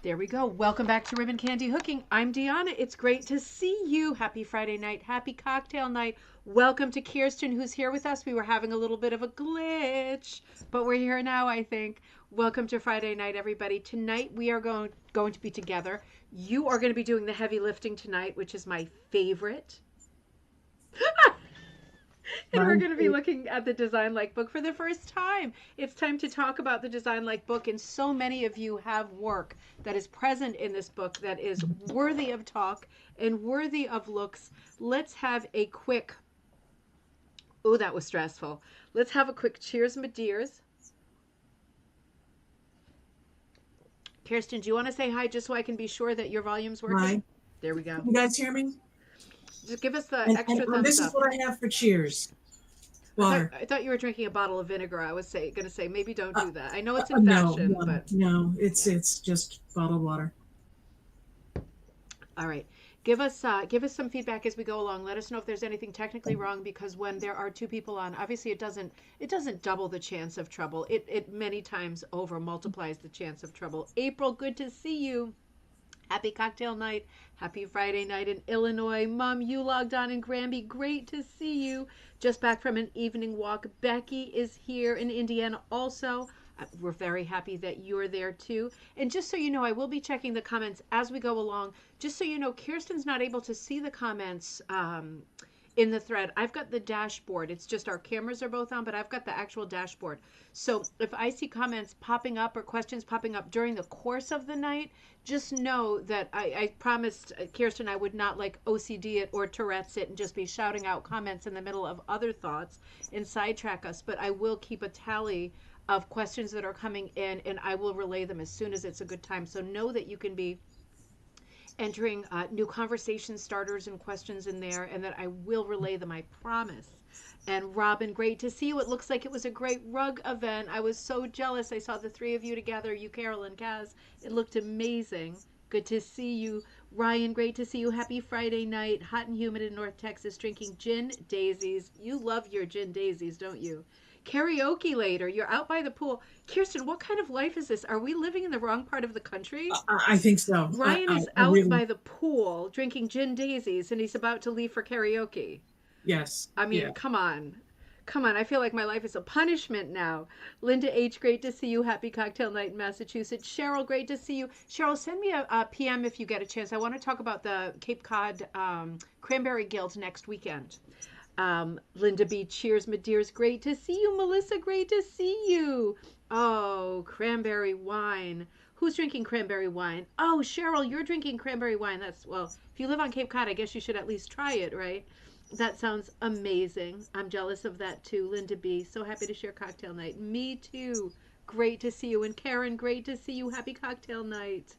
There we go. Welcome back to Ribbon Candy Hooking. I'm Deana. It's great to see you. Happy Friday night. Happy cocktail night. Welcome to Kirsten, who's here with us. We were having a little bit of a glitch, but we're here now, I think. Welcome to Friday night, everybody. Tonight we are going to be together. You are going to be doing the heavy lifting tonight, which is my favorite. And we're going to be looking at the Design Like book for the first time. It's time to talk about the Design Like book, and so many of you have work that is present in this book that is worthy of talk and worthy of looks. Let's have a quick, oh, that was stressful. Let's have a quick cheers, my dears. Kirsten, do you want to say hi just so I can be sure that your volume's working? Hi. There we go. You guys hear me? Just give us the extra thumbs this up. is what I have for cheers. Water. I thought you were drinking a bottle of vinegar. I was going to say maybe don't do that. I know it's in fashion, but no, it's just bottled water. All right. Give us some feedback as we go along. Let us know if there's anything technically wrong, because when there are two people on, obviously it doesn't double the chance of trouble. It many times over multiplies the chance of trouble. April, good to see you. Happy cocktail night. Happy Friday night in Illinois. Mom, you logged on in Granby. Great to see you. Just back from an evening walk. Becky is here in Indiana also. We're very happy that you're there too. And just so you know, I will be checking the comments as we go along. Just so you know, Kirsten's not able to see the comments in the thread. I've got the dashboard. It's just our cameras are both on, but I've got the actual dashboard. So if I see comments popping up or questions popping up during the course of the night, just know that I promised Kirsten I would not like OCD it or Tourette's it and just be shouting out comments in the middle of other thoughts and sidetrack us. But I will keep a tally of questions that are coming in, and I will relay them as soon as it's a good time. So know that you can be entering new conversation starters and questions in there, and that I will relay them, I promise. And Robin, great to see you. It looks like it was a great rug event. I was so jealous. I saw the three of you together, you, Carol, and Kaz. It looked amazing. Good to see you. Ryan, great to see you. Happy Friday night. Hot and humid in North Texas, drinking gin daisies. You love your gin daisies, don't you? Karaoke later. You're out by the pool. Kirsten, what kind of life is this? Are we living in the wrong part of the country? I think so. Ryan is out by the pool drinking gin daisies, and he's about to leave for karaoke. Yes. I mean, come on. Come on. I feel like my life is a punishment now. Linda H., great to see you. Happy cocktail night in Massachusetts. Cheryl, great to see you. Cheryl, send me a PM if you get a chance. I want to talk about the Cape Cod Cranberry Guild next weekend. Linda B., cheers, my dears. Great to see you. Melissa, great to see you. Oh, cranberry wine. Who's drinking cranberry wine? Oh, Cheryl, you're drinking cranberry wine. Well, if you live on Cape Cod, I guess you should at least try it, right? That sounds amazing. I'm jealous of that too. Linda B., so happy to share cocktail night. Me too. Great to see you. And Karen, great to see you. Happy cocktail night.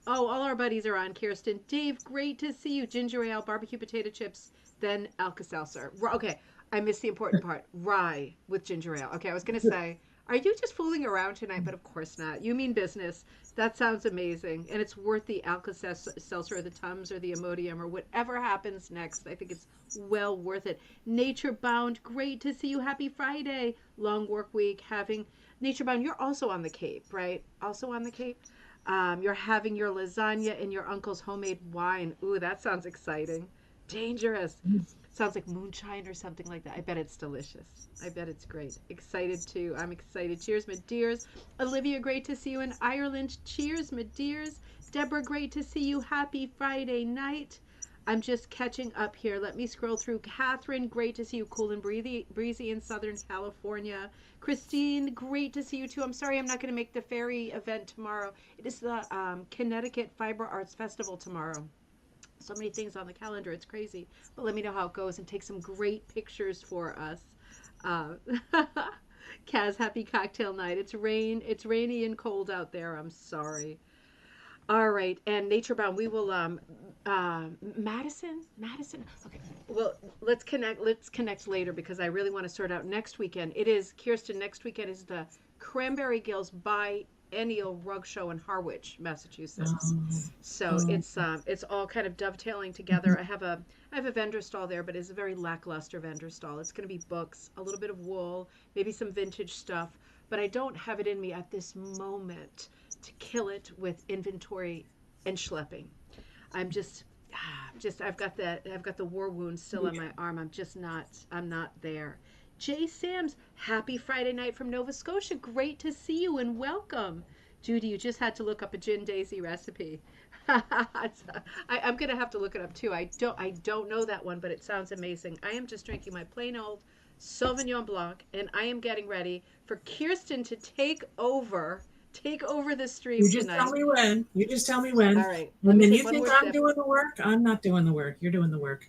Oh, all our buddies are on. Kirsten. Dave, great to see you. Ginger ale, barbecue potato chips, then Alka-Seltzer. Okay, I missed the important part. Rye with ginger ale. Okay, I was going to say, are you just fooling around tonight? But of course not. You mean business. That sounds amazing. And it's worth the Alka-Seltzer or the Tums or the Imodium or whatever happens next. I think it's well worth it. Nature Bound, great to see you. Happy Friday. Long work week. Nature Bound, you're also on the Cape, right? Also on the Cape? You're having your lasagna and your uncle's homemade wine. Ooh, that sounds exciting. Dangerous. Sounds like moonshine or something like that. I bet it's delicious. I bet it's great. Excited too. I'm excited. Cheers, my dears. Olivia, great to see you in Ireland. Cheers, my dears. Deborah, great to see you. Happy Friday night. I'm just catching up here. Let me scroll through. Catherine, great to see you. Cool and breezy in Southern California. Christine, great to see you too. I'm sorry I'm not going to make the ferry event tomorrow. It is the Connecticut Fiber Arts Festival tomorrow. So many things on the calendar, it's crazy. But let me know how it goes and take some great pictures for us. Kaz, happy cocktail night. It's rainy and cold out there. I'm sorry. All right, and Nature Bound, we will Madison. Okay. Well, let's connect later, because I really want to sort out next weekend. It is, Kirsten, next weekend is the Cranberry Guild's Biennial Rug Show in Harwich, Massachusetts. So it's all kind of dovetailing together. I have a vendor stall there, but it's a very lackluster vendor stall. It's going to be books, a little bit of wool, maybe some vintage stuff, but I don't have it in me at this moment to kill it with inventory and schlepping. I'm just I've got the war wound still on my arm. I'm not there. Jay Sams, happy Friday night from Nova Scotia. Great to see you and welcome. Judy, you just had to look up a gin daisy recipe. I'm gonna have to look it up too. I don't know that one, but it sounds amazing. I am just drinking my plain old Sauvignon Blanc, and I am getting ready for Kirsten to take over the stream You just tell tonight. me when. You just tell me when. All right, let And me then take you one think more I'm sip. doing the work. I'm not doing the work. You're doing the work.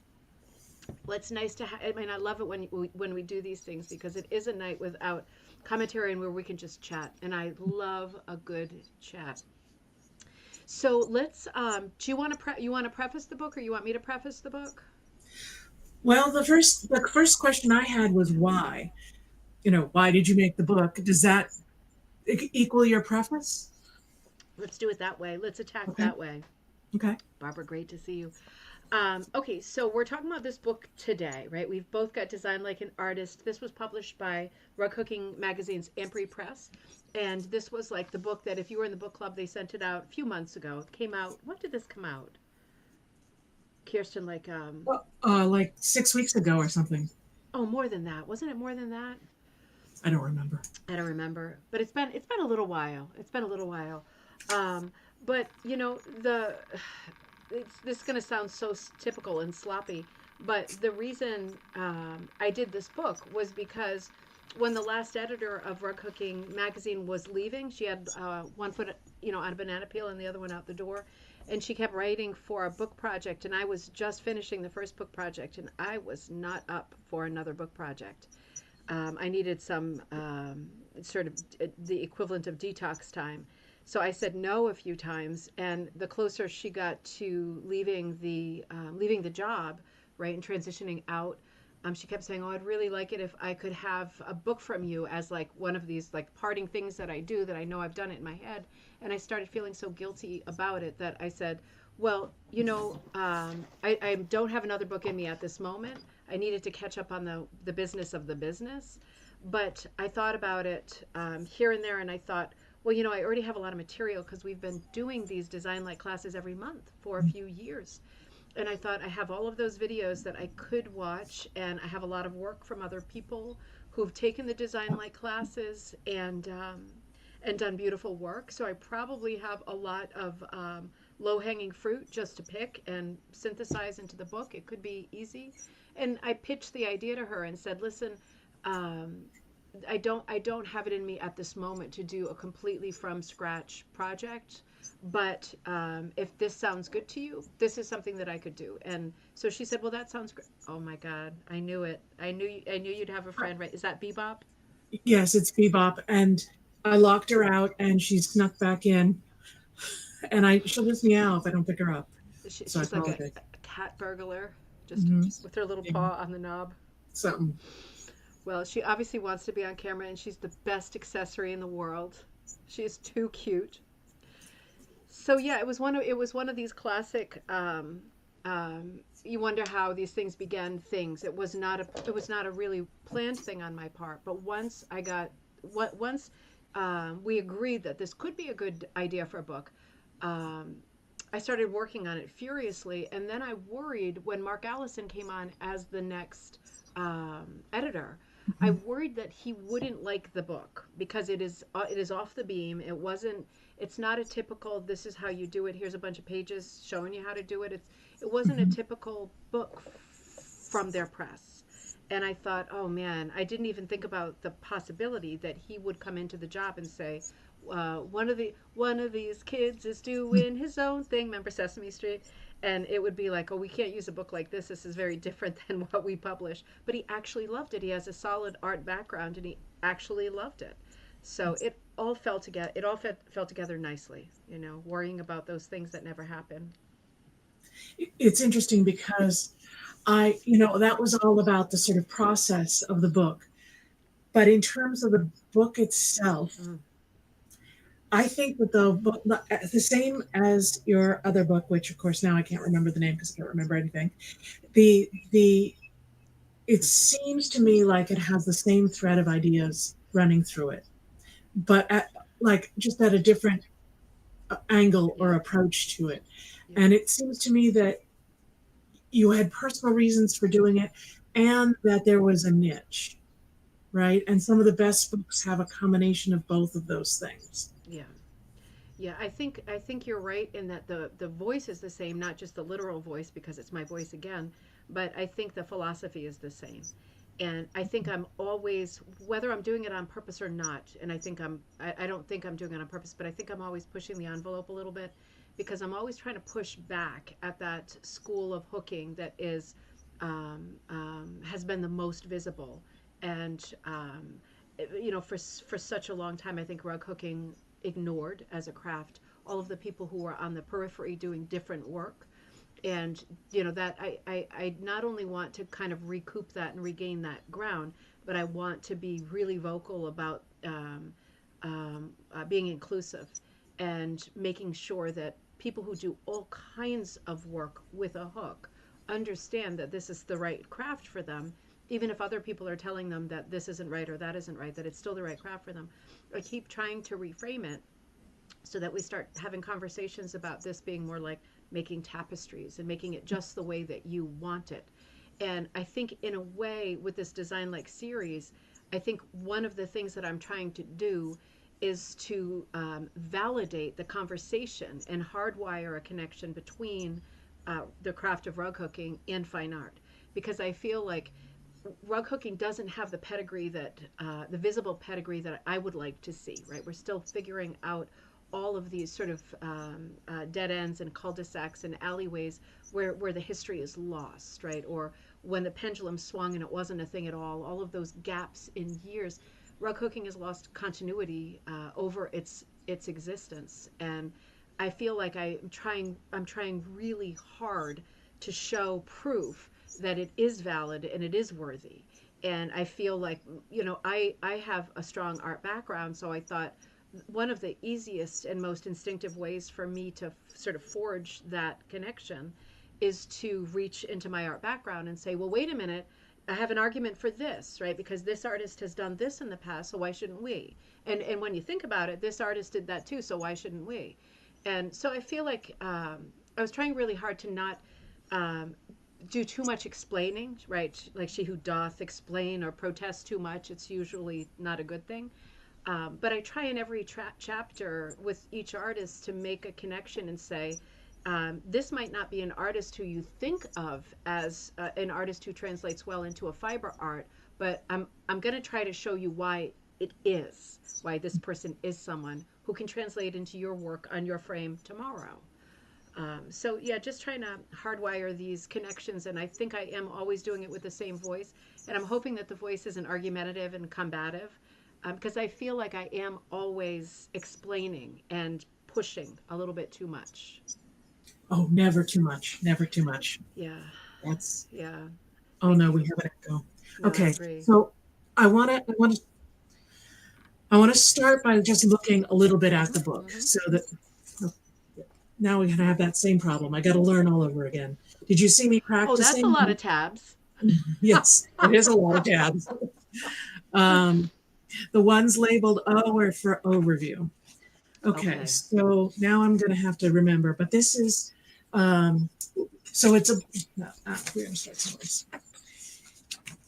Well, it's nice to have. I mean, I love it when we do these things because it is a night without commentary and where we can just chat. And I love a good chat. So let's. Do you want to you want to preface the book, or you want me to preface the book? Well, the first question I had was why. Why did you make the book? Does that equal your preface? Let's do it that way. Let's attack Okay. that way. Okay. Barbara, great to see you. Okay, so we're talking about this book today, right? We've both got Design Like an Artist. This was published by Rug Cooking Magazine's Ampry Press. And this was like the book that if you were in the book club, they sent it out a few months ago. It came out, when did this come out? Kirsten, like, Well, like 6 weeks ago or something. oh, more than that. Wasn't it more than that? I don't remember. I don't remember. But it's been a little while. It's been a little while. Um, but, this is going to sound so typical and sloppy, but the reason I did this book was because when the last editor of Rug Cooking magazine was leaving, she had one foot, on a banana peel and the other one out the door, and she kept writing for a book project, and I was just finishing the first book project, and I was not up for another book project. I needed some sort of the equivalent of detox time. So I said no a few times, and the closer she got to leaving the job, right, and transitioning out, she kept saying, "Oh, I'd really like it if I could have a book from you as like one of these like parting things that I do that I know I've done it in my head." And I started feeling so guilty about it that I said, "Well, I don't have another book in me at this moment. I needed to catch up on the business of the business." But I thought about it here and there, and I thought, well, I already have a lot of material because we've been doing these design like classes every month for a few years. And I thought I have all of those videos that I could watch, and I have a lot of work from other people who've taken the design like classes and done beautiful work. So I probably have a lot of low hanging fruit just to pick and synthesize into the book. It could be easy. And I pitched the idea to her and said, listen, um, I don't have it in me at this moment to do a completely from scratch project, but if this sounds good to you, this is something that I could do. And so she said, "Well, that sounds great." Oh my God, I knew it. I knew you'd have a friend, right? Is that Bebop? Yes, it's Bebop, and I locked her out, and she snuck back in, and she'll just meow if I don't pick her up. So I She's like a, apologize. a cat burglar, just Mm-hmm. with her little Yeah, paw on the knob. something. Well, she obviously wants to be on camera, and she's the best accessory in the world. She is too cute. So yeah, it was one of these classic. You wonder how these things began. Things. It was not a really planned thing on my part. But once we agreed that this could be a good idea for a book, um, I started working on it furiously, and then I worried when Mark Allison came on as the next editor. I Mhm. worried that he wouldn't like the book because it is off the beam. It's not a typical this is how you do it. Here's a bunch of pages showing you how to do it. It wasn't a Mhm. typical book from their press. And I thought, oh man, I didn't even think about the possibility that he would come into the job and say, one of these kids is doing his own thing. Remember Sesame Street? And it would be like, oh, we can't use a book like this. This is very different than what we publish. But he actually loved it. He has a solid art background, and he actually loved it. So it all fell together. It all fell together nicely. Worrying about those things that never happen. It's interesting because that was all about the sort of process of the book. But in terms of the book itself, Mm. I think that the book, the same as your other book, which of course now I can't remember the name because I can't remember anything. The it seems to me like it has the same thread of ideas running through it, but like just at a different. angle Yeah. or approach to it. Yeah. And it seems to me that you had personal reasons for doing it and that there was a niche, right? And some of the best books have a combination of both of those things. Yeah. Yeah, I think you're right in that the voice is the same, not just the literal voice because it's my voice again, but I think the philosophy is the same. And I think I'm always, whether I'm doing it on purpose or not, and I don't think I'm doing it on purpose, but I think I'm always pushing the envelope a little bit because I'm always trying to push back at that school of hooking that has been the most visible. And, for such a long time, I think rug hooking ignored as a craft all of the people who were on the periphery doing different work. And that I not only want to kind of recoup that and regain that ground, but I want to be really vocal about being inclusive and making sure that people who do all kinds of work with a hook understand that this is the right craft for them, even if other people are telling them that this isn't right or that isn't right, that it's still the right craft for them. I keep trying to reframe it so that we start having conversations about this being more like making tapestries and making it just the way that you want it. And I think, in a way, with this design like series, I think one of the things that I'm trying to do is to validate the conversation and hardwire a connection between the craft of rug hooking and fine art. Because I feel like rug hooking doesn't have the pedigree that the visible pedigree that I would like to see. Right, we're still figuring out all of these sort of dead ends and cul-de-sacs and alleyways where the history is lost, right? Or when the pendulum swung and it wasn't a thing at all of those gaps in years. Rug hooking has lost continuity over its existence, and I feel like I'm trying really hard to show proof that it is valid and it is worthy. And I feel like, I have a strong art background, so I thought one of the easiest and most instinctive ways for me to sort of forge that connection is to reach into my art background and say, well, wait a minute, I have an argument for this, right? Because this artist has done this in the past, so why shouldn't we? And when you think about it, this artist did that too, so why shouldn't we? And so I feel like I was trying really hard to not um, do too much explaining, right? Like she who doth explain or protest too much, it's usually not a good thing. But I try in every chapter with each artist to make a connection and say, this might not be an artist who you think of as an artist who translates well into a fiber art, but I'm going to try to show you why it is, why this person is someone who can translate into your work on your frame tomorrow. So yeah, just trying to hardwire these connections, and I think I am always doing it with the same voice, and I'm hoping that the voice isn't argumentative and combative, because I feel like I am always explaining and pushing a little bit too much. Oh, never too much. Never too much. Yeah, That's yeah. oh Thank no, we you. have an echo. No, I Okay, agree. so I want to start by just looking a little bit at the book Hmm. so that now we're gonna have that same problem. I got to learn all over again. Did you see me Oh, that's a lot practicing? of tabs. Yes, it is a lot of tabs. Um, the ones labeled O are for overview. Okay, Okay. so now I'm going to have to remember, but this is, um, so it's a, we're going to start somewhere.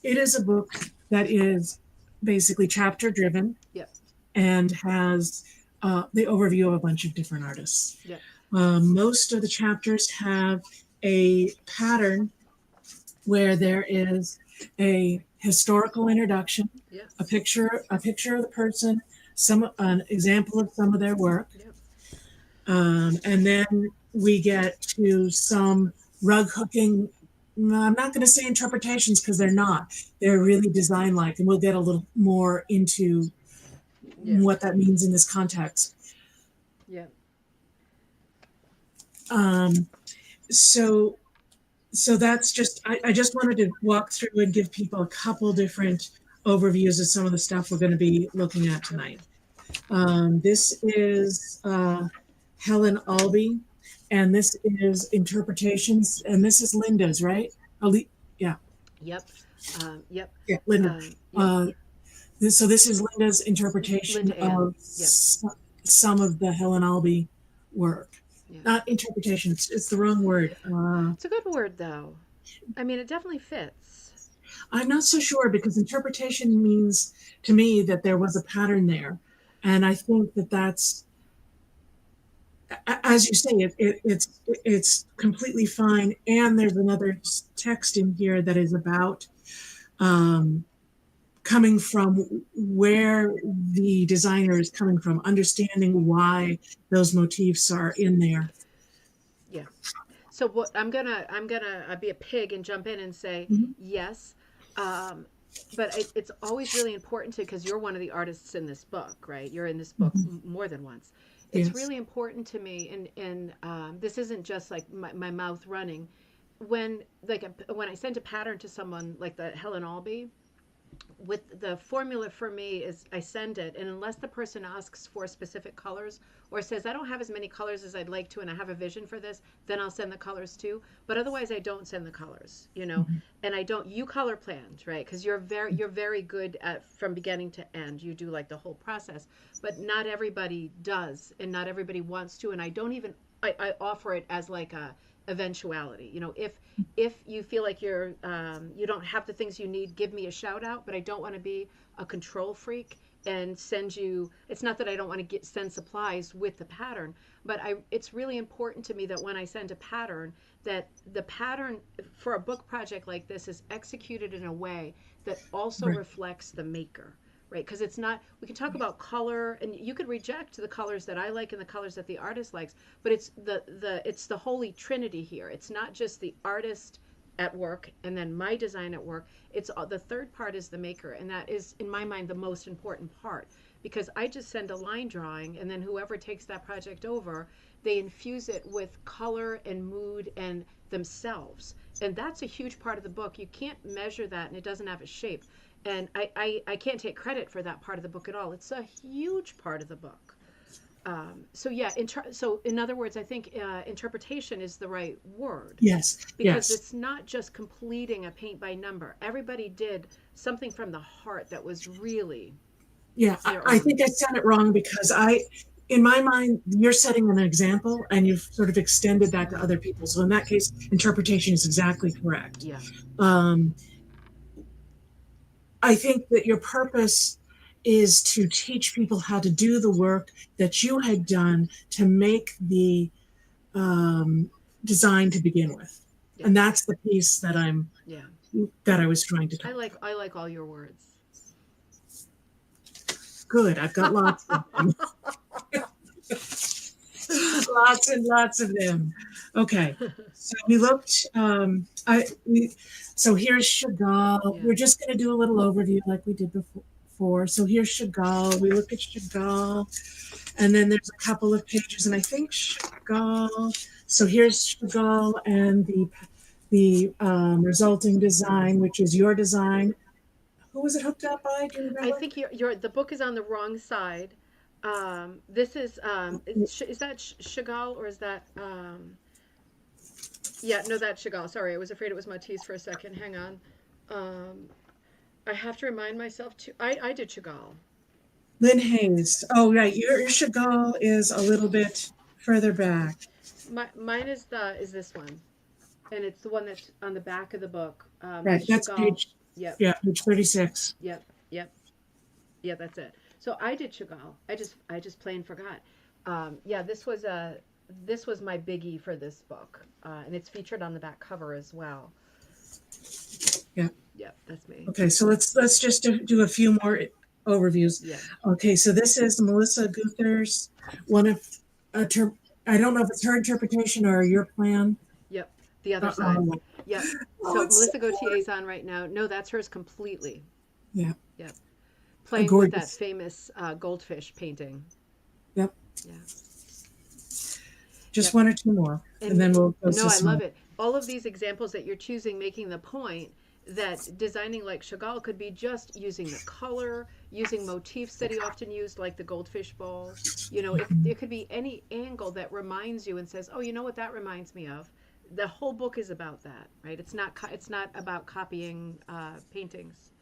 It is a book that is basically chapter driven Yep. and has the overview of a bunch of different artists. Yep. Most of the chapters have a pattern where there is a historical introduction, Yes. a picture of the person, an example of some of their work, Yep. and then we get to some rug hooking. I'm not going to say interpretations because they're not. They're really design like, and we'll get a little more into Yeah. what that means in this context. Yeah. Um, so that's just I just wanted to walk through and give people a couple different overviews of some of the stuff we're going to be looking at Okay. tonight. This is Helen Albee, and this is interpretations, and this is Linda's, right? Yeah, Yep. Yep. yeah, Linda. Yep. So this is Linda's interpretation Linda Ann. of Yep. some of the Helen Albee work. Yeah. Not interpretation. It's the wrong word. It's a good word, though. I mean, it definitely fits. I'm not so sure because interpretation means to me that there was a pattern there, and I think that that's, as you say, it's completely fine. And there's another text in here that is about um, coming from where the designer is coming from, understanding why those motifs are in there. Yeah. So what I'm gonna be a pig and jump in and say Mhm. yes, um, but it's always really important to, because you're one of the artists in this book, right? You're in this book Mhm. more than once. It's Yes. really important to me, and this isn't just like my mouth running. When when I send a pattern to someone like the Helen Albee, with the formula for me is I send it, and unless the person asks for specific colors or says I don't have as many colors as I'd like to and I have a vision for this, then I'll send the colors too. But otherwise I don't send the colors, you know. Mhm. And I don't, you color planned, right? Because you're very good at from beginning to end. You do like the whole process, but not everybody does, and not everybody wants to. And I don't even, I offer it as like a eventuality, you know. If you feel like you don't have the things you need, give me a shout out. But I don't want to be a control freak and send you. It's not that I don't want to send supplies with the pattern, but it's really important to me that when I send a pattern, that the pattern for a book project like this is executed in a way that also Right. reflects the maker, right? Because it's not, we can talk about color and you could reject the colors that I like and the colors that the artist likes, but it's the holy trinity here. It's not just the artist at work and then my design at work. It's the third part is the maker, and that is in my mind the most important part, because I just send a line drawing and then whoever takes that project over, they infuse it with color and mood and themselves. And that's a huge part of the book. You can't measure that and it doesn't have a shape. And I can't take credit for that part of the book at all. It's a huge part of the book. So yeah, so in other words, I think interpretation is the right word, Yes. because Yes. it's not just completing a paint by number. Everybody did something from the heart that was really Yeah, their I own. think I said it wrong because in my mind, you're setting an example and you've sort of extended that to other people. So in that case, interpretation is exactly correct. Yeah, Um, I think that your purpose is to teach people how to do the work that you had done to make the um, design to begin with, yeah, and that's the piece yeah. that I was trying to I talk like about. I like all your words. Good, I've got lots of them. Lots and lots of them. Okay, so we looked. So here's Chagall. Yeah. We're just going to do a little overview like we did before. So here's Chagall. We look at Chagall, and then there's a couple of pages, and I think Chagall. So here's Chagall and the resulting design, which is your design. Who was it hooked up by? Do you I remember? think the book is on the wrong side. This is that Chagall, or is that yeah, no, that's Chagall. Sorry, I was afraid it was Matisse for a second. Hang on. Um, I have to remind myself to. I did Chagall. Lynn Hayes. Oh, right. Your Chagall is a little bit further back. Mine is this one, and it's the one that's on the back of the book. Right. That's That's Chagall. page, Yep, yeah, page 36. yep, yep, yeah. That's it. So I did Chagall. I just plain forgot. Yeah, this was my biggie for this book, and it's featured on the back cover as well. Yeah. Yep, that's me. Okay. So let's just do a few more overviews. Yeah, Okay. So this is Melissa Guther's one of a term. I don't know if it's her interpretation or your plan. yep. The other side. Oh, Yep. oh, So it's so Melissa Gautier's on right now. No, that's hers completely. yeah, Yep. a Playing with that gorgeous. famous goldfish painting. Yep. Yeah. Just Yep. one or two more, and And then we'll go no, to I some. love it. All of these examples that you're choosing, making the point that designing like Chagall could be just using the color, using motifs that he often used, like the goldfish bowl. You know, it could be any angle that reminds you and says, "Oh, you know what that reminds me of." The whole book is about that, right? It's not about copying paintings.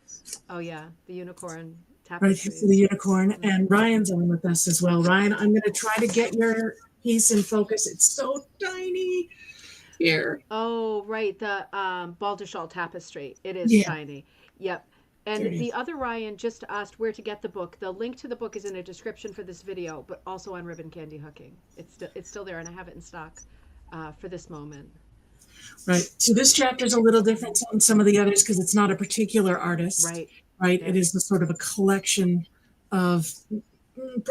Oh yeah, the unicorn Right, for the tapestries. unicorn. Hmm. And Ryan's on with us as well. Ryan, I'm going to try to get your piece in focus. It's so tiny here. Oh, right, the Balderschall tapestry. It is Yeah, tiny. Yep. there And it the is. other Ryan just asked where to get the book. The link to the book is in a description for this video, but also on Ribbon Candy Hooking. It's still there, and I have it in stock for this moment. Right. So this chapter is a little different than some of the others because it's not a particular artist, Right. right? It Yep. is the sort of a collection of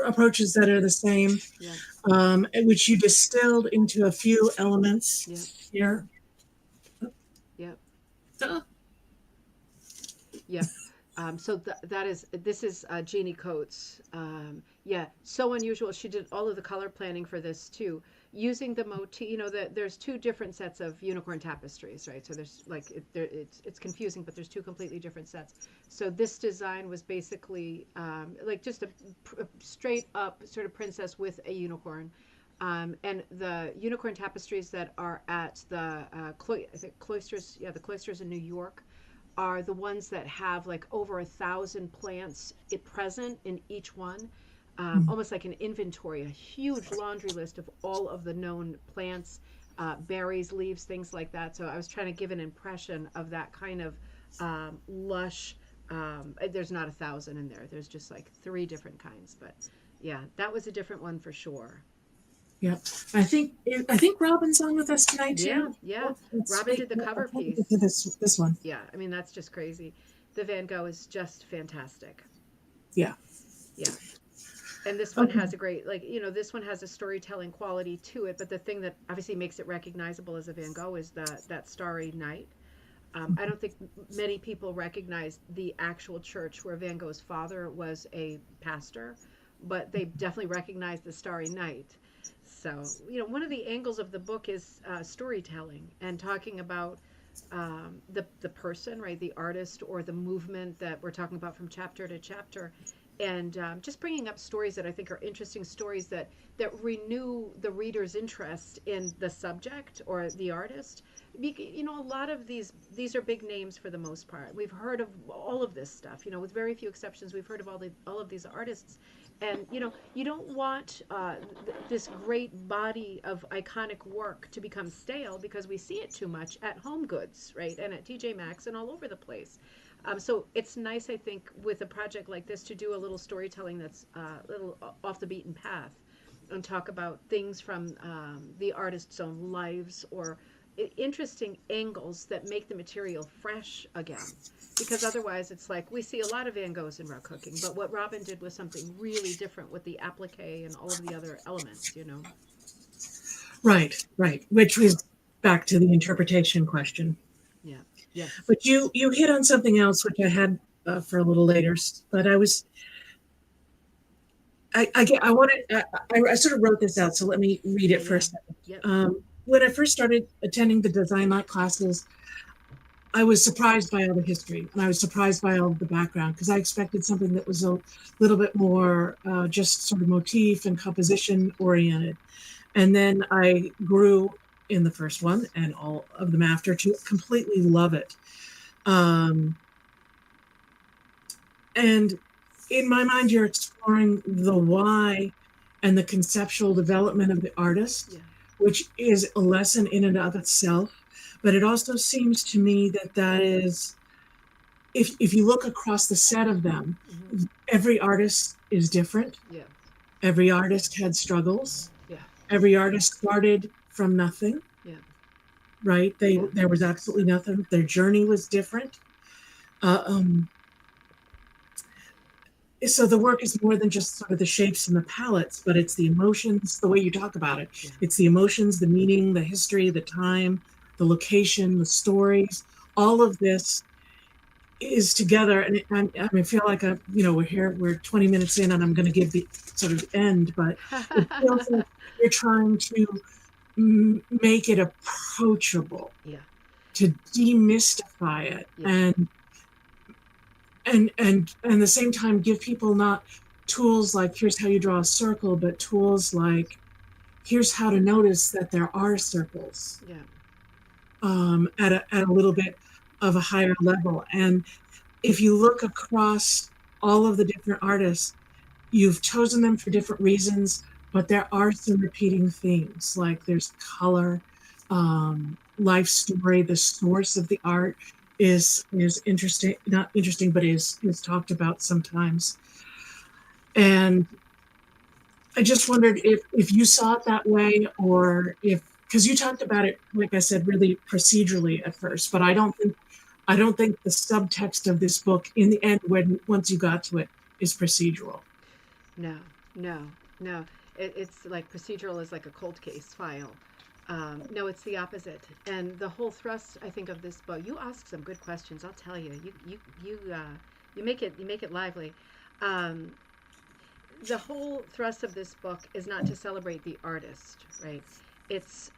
approaches that are the same, Yep. which you distilled into a few elements Yep. here. Yep. Uh, Yep. So that is this is Jeannie Coates. Yeah, so unusual. She did all of the color planning for this too, using the motif. There's two different sets of unicorn tapestries, right? So there's like it's confusing, but there's two completely different sets. So this design was basically like just a straight up sort of princess with a unicorn. And the unicorn tapestries that are at the I think cloisters, yeah, the cloisters in New York are the ones that have like over 1,000 plants present in each one, almost like an inventory, a huge laundry list of all of the known plants, berries, leaves, things like that. So I was trying to give an impression of that kind of lush. There's not 1,000 in there. There's just like three different kinds, but yeah, that was a different one for sure. yeah, I think Robin's on with us tonight Yeah, too. yeah. Let's Robin make did the I'll cover try to get to piece. this one. Yeah, I mean that's just crazy. The Van Gogh is just fantastic. Yeah. Yeah. And this one Okay. has a great, like, this one has a storytelling quality to it, but the thing that obviously makes it recognizable as a Van Gogh is that Starry Night. I don't think many people recognize the actual church where Van Gogh's father was a pastor, but they definitely recognize the Starry Night. So, one of the angles of the book is storytelling and talking about the person, right, the artist or the movement that we're talking about from chapter to chapter, and just bringing up stories that I think are interesting stories that renew the reader's interest in the subject or the artist. A lot of these are big names for the most part. We've heard of all of this stuff. With very few exceptions, we've heard of all of these artists, and you don't want this great body of iconic work to become stale because we see it too much at Home Goods, right, and at TJ Maxx and all over the place. So it's nice, I think, with a project like this to do a little storytelling that's a little off the beaten path and talk about things from the artist's own lives or interesting angles that make the material fresh again. Because otherwise, it's like we see a lot of Van Goghs in rug cooking, but what Robin did was something really different with the applique and all of the other elements. Right, right. Which was back to the interpretation question. Yeah. Yes. But you hit on something else which I had for a little later, but I wanted I sort of wrote this out, so let me read Yeah. it for a Yeah. second. Yep. When I first started attending the design night classes, I was surprised by all the history and I was surprised by all the background because I expected something that was a little bit more just sort of motif and composition oriented. And then I grew in the first one and all of them after to completely love it. Um, and in my mind, you're exploring the why and the conceptual development of the artist, Yeah. which is a lesson in and of itself. But it also seems to me that is, if you look across the set of them, Hmm. every artist is different. Yeah. Every artist had struggles. Yeah. Every artist started from nothing, Yeah. right? Yeah. There was absolutely nothing. Their journey was different. Uh, um, so the work is more than just sort of the shapes and the palettes, but it's the emotions, the way you talk about it. Yeah. It's the emotions, the meaning, the history, the time, the location, the stories. All of this is together, and I feel like we're 20 minutes in, and I'm going to give the sort of end, but it feels like you're trying to make it approachable, Yeah. to demystify it, Yeah. and the same time give people not tools like here's how you draw a circle, but tools like here's how to notice that there are circles Yeah. at a little bit of a higher level. And if you look across all of the different artists, you've chosen them for different reasons, but there are some repeating themes. Like there's color, life story. The source of the art is interesting, not interesting, but is talked about sometimes. And I just wondered if you saw it that way, or if, because you talked about it, like I said, really procedurally at first, but I don't think the subtext of this book in the end, when once you got to it, is procedural. No, no, no. It's like procedural is like a cold case file. No, it's the opposite. And the whole thrust, I think, of this book. You ask some good questions. I'll tell you. You make it lively. Um, the whole thrust of this book is not to celebrate the artist, right? It's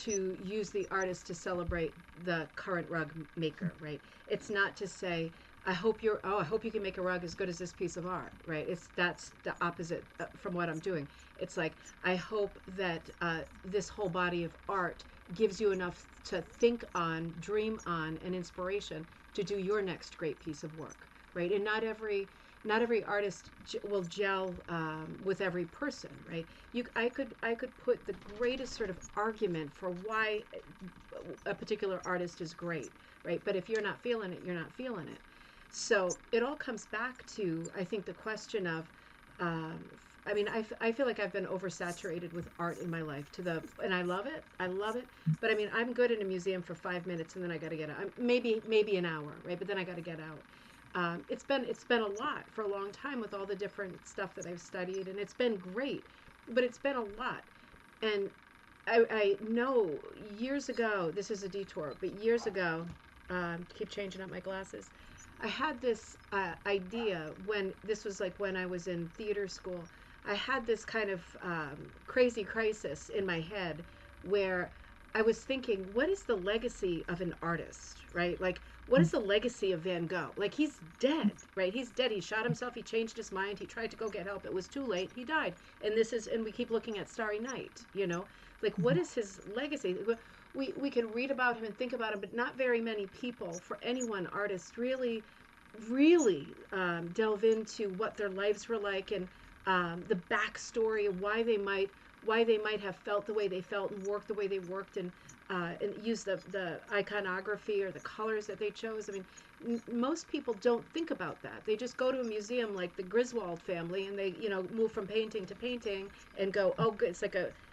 to use the artist to celebrate the current rug maker, right? It's not to say I hope you can make a rug as good as this piece of art, right? It's that's the opposite from what I'm doing. It's like I hope that this whole body of art gives you enough to think on, dream on, and inspiration to do your next great piece of work, right? And not every artist will gel with every person, right? I could put the greatest sort of argument for why a particular artist is great, right? But if you're not feeling it, you're not feeling it. So it all comes back to, I think, the question of, um, I mean, I feel like I've been oversaturated with art in my life and I love it. But I mean, I'm good in a museum for 5 minutes and then I got to get out. Maybe an hour, right? But then I got to get out. It's been a lot for a long time with all the different stuff that I've studied, and it's been great, but it's been a lot. And I know years ago, this is a detour, but years ago, keep changing up my glasses. I had this idea when this was like when I was in theater school. I had this kind of crazy crisis in my head where I was thinking, what is the legacy of an artist, right? Like, what is the legacy of Van Gogh? Like, he's dead, right? He's dead. He shot himself. He changed his mind. He tried to go get help. It was too late. He died. And we keep looking at Starry Night, you know? Like, what is his legacy? We can read about him and think about him, but not very many people, for any one artist, really delve into what their lives were like and the backstory of why they might have felt the way they felt and worked the way they worked and use the iconography or the colors that they chose. I mean, most people don't think about that. They just go to a museum like the Griswold family and they, move from painting to painting and go, oh, good.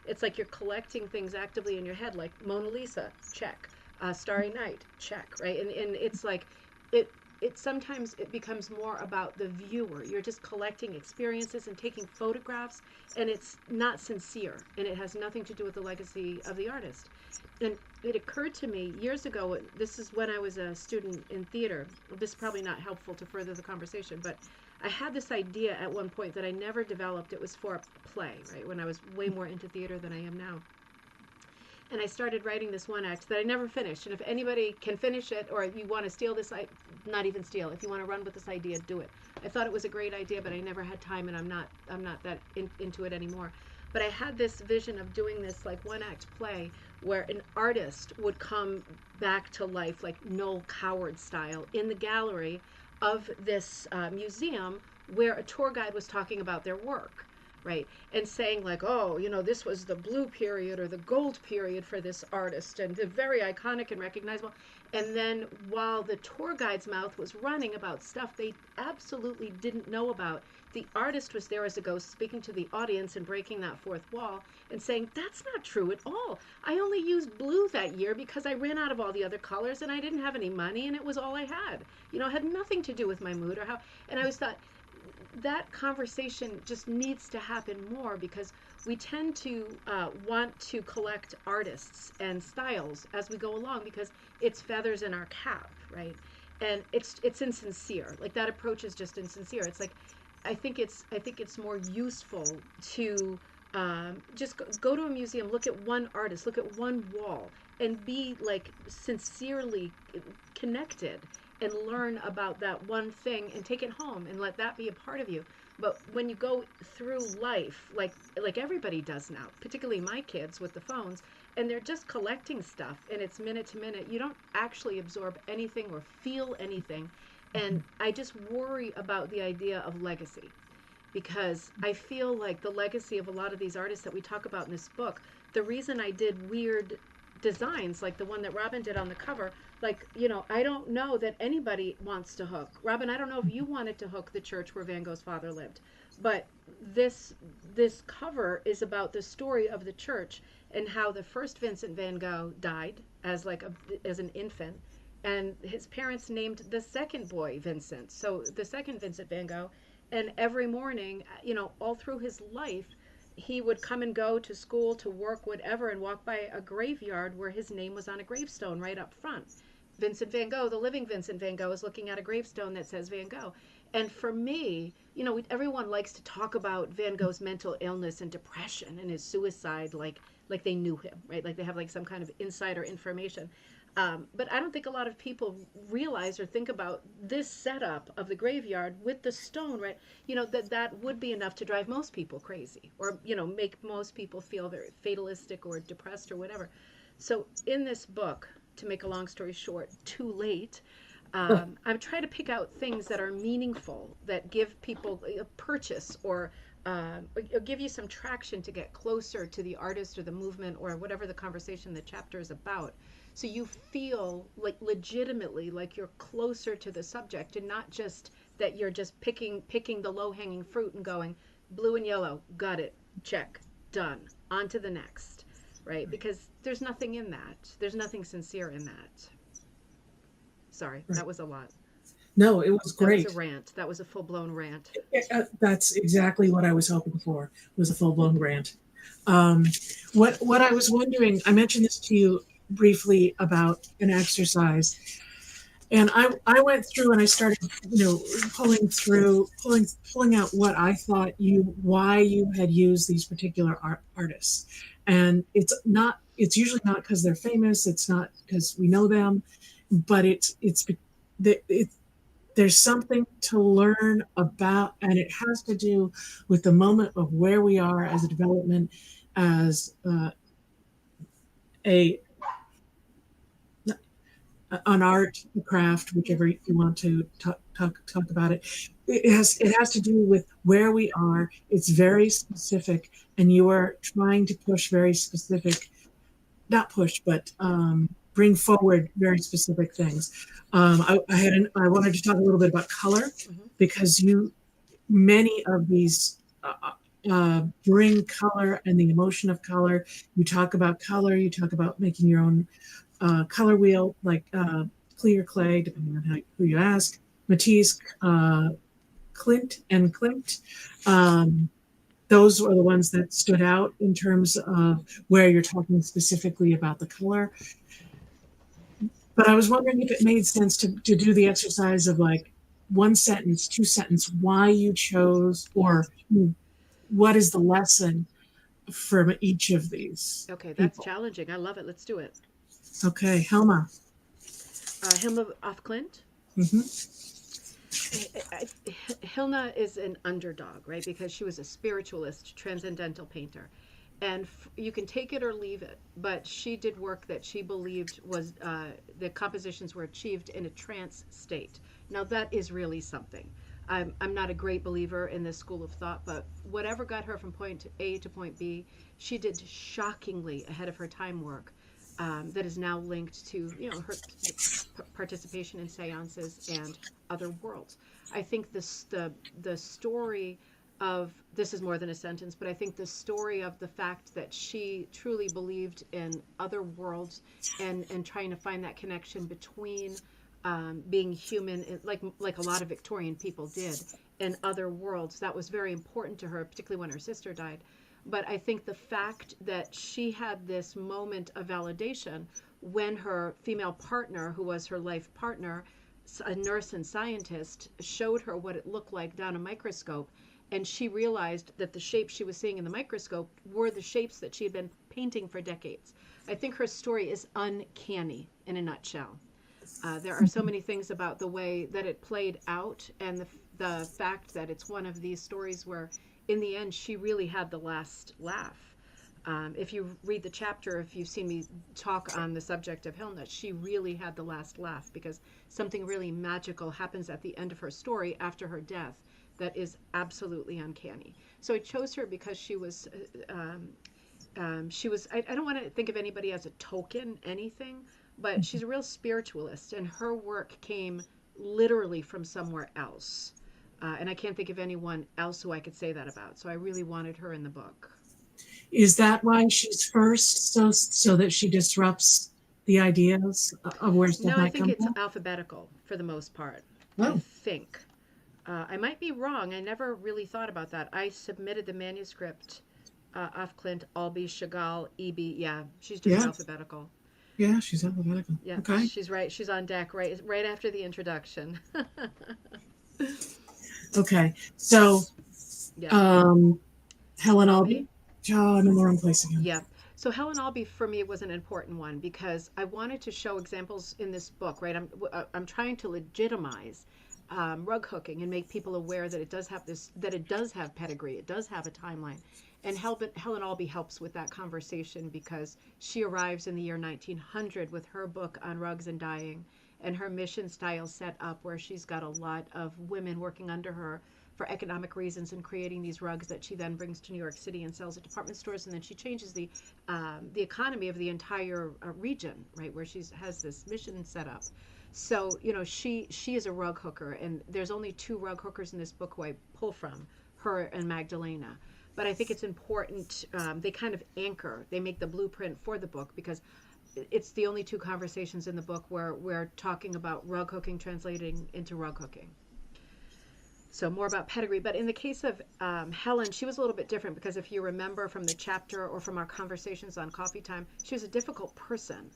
It's like you're collecting things actively in your head, like Mona Lisa, check. Starry Night, check, right? And it's like it it sometimes it becomes more about the viewer. You're just collecting experiences and taking photographs, and it's not sincere, and it has nothing to do with the legacy of the artist. And it occurred to me years ago, this is when I was a student in theater. This is probably not helpful to further the conversation, but I had this idea at one point that I never developed. It was for a play, right? When I was way more into theater than I am now. And I started writing this one act that I never finished. And if anybody can finish it, or you want to steal this, not even steal. If you want to run with this idea, do it. I thought it was a great idea, but I never had time, and I'm not that into it anymore. But I had this vision of doing this like one act play where an artist would come back to life, like Noel Coward style, in the gallery of this museum where a tour guide was talking about their work, right? And saying like, oh, this was the blue period or the gold period for this artist, and they're very iconic and recognizable. And then while the tour guide's mouth was running about stuff they absolutely didn't know about, the artist was there as a ghost, speaking to the audience and breaking that fourth wall and saying, that's not true at all. I only used blue that year because I ran out of all the other colors and I didn't have any money and it was all I had. It had nothing to do with my mood or how. And I always thought, that conversation just needs to happen more, because we tend to want to collect artists and styles as we go along because it's feathers in our cap, right? And it's insincere. Like, that approach is just insincere. It's like I think it's more useful to just go to a museum, look at one artist, look at one wall, and be like sincerely connected and learn about that one thing and take it home and let that be a part of you. But when you go through life, like everybody does now, particularly my kids with the phones, and they're just collecting stuff and it's minute to minute, you don't actually absorb anything or feel anything. And I just worry about the idea of legacy. because I feel like the legacy of a lot of these artists that we talk about in this book, the reason I did weird designs like the one that Robin did on the cover, like, I don't know that anybody wants to hook. Robin, I don't know if you wanted to hook the church where Van Gogh's father lived, but this this cover is about the story of the church and how the first Vincent van Gogh died as as an infant, and his parents named the second boy Vincent. So the second Vincent van Gogh, and every morning, all through his life, he would come and go to school, to work, whatever, and walk by a graveyard where his name was on a gravestone right up front. Vincent van Gogh, the living Vincent van Gogh, is looking at a gravestone that says Van Gogh. And for me, everyone likes to talk about Van Gogh's mental illness and depression and his suicide, like they knew him, right? Like they have like some kind of insider information. But I don't think a lot of people realize or think about this setup of the graveyard with the stone, right? That would be enough to drive most people crazy, or make most people feel very fatalistic or depressed or whatever. So in this book, to make a long story short, too late, I'm trying to pick out things that are meaningful, that give people a purchase, or give you some traction to get closer to the artist or the movement or whatever the conversation, the chapter is about. So you feel like legitimately like you're closer to the subject, and not just that you're just picking the low hanging fruit and going blue and yellow, got it, check, done, on to the next, right? Because there's nothing in that. There's nothing sincere in that. Sorry, Right. that was a lot. No, it was That was a great. rant. That was a full blown rant. That's exactly what I was hoping for, was a full blown rant. Um, what I was wondering, I mentioned this to you briefly about an exercise, and I went through and I started, pulling out what I thought why you had used these particular artists, and it's usually not because they're famous, it's not because we know them, but it, there's something to learn about, and it has to do with the moment of where we are as a development, as a an art, a craft, Yeah. whichever you want to talk about it. It has to do with where we are. It's very specific, and you are trying to push very specific, not push, but bring forward very specific things. I wanted to talk a little bit about color, Mm-hmm. because many of these bring color and the emotion of color. You talk about color. You talk about making your own color wheel, like clear clay, depending on who you ask. Matisse, Clint, and Klimt. Um, those were the ones that stood out in terms of where you're talking specifically about the color. But I was wondering if it made sense to do the exercise of like one sentence, two sentence, why you chose, or what is the lesson from each of these Okay, that's people. challenging. I love it. Let's do it. Okay, Helma. Hilma af Klint. Hmm. Hilna is an underdog, right? Because she was a spiritualist, transcendental painter. And you can take it or leave it, but she did work that she believed was the compositions were achieved in a trance state. Now, that is really something. I'm not a great believer in this school of thought, but whatever got her from point A to point B, she did shockingly ahead of her time work, that is now linked to her participation in seances and other worlds. I think the story of this is more than a sentence, but I think the story of the fact that she truly believed in other worlds, and trying to find that connection between being human, like a lot of Victorian people did, in other worlds, that was very important to her, particularly when her sister died. But I think the fact that she had this moment of validation when her female partner, who was her life partner, a nurse and scientist, showed her what it looked like down a microscope, and she realized that the shapes she was seeing in the microscope were the shapes that she had been painting for decades. I think her story is uncanny in a nutshell. There are so many things about the way that it played out, and the fact that it's one of these stories where, in the end, she really had the last laugh. If you read the chapter, if you've seen me talk on the subject of Hilna, she really had the last laugh, because something really magical happens at the end of her story after her death that is absolutely uncanny. So I chose her because she was, I don't want to think of anybody as a token anything, but she's a real spiritualist, and her work came literally from somewhere else. And I can't think of anyone else who I could say that about. So I really wanted her in the book. Is that why she's first, so that she disrupts the ideas of where stuff No, I might think come it's from? alphabetical for the most part. I Oh, think. I might be wrong. I never really thought about that. I submitted the manuscript off Clint, Albee, Chagall, EB. Yeah, she's just yeah, alphabetical. yeah, she's alphabetical. Yeah, Okay, she's right. She's on deck right after the introduction. okay. So, Yeah, um, Helen Helen Albee. Albee. Oh, I'm in the wrong place again. Yeah. So Helen Albee for me was an important one because I wanted to show examples in this book, right? I'm trying to legitimize rug hooking and make people aware that it does have this, that it does have pedigree, it does have a timeline. And Helen Albee helps with that conversation because she arrives in the year 1900 with her book on rugs and dyeing, and her mission style set up where she's got a lot of women working under her for economic reasons and creating these rugs that she then brings to New York City and sells at department stores. And then she changes the economy of the entire region, right, where she has this mission set up. So she is a rug hooker, and there's only two rug hookers in this book who I pull from, her and Magdalena. But I think it's important. They kind of anchor. They make the blueprint for the book because it's the only two conversations in the book where we're talking about rug hooking translating into rug hooking. So more about pedigree. But in the case of Helen, she was a little bit different because if you remember from the chapter or from our conversations on Coffee Time, she was a difficult person.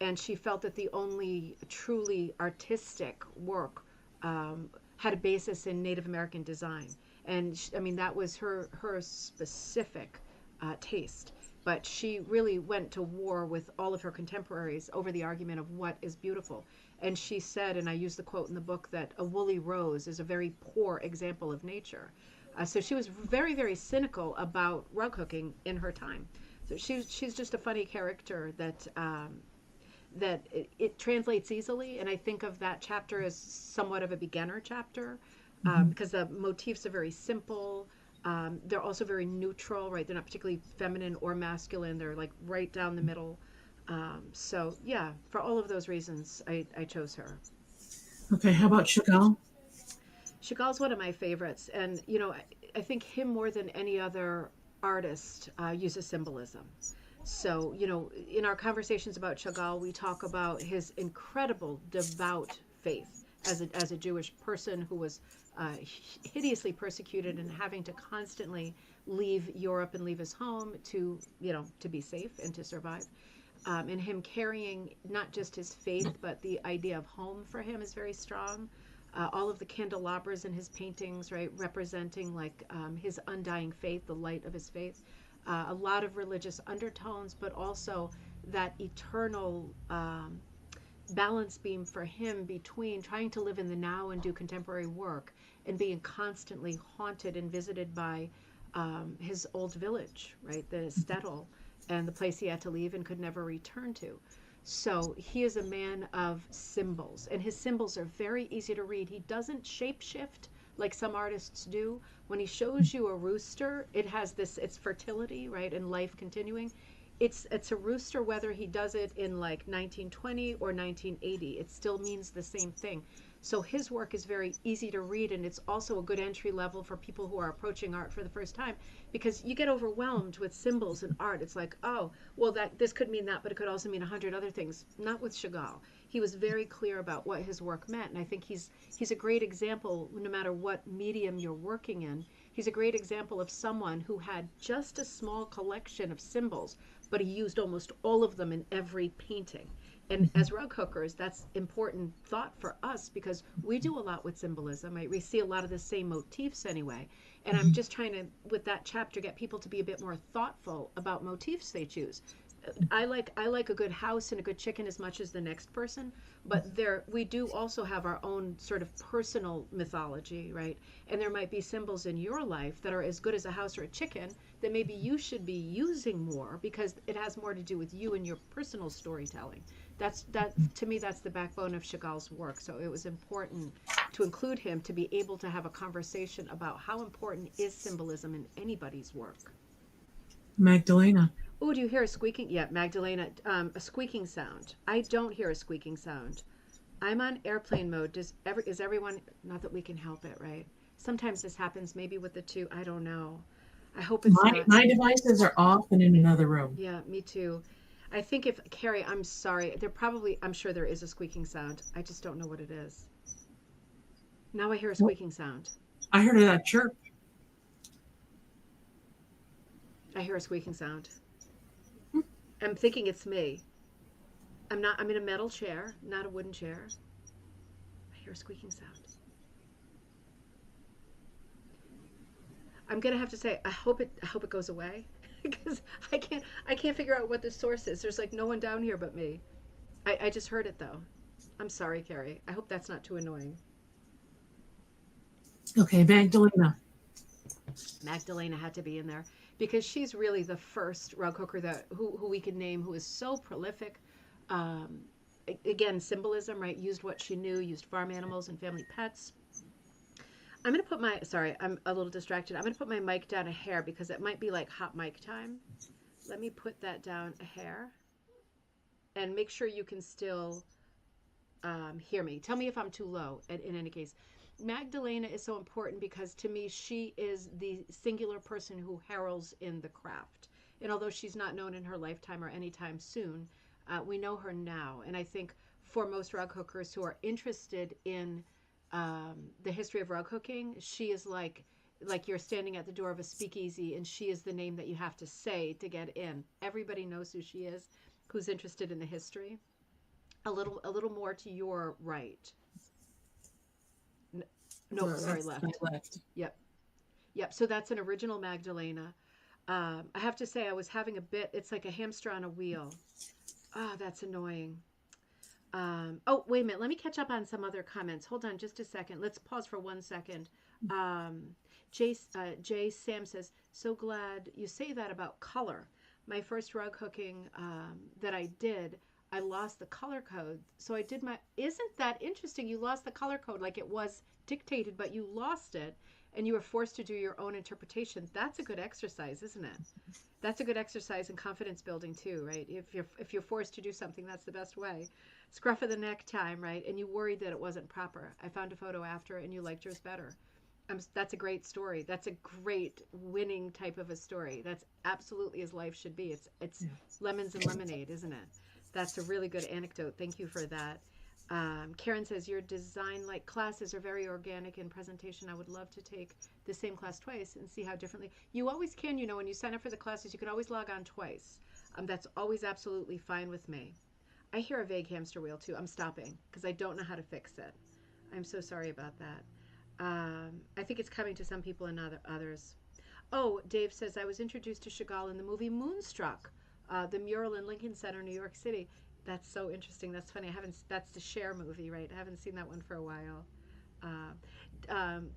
And she felt that the only truly artistic work had a basis in Native American design. And I mean, that was her specific taste. But she really went to war with all of her contemporaries over the argument of what is beautiful. And she said, and I use the quote in the book, that a woolly rose is a very poor example of nature. So she was very, very cynical about rug hooking in her time. So she's just a funny character that it translates easily. And I think of that chapter as somewhat of a beginner chapter Mhm. because the motifs are very simple. They're also very neutral, right? They're not particularly feminine or masculine. They're like right down the middle. So yeah, for all of those reasons, I chose her. Okay, how about Chagall? Chagall's one of my favorites, and I think him more than any other artist uses symbolism. So in our conversations about Chagall, we talk about his incredible devout faith as a Jewish person who was hideously persecuted and having to constantly leave Europe and leave his home to be safe and to survive. And him carrying not just his faith, but the idea of home for him is very strong. All of the candelabras in his paintings, right, representing like his undying faith, the light of his faith. A lot of religious undertones, but also that eternal balance beam for him between trying to live in the now and do contemporary work and being constantly haunted and visited by his old village, right, the Stettel, and the place he had to leave and could never return to. So he is a man of symbols, and his symbols are very easy to read. He doesn't shapeshift like some artists do. When he shows you a rooster, it has this, it's fertility, right, and life continuing. It's a rooster whether he does it in like 1920 or 1980. It still means the same thing. So his work is very easy to read, and it's also a good entry level for people who are approaching art for the first time because you get overwhelmed with symbols in art. It's like, oh, well, that this could mean that, but it could also mean 100 other things. Not with Chagall. He was very clear about what his work meant, and I think he's a great example. No matter what medium you're working in, he's a great example of someone who had just a small collection of symbols, but he used almost all of them in every painting. And Mhm. as rug hookers, that's important thought for us because we do a lot with symbolism. Right? We see a lot of the same motifs anyway. And I'm Mhm. just trying to, with that chapter, get people to be a bit more thoughtful about motifs they choose. I like a good house and a good chicken as much as the next person, but there we do also have our own sort of personal mythology, right? And there might be symbols in your life that are as good as a house or a chicken that maybe you should be using more because it has more to do with you and your personal storytelling. That to me that's the backbone of Chagall's work. So it was important to include him, to be able to have a conversation about how important is symbolism in anybody's work. Magdalena. Oh, do you hear a squeaking? Yeah, Magdalena, a squeaking sound. I don't hear a squeaking sound. I'm on airplane mode. Is everyone? Not that we can help it, right? Sometimes this happens. Maybe with the two. I don't know. I hope it's My not. my devices are off and in another room. Yeah, me too. I think if Carrie, I'm sorry. There probably. I'm sure there is a squeaking sound. I just don't know what it is. Now I hear a Well, squeaking sound. I heard that chirp. I hear a squeaking sound. I'm thinking it's me. I'm not. I'm in a metal chair, not a wooden chair. I hear a squeaking sound. I'm gonna have to say I hope it goes away because I can't figure out what the source is. There's like no one down here but me. I just heard it though. I'm sorry, Carrie. I hope that's not too annoying. Okay, Magdalena. Magdalena had to be in there because she's really the first rug hooker that who we can name who is so prolific. Um, Again, symbolism, right? Used what she knew, used farm animals and family pets. I'm gonna put my sorry, I'm a little distracted. I'm gonna put my mic down a hair because it might be like hot mic time. Let me put that down a hair and make sure you can still hear me. Tell me if I'm too low. In any case, Magdalena is so important because to me she is the singular person who heralds in the craft. And although she's not known in her lifetime or anytime soon, we know her now. And I think for most rug hookers who are interested in the history of rug hooking, she is like you're standing at the door of a speakeasy and she is the name that you have to say to get in. Everybody knows who she is who's interested in the history. A little more to your right. Nope, sorry, That's my left. left. Yep. Yep. So that's an original Magdalena. I have to say, I was having a bit, it's like a hamster on a wheel. Ah, oh, that's annoying. Oh, wait a minute. Let me catch up on some other comments. Hold on just a second. Let's pause for 1 second. Um, Jay Sam says, so glad you say that about color. My first rug hooking that I did, I lost the color code. So I did my. Isn't that interesting? You lost the color code like it was dictated, but you lost it and you were forced to do your own interpretation. That's a good exercise, isn't it? That's a good exercise in confidence building too, right? If you're forced to do something, that's the best way. Scruff of the neck time, right? And you worried that it wasn't proper. I found a photo after, and you liked yours better. That's a great story. That's a great winning type of a story. That's absolutely as life should be. It's Yeah. lemons and lemonade, isn't it? That's a really good anecdote. Thank you for that. Karen says your design like classes are very organic in presentation. I would love to take the same class twice and see how differently. You always can, you know, when you sign up for the classes, you can always log on twice. That's always absolutely fine with me. I hear a vague hamster wheel too. I'm stopping because I don't know how to fix it. I'm so sorry about that. I think it's coming to some people and others. Oh, Dave says I was introduced to Chagall in the movie Moonstruck, the mural in Lincoln Center, New York City. That's so interesting. That's funny. I haven't. That's the Cher movie, right? I haven't seen that one for a while.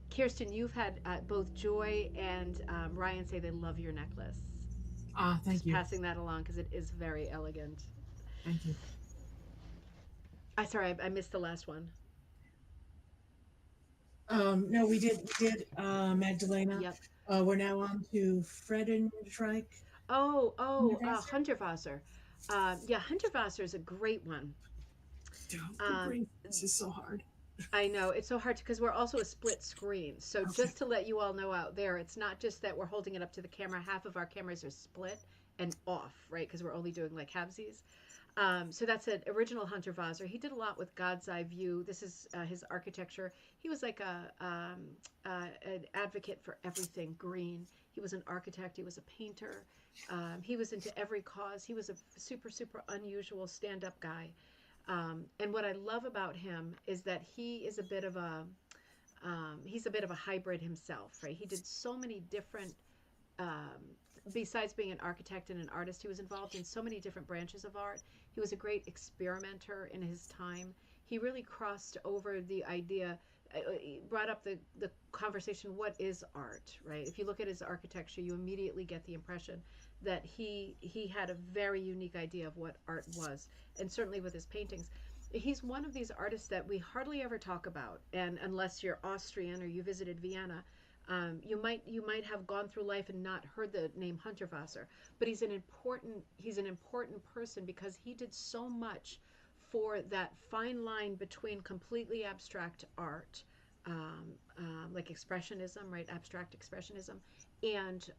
Kirsten, you've had both Joy and Ryan say they love your necklace. Ah, thank Just you. passing that along because it is very elegant. Thank you. Sorry, I missed the last one. No, we did Magdalena. Yep. We're now on to Fred and Shrike. Hunterwasser. Yeah, Hunterwasser is a great one. The Um, brain this is so hard. I know it's so hard because we're also a split screen. So Okay. just to let you all know out there, it's not just that we're holding it up to the camera. Half of our cameras are split and off, right? Because we're only doing like halvesies. So that's an original Hunter Vosser. He did a lot with God's Eye View. This is his architecture. He was like an advocate for everything green. He was an architect. He was a painter. He was into every cause. He was a super unusual stand-up guy. And what I love about him is that he's a bit of a hybrid himself, right? He did so many different um, besides being an architect and an artist, he was involved in so many different branches of art. He was a great experimenter in his time. He really crossed over the idea, he brought up the conversation, what is art, right? If you look at his architecture, you immediately get the impression that he had a very unique idea of what art was, and certainly with his paintings. he's one of these artists that we hardly ever talk about, and unless you're Austrian or you visited Vienna, you might have gone through life and not heard the name Hundertwasser. But he's an important person because he did so much for that fine line between completely abstract art, like expressionism, right? Abstract expressionism, and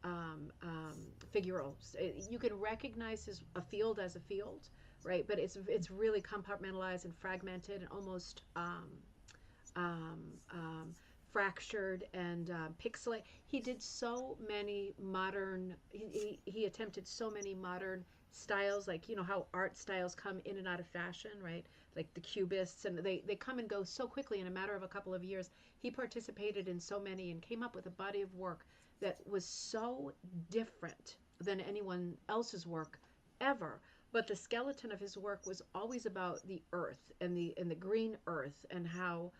figurals. You can recognize a field as a field, right? But it's really compartmentalized and fragmented and almost um, um, fractured and pixelate. He did so many modern. He attempted so many modern styles, like how art styles come in and out of fashion, right? Like the cubists, and they come and go so quickly in a matter of a couple of years. He participated in so many and came up with a body of work that was so different than anyone else's work ever. But the skeleton of his work was always about the earth and the green earth, and how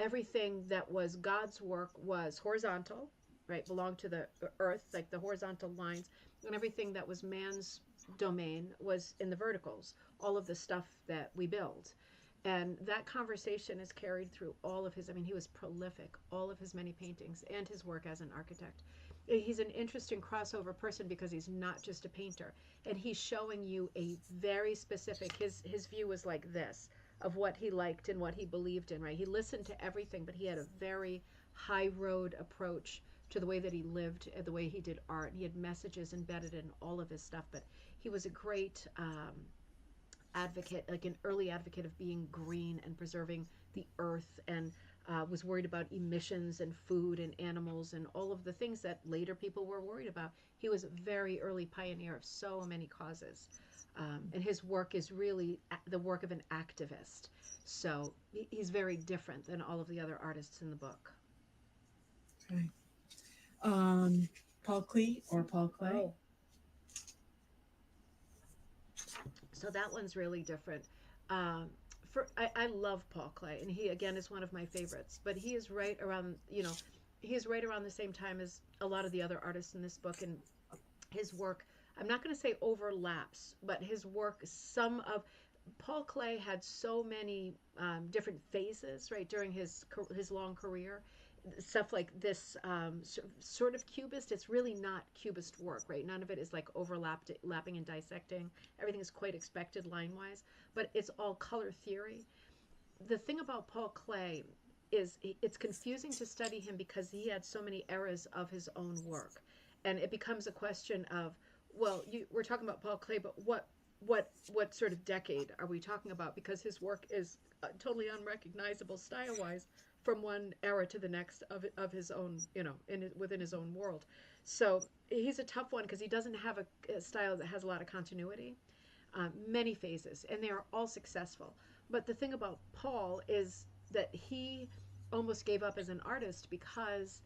everything that was God's work was horizontal, right? Belonged to the earth, like the horizontal lines, and everything that was man's domain was in the verticals. All of the stuff that we build. And that conversation is carried through all of his. I mean, he was prolific, all of his many paintings and his work as an architect. He's an interesting crossover person because he's not just a painter, and he's showing you a very specific. His view was like this of what he liked and what he believed in. Right, he listened to everything, but he had a very high road approach to the way that he lived, the way he did art. And he had messages embedded in all of his stuff. But he was a great advocate, like an early advocate of being green and preserving the earth, and was worried about emissions and food and animals and all of the things that later people were worried about. He was a very early pioneer of so many causes. And his work is really the work of an activist. So he's very different than all of the other artists in the book. Okay. Um, Paul Klee or Paul Clay? Oh, so that one's really different. I love Paul Clay, and he again is one of my favorites. But he is right around, he is right around the same time as a lot of the other artists in this book, and his work. I'm not going to say overlaps, but his work, some of Paul Clay had so many different phases, right, during his long career. Stuff like this sort of cubist, it's really not cubist work, right? None of it is like overlapping and dissecting. Everything is quite expected line wise, but it's all color theory. The thing about Paul Clay is it's confusing to study him because he had so many eras of his own work, and it becomes a question of, well, we're talking about Paul Clay, but what sort of decade are we talking about? Because his work is totally unrecognizable style wise from one era to the next of his own, within his own world. So he's a tough one because he doesn't have a style that has a lot of continuity, many phases, and they are all successful. But the thing about Paul is that he almost gave up as an artist because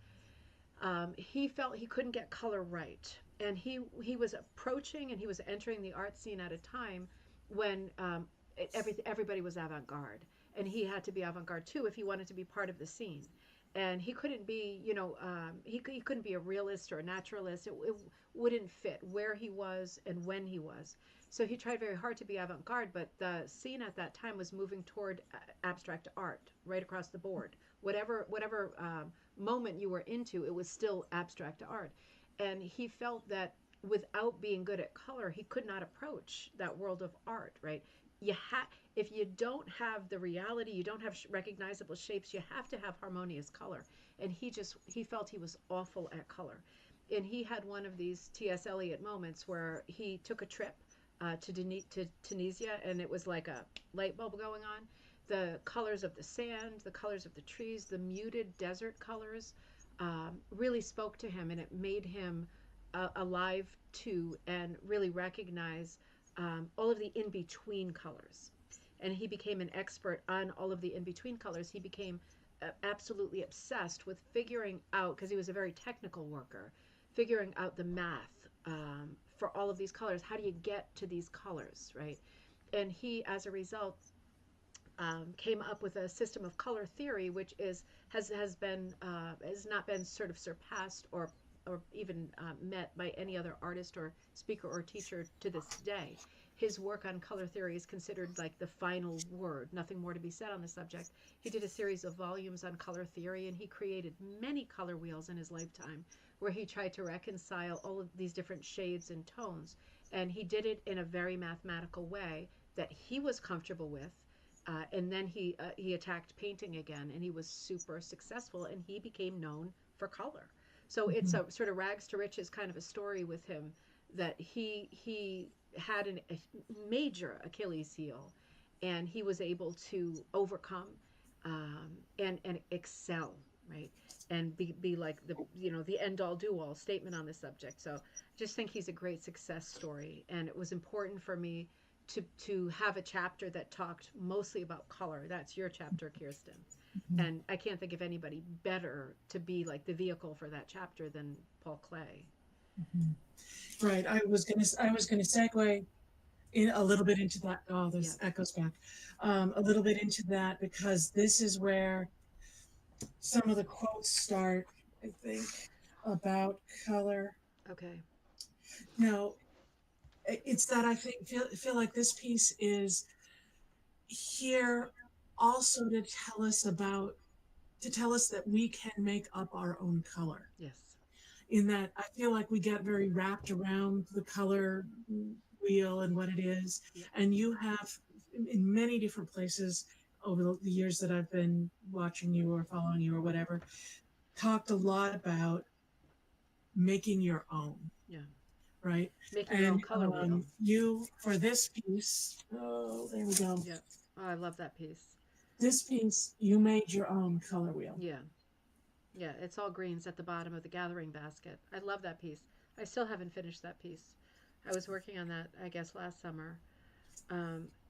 he felt he couldn't get color right, and he was approaching and he was entering the art scene at a time when everybody was avant-garde, and he had to be avant-garde too if he wanted to be part of the scene. And he couldn't be, he couldn't be a realist or a naturalist. It wouldn't fit where he was and when he was. So he tried very hard to be avant-garde, but the scene at that time was moving toward abstract art right across the board. Whatever moment you were into, it was still abstract art. And he felt that without being good at color, he could not approach that world of art, right? If you don't have the reality, you don't have recognizable shapes, you have to have harmonious color. And he felt he was awful at color. And he had one of these T.S. Eliot moments where he took a trip to Tunisia, and it was like a light bulb going on. The colors of the sand, the colors of the trees, the muted desert colors really spoke to him, and it made him alive to and really recognize all of the in between colors. And he became an expert on all of the in between colors. He became absolutely obsessed with figuring out, because he was a very technical worker, figuring out the math for all of these colors. How do you get to these colors, right? And he, as a result, came up with a system of color theory, which has not been sort of surpassed or or even met by any other artist or speaker or teacher to this day. His work on color theory is considered like the final word, nothing more to be said on the subject. He did a series of volumes on color theory, and he created many color wheels in his lifetime where he tried to reconcile all of these different shades and tones. And he did it in a very mathematical way that he was comfortable with. And then he attacked painting again, and he was super successful, and he became known for color. So it's Mhm. a sort of rags to riches kind of a story with him, that he had a major Achilles heel, and he was able to overcome, and excel, right, and be like the, the end all do all statement on the subject. So I just think he's a great success story, and it was important for me to have a chapter that talked mostly about color. That's your chapter, Kirsten. Mhm. And I can't think of anybody better to be like the vehicle for that chapter than Paul Klee. Mhm. Right. I was gonna segue in a little bit into that. Oh, Yeah. there's echoes back. A little bit into that because this is where some of the quotes start, I think, about color. Okay. No, it's that I feel like this piece is here also to tell us that we can make up our own color. Yes. In that I feel like we get very wrapped around the color wheel and what it is. Yeah. And you have, in many different places over the years that I've been watching you or following you or whatever, talked a lot about making your own, Yeah. right? Making your own And color wheel. you, for this piece, oh, there we go. Yeah. Oh, I love that piece. This piece, you made your own color wheel. Yeah. Yeah. It's all greens at the bottom of the gathering basket. I love that piece. I still haven't finished that piece. I was working on that, I guess, last summer.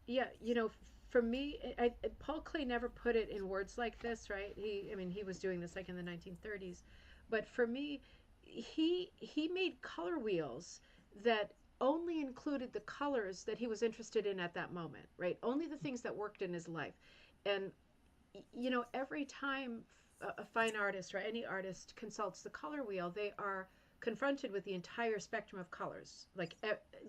Yeah, for me, Paul Klee never put it in words like this, right? I mean, he was doing this like in the 1930s, but for me, he made color wheels that only included the colors that he was interested in at that moment, right? Only the things that worked in his life, and every time a fine artist or any artist consults the color wheel, they are confronted with the entire spectrum of colors, like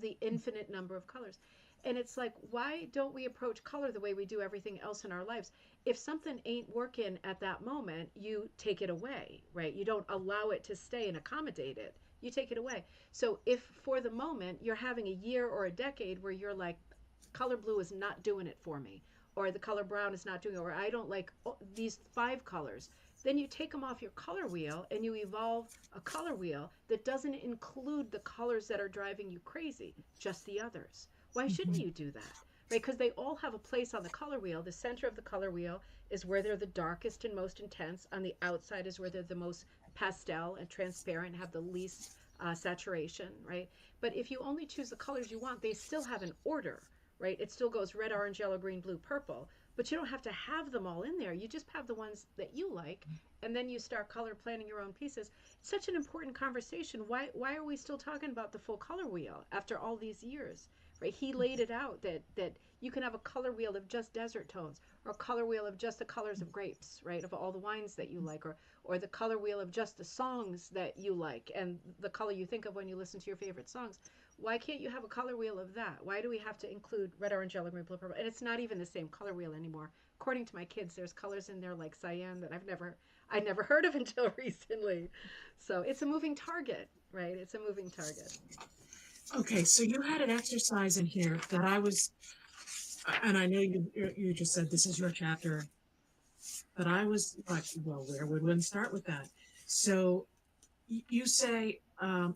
the infinite number of colors. And it's like, why don't we approach color the way we do everything else in our lives? If something ain't working at that moment, you take it away, right? You don't allow it to stay and accommodate it. You take it away. So if for the moment you're having a year or a decade where you're like, color blue is not doing it for me, or the color brown is not doing it, or I don't like these five colors, then you take them off your color wheel and you evolve a color wheel that doesn't include the colors that are driving you crazy, just the others. Why shouldn't Mhm. you do that? Right? Because they all have a place on the color wheel. The center of the color wheel is where they're the darkest and most intense. On the outside is where they're the most pastel and transparent, have the least saturation, right? But if you only choose the colors you want, they still have an order, right? It still goes red, orange, yellow, green, blue, purple, but you don't have to have them all in there. You just have the ones that you like, and then you start color planning your own pieces. It's such an important conversation. Why are we still talking about the full color wheel after all these years? Right? He laid it out that you can have a color wheel of just desert tones, or a color wheel of just the colors of grapes, right? Of all the wines that you like, or the color wheel of just the songs that you like and the color you think of when you listen to your favorite songs. Why can't you have a color wheel of that? Why do we have to include red, orange, yellow, green, blue, purple? And it's not even the same color wheel anymore. According to my kids, there's colors in there like cyan that I never heard of until recently. So it's a moving target, right? It's a moving target. Okay, so you had an exercise in here that I was, and I know you just said this is your chapter, but I was like, well, where would one start with that? So you say,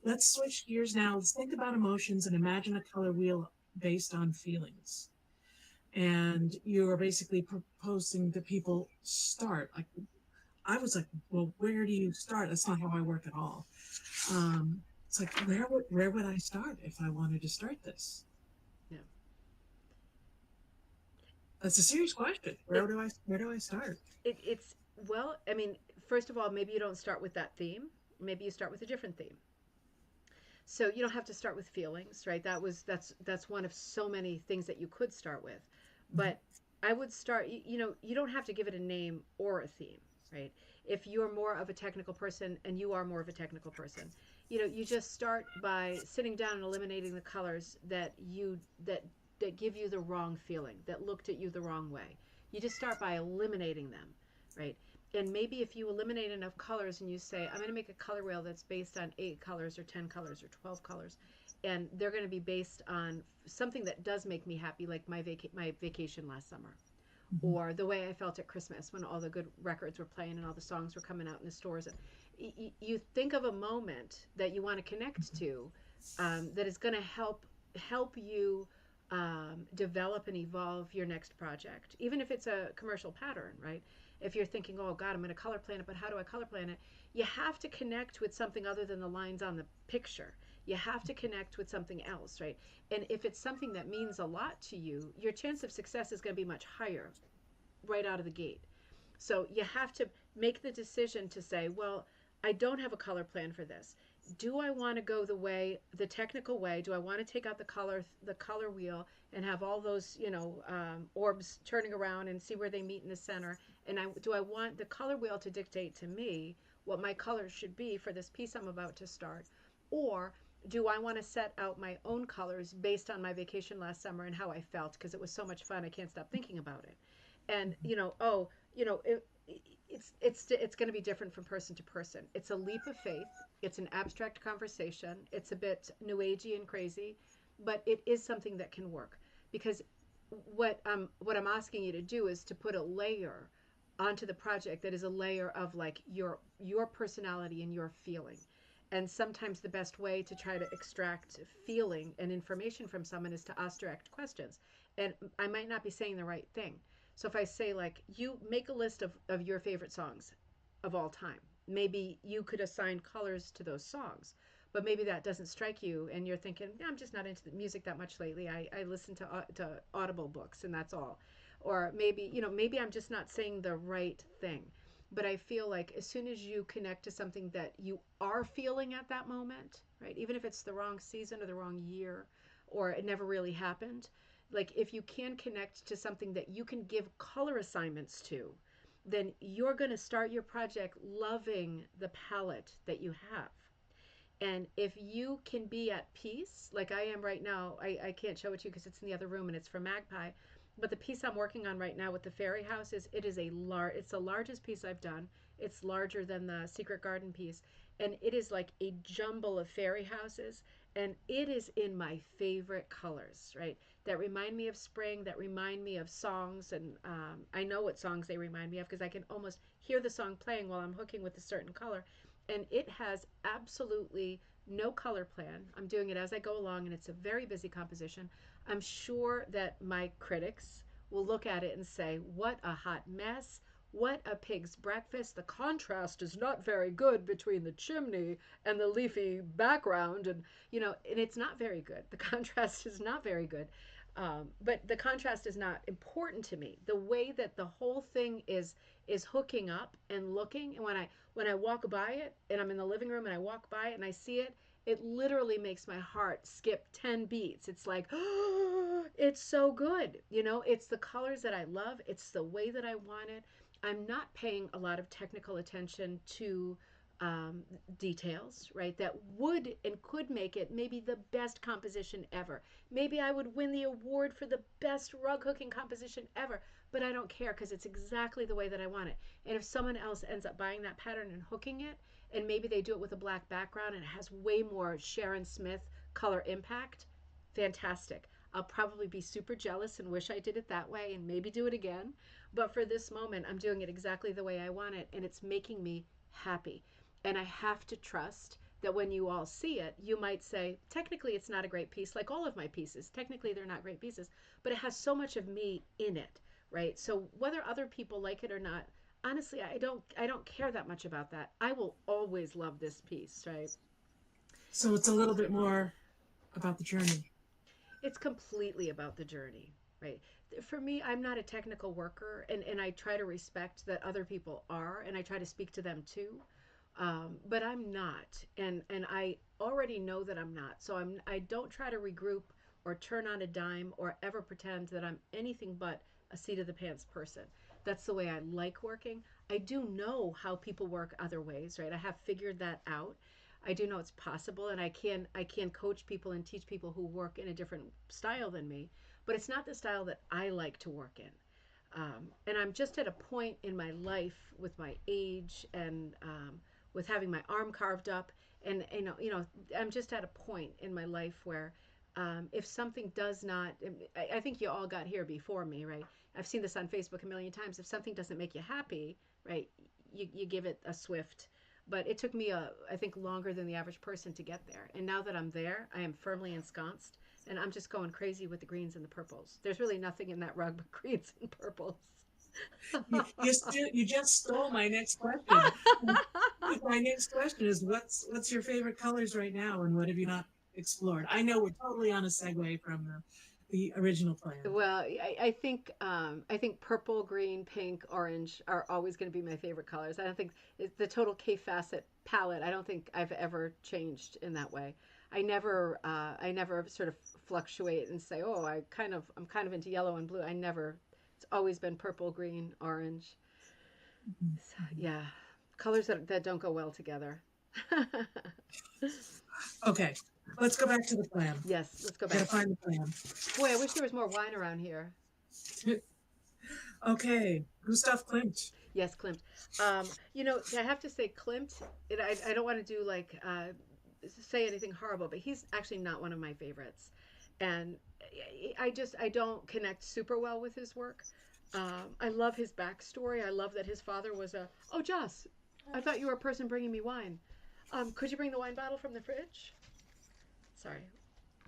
let's switch gears now. Let's think about emotions and imagine a color wheel based on feelings. And you are basically proposing that people start. Like I was like, well, where do you start? That's not how I work at all. It's like where would I start if I wanted to start this? Yeah. That's a serious question. It, Where do I start? it's well, I mean, first of all, maybe you don't start with that theme. Maybe you start with a different theme. So you don't have to start with feelings, right? That's one of so many things that you could start with. But I would start, you don't have to give it a name or a theme, right? if you're more of a technical person, and you are more of a technical person, you just start by sitting down and eliminating the colors that give you the wrong feeling, that looked at you the wrong way. You just start by eliminating them, right? And maybe if you eliminate enough colors and you say, I'm going to make a color wheel that's based on 8 colors or 10 colors or 12 colors, and they're going to be based on something that does make me happy, like my vacation last summer, Mhm. or the way I felt at Christmas when all the good records were playing and all the songs were coming out in the stores. You think of a moment that you want to connect to, that is going to help you develop and evolve your next project, even if it's a commercial pattern, right? If you're thinking, oh God, I'm going to color plan it, but how do I color plan it? You have to connect with something other than the lines on the picture. You have to connect with something else, right? And if it's something that means a lot to you, your chance of success is going to be much higher right out of the gate. So you have to make the decision to say, well, I don't have a color plan for this. Do I want to go the technical way? Do I want to take out the color wheel, and have all those, orbs turning around and see where they meet in the center? And do I want the color wheel to dictate to me what my colors should be for this piece I'm about to start? Or do I want to set out my own colors based on my vacation last summer and how I felt, because it was so much fun I can't stop thinking about it? And it's going to be different from person to person. It's a leap of faith. It's an abstract conversation. It's a bit new agey and crazy, but it is something that can work, because what I'm asking you to do is to put a layer onto the project that is a layer of like your personality and your feeling. And sometimes the best way to try to extract feeling and information from someone is to ask direct questions. And I might not be saying the right thing. So if I say, like, you make a list of your favorite songs of all time, maybe you could assign colors to those songs. But maybe that doesn't strike you, and you're thinking, yeah, I'm just not into the music that much lately. I listen to Audible books, and that's all. Or maybe I'm just not saying the right thing. But I feel like as soon as you connect to something that you are feeling at that moment, right? Even if it's the wrong season or the wrong year, or it never really happened, like if you can connect to something that you can give color assignments to, then you're going to start your project loving the palette that you have. And if you can be at peace, like I am right now, I can't show it to you because it's in the other room and it's from Magpie. But the piece I'm working on right now with the fairy house it's the largest piece I've done. It's larger than the Secret Garden piece. And it is like a jumble of fairy houses. And it is in my favorite colors, right? That remind me of spring, that remind me of songs. And I know what songs they remind me of because I can almost hear the song playing while I'm hooking with a certain color. And it has absolutely no color plan. I'm doing it as I go along, and it's a very busy composition. I'm sure that my critics will look at it and say, what a hot mess. What a pig's breakfast. The contrast is not very good between the chimney and the leafy background. And it's not very good. The contrast is not very good. But the contrast is not important to me. The way that the whole thing is hooking up and looking, and when I walk by it, and I'm in the living room and I walk by it and I see it, it literally makes my heart skip 10 beats. It's like, oh, it's so good. It's the colors that I love. It's the way that I want it. I'm not paying a lot of technical attention to details, right? That would and could make it maybe the best composition ever. Maybe I would win the award for the best rug hooking composition ever, but I don't care because it's exactly the way that I want it. And if someone else ends up buying that pattern and hooking it, and maybe they do it with a black background and it has way more Sharon Smith color impact, fantastic. I'll probably be super jealous and wish I did it that way and maybe do it again. But for this moment, I'm doing it exactly the way I want it, and it's making me happy. And I have to trust that when you all see it, you might say, technically, it's not a great piece, like all of my pieces. Technically, they're not great pieces, but it has so much of me in it, right? So whether other people like it or not, honestly, I don't care that much about that. I will always love this piece, right? So it's a little bit more about the journey. It's completely about the journey, right? For me, I'm not a technical worker, and I try to respect that other people are, and I try to speak to them too. But I'm not, and I already know that I'm not. So I don't try to regroup or turn on a dime or ever pretend that I'm anything but a seat of the pants person. That's the way I like working. I do know how people work other ways, right? I have figured that out. I do know it's possible, and I can coach people and teach people who work in a different style than me, but it's not the style that I like to work in. And I'm just at a point in my life with my age and with having my arm carved up, and I'm just at a point in my life where if something does not, I think you all got here before me, right? I've seen this on Facebook a million times. If something doesn't make you happy, right, you give it a swift. But it took me, I think, longer than the average person to get there. And now that I'm there, I am firmly ensconced, and I'm just going crazy with the greens and the purples. There's really nothing in that rug but greens and purples. You just stole my next question. My next question is what's your favorite colors right now, and what have you not explored? I know we're totally on a segue from the original plan. Well, I think purple, green, pink, orange are always going to be my favorite colors. I don't think the total K facet palette. I don't think I've ever changed in that way. I never sort of fluctuate and say, oh, I'm kind of into yellow and blue. I never. It's always been purple, green, orange. So, yeah, colors that don't go well together. Okay, let's go back to the plan. Yes, let's go Gotta back. find the plan. Boy, I wish there was more wine around here. Okay, Gustav Klimt. Yes, Klimt. I have to say Klimt. I don't want to do like say anything horrible, but he's actually not one of my favorites, and I don't connect super well with his work. I love his backstory. I love that his father was a. Oh, Joss, I thought you were a person bringing me wine. Could you bring the wine bottle from the fridge? Sorry,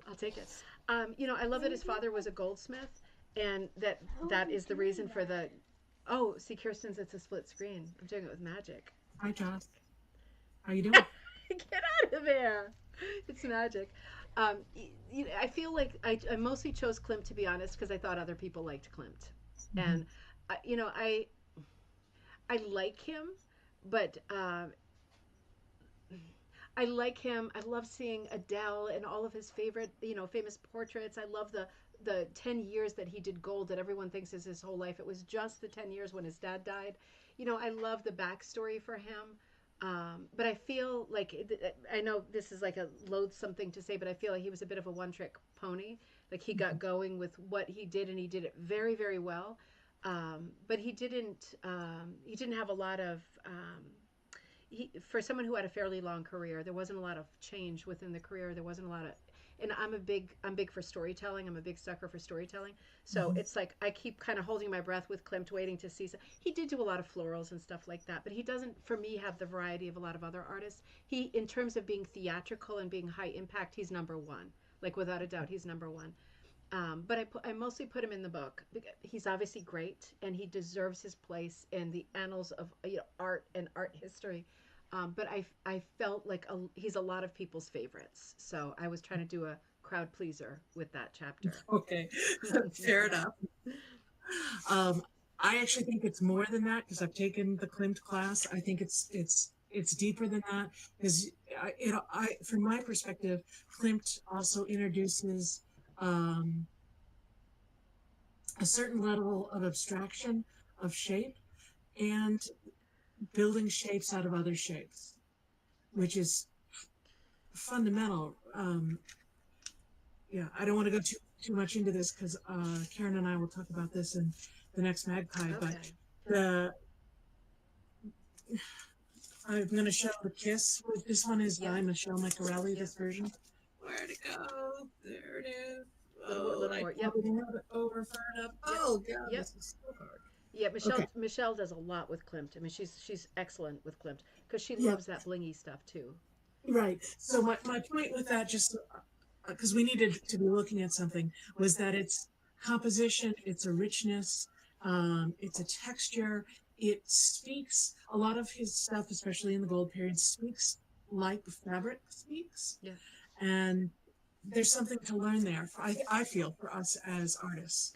I'll take it. I love that his father was a goldsmith, and that is the reason for the. Oh, see, Kirsten's, it's a split screen. I'm doing it with magic. Hi, Joss. How you doing? Get out of there! It's magic. I feel like I mostly chose Klimt, to be honest, because I thought other people liked Klimt, Mhm. and I like him, but I like him. I love seeing Adele and all of his favorite, famous portraits. I love the 10 years that he did gold that everyone thinks is his whole life. It was just the 10 years when his dad died. I love the backstory for him. But I feel like I know this is like a loathsome thing to say, but I feel like he was a bit of a one-trick pony. Like he got going with what he did, and he did it very, very well. But he didn't. He didn't have a lot of. For someone who had a fairly long career, there wasn't a lot of change within the career. There wasn't a lot of, and I'm big for storytelling. I'm a big sucker for storytelling. So Mhm. it's like I keep kind of holding my breath with Klimt, waiting to see. He did do a lot of florals and stuff like that, but he doesn't, for me, have the variety of a lot of other artists. In terms of being theatrical and being high impact, he's number one. Like without a doubt, he's number one. But I mostly put him in the book. He's obviously great, and he deserves his place in the annals of art and art history. But I felt like he's a lot of people's favorites, so I was trying to do a crowd pleaser with that chapter. Okay, fair enough. Um, I actually think it's more than that because I've taken the Klimt class. I think it's deeper than that because from my perspective, Klimt also introduces um, a certain level of abstraction of shape and building shapes out of other shapes, which is fundamental. Yeah, I don't want to go too much into this because Karen and I will talk about this in the next Magpie. But Okay. the I'm going to show the kiss. This one is Yep. by Michelle Micarelli. Yep. This version. Where'd it go? There it is. A Oh, little I more. Yep. probably have it over far enough. Yep. Oh God, Yep. this is so hard. Yeah. Okay. Michelle does a lot with Klimt. I mean, she's excellent with Klimt because she Yeah. loves that blingy stuff too. Right. So my point with that, just because we needed to be looking at something, was that it's composition, it's a richness, it's a texture. It speaks a lot of his stuff, especially in the gold period, speaks like fabric speaks, Yeah. and there's something to learn there. I feel for us as artists,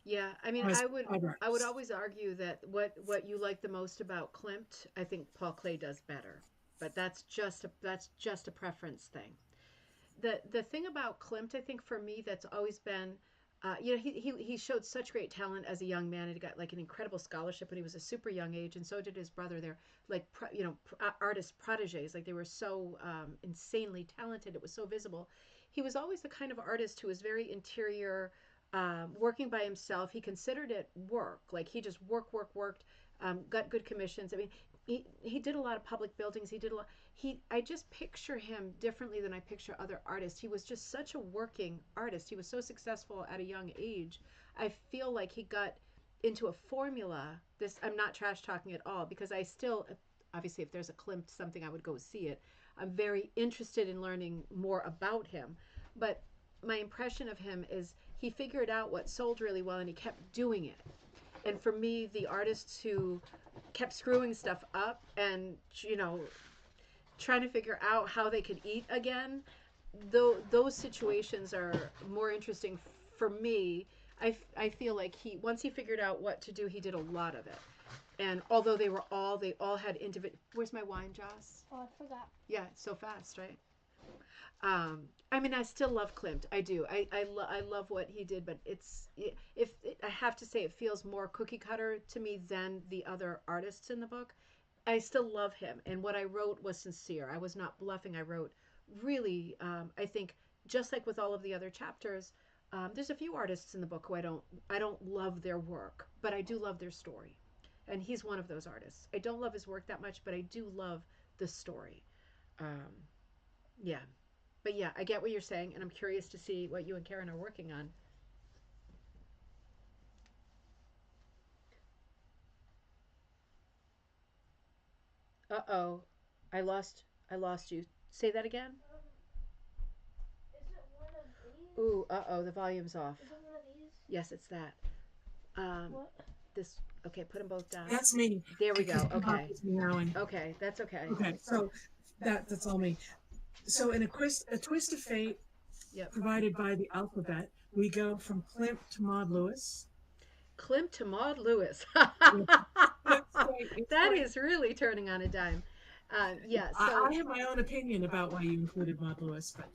Yeah, I mean, as fiber I would artists. always argue that what you like the most about Klimt, I think Paul Klee does better. But that's just a preference thing. The thing about Klimt, I think for me, that's always been he showed such great talent as a young man, and he got like an incredible scholarship when he was a super young age, and so did his brother. They're like artist proteges, like they were so insanely talented. It was so visible. He was always the kind of artist who was very interior, working by himself. He considered it work, like he just worked, got good commissions. I mean, he did a lot of public buildings. He did a lot. I just picture him differently than I picture other artists. He was just such a working artist. He was so successful at a young age. I feel like he got into a formula. This I'm not trash talking at all, because I still, obviously, if there's a Klimt something, I would go see it. I'm very interested in learning more about him, but my impression of him is he figured out what sold really well and he kept doing it. And for me, the artists who kept screwing stuff up and trying to figure out how they could eat again, though those situations are more interesting for me. I feel like once he figured out what to do, he did a lot of it. And although they all had individual. Where's my wine, Joss? Oh, I forgot. Yeah, it's so fast, right? I mean, I still love Klimt. I do. I love what he did, but I have to say, it feels more cookie cutter to me than the other artists in the book. I still love him, and what I wrote was sincere. I was not bluffing. I wrote really. I think just like with all of the other chapters, there's a few artists in the book who I don't love their work, but I do love their story, and he's one of those artists. I don't love his work that much, but I do love the story. Um, yeah. But yeah, I get what you're saying, and I'm curious to see what you and Karen are working on. Uh oh, I lost you. Say that again. Is it one of these? Ooh, uh oh, the volume's off. Is it one of these? Yes, it's that. Um, What? this. Okay, put them both down. That's me. There we go. Because my Okay. mouth is meowing. Okay, that's okay. Okay, so that's all me. So in a twist of fate Yep. provided by the alphabet, we go from Klimt to Maud Lewis. Klimt to Maud Lewis. It's That great. is really turning on a dime. Yeah. I have my own opinion about why you included Maud Lewis, but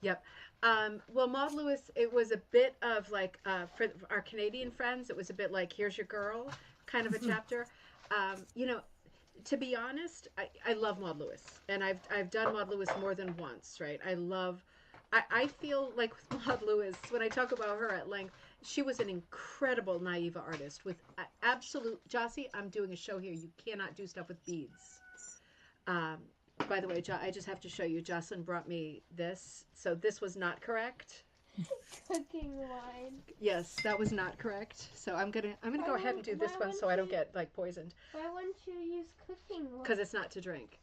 Yep. Well, Maud Lewis, it was a bit of like, for our Canadian friends, it was a bit like, here's your girl kind of a chapter. You know, to be honest, I love Maud Lewis, and I've done Maud Lewis more than once, right? I feel like with Maud Lewis, when I talk about her at length, she was an incredible naive artist with absolute, Jossie, I'm doing a show here. You cannot do stuff with beads. Um, by the way, I just have to show you. Jocelyn brought me this, so this was not correct. Cooking wine. Yes, that was not correct. So I'm gonna go ahead and do this one so I don't get like poisoned, Why wouldn't you use cooking wine? because it's not to drink.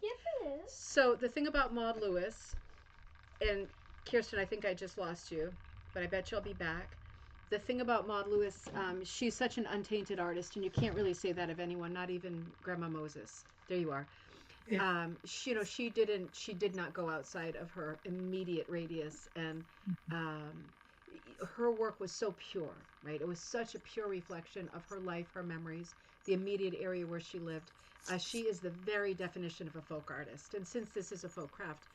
Yes, it is. So the thing about Maud Lewis, and Kirsten, I think I just lost you, but I bet you'll be back. The thing about Maud Lewis, she's such an untainted artist, and you can't really say that of anyone, not even Grandma Moses. There you are. yeah. She did not go outside of her immediate radius, and um, her work was so pure, right? It was such a pure reflection of her life, her memories, the immediate area where she lived. She is the very definition of a folk artist, and since this is a folk craft,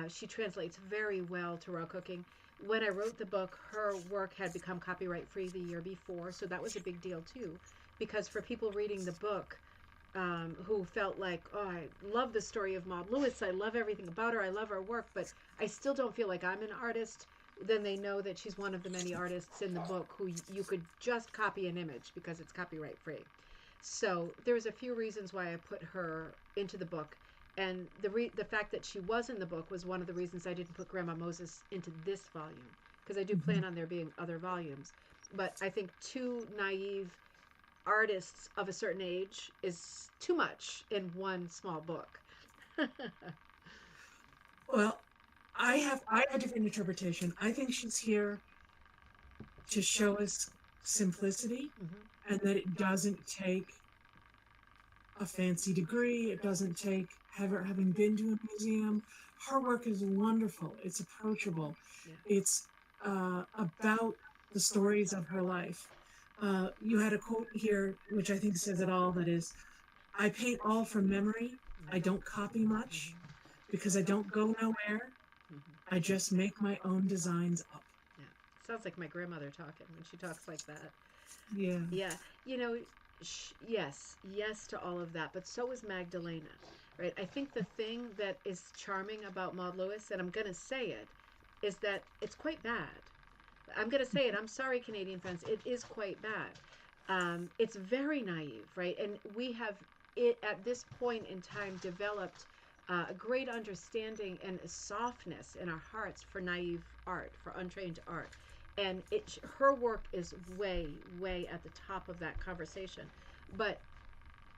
she translates very well to raw cooking. When I wrote the book, her work had become copyright free the year before, so that was a big deal too, because for people reading the book, who felt like, oh, I love the story of Maud Lewis, I love everything about her, I love her work, but I still don't feel like I'm an artist, then they know that she's one of the many artists in the book who you could just copy an image because it's copyright free. So there's a few reasons why I put her into the book, and the fact that she was in the book was one of the reasons I didn't put Grandma Moses into this volume, because I do plan on there being other volumes. But I think two naive artists of a certain age is too much in one small book. Well, I have a different interpretation. I think she's here to show us simplicity, and that it doesn't take a fancy degree. It doesn't take having been to a museum. Her work is wonderful. It's approachable. Yeah. It's about the stories of her life. You had a quote here, which I think says it all. That is, I paint all from memory. I don't copy much because I don't go nowhere. I just make my own designs up. Yeah. sounds like my grandmother talking when she talks like that. Yeah. Yeah, you know, yes, yes to all of that, but so is Magdalena, right? I think the thing that is charming about Maud Lewis, and I'm going to say it, is that it's quite bad. I'm going to say it. I'm sorry, Canadian fans. It is quite bad. It's very naive, right? And we have it at this point in time developed a great understanding and a softness in our hearts for naive art, for untrained art. And her work is way, way at the top of that conversation. But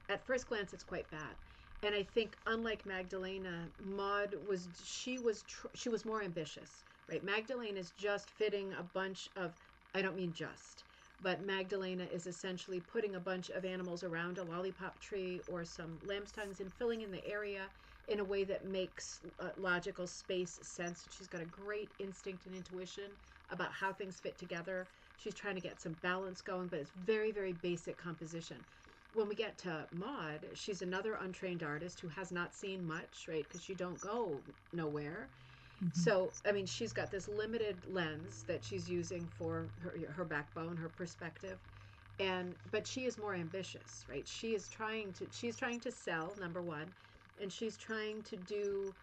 at first glance, it's quite bad. And I think, unlike Magdalena, Maud was she was more ambitious, right? Magdalena is just fitting a bunch of, I don't mean just, but Magdalena is essentially putting a bunch of animals around a lollipop tree or some lamb's tongues and filling in the area in a way that makes logical space sense. She's got a great instinct and intuition about how things fit together. She's trying to get some balance going, but it's very, very basic composition. When we get to Maud, she's another untrained artist who has not seen much, right? Because she don't go nowhere. Hmm. So, I mean, she's got this limited lens that she's using for her backbone, her perspective. And but she is more ambitious, right? She's trying to sell, number one, and she's trying to do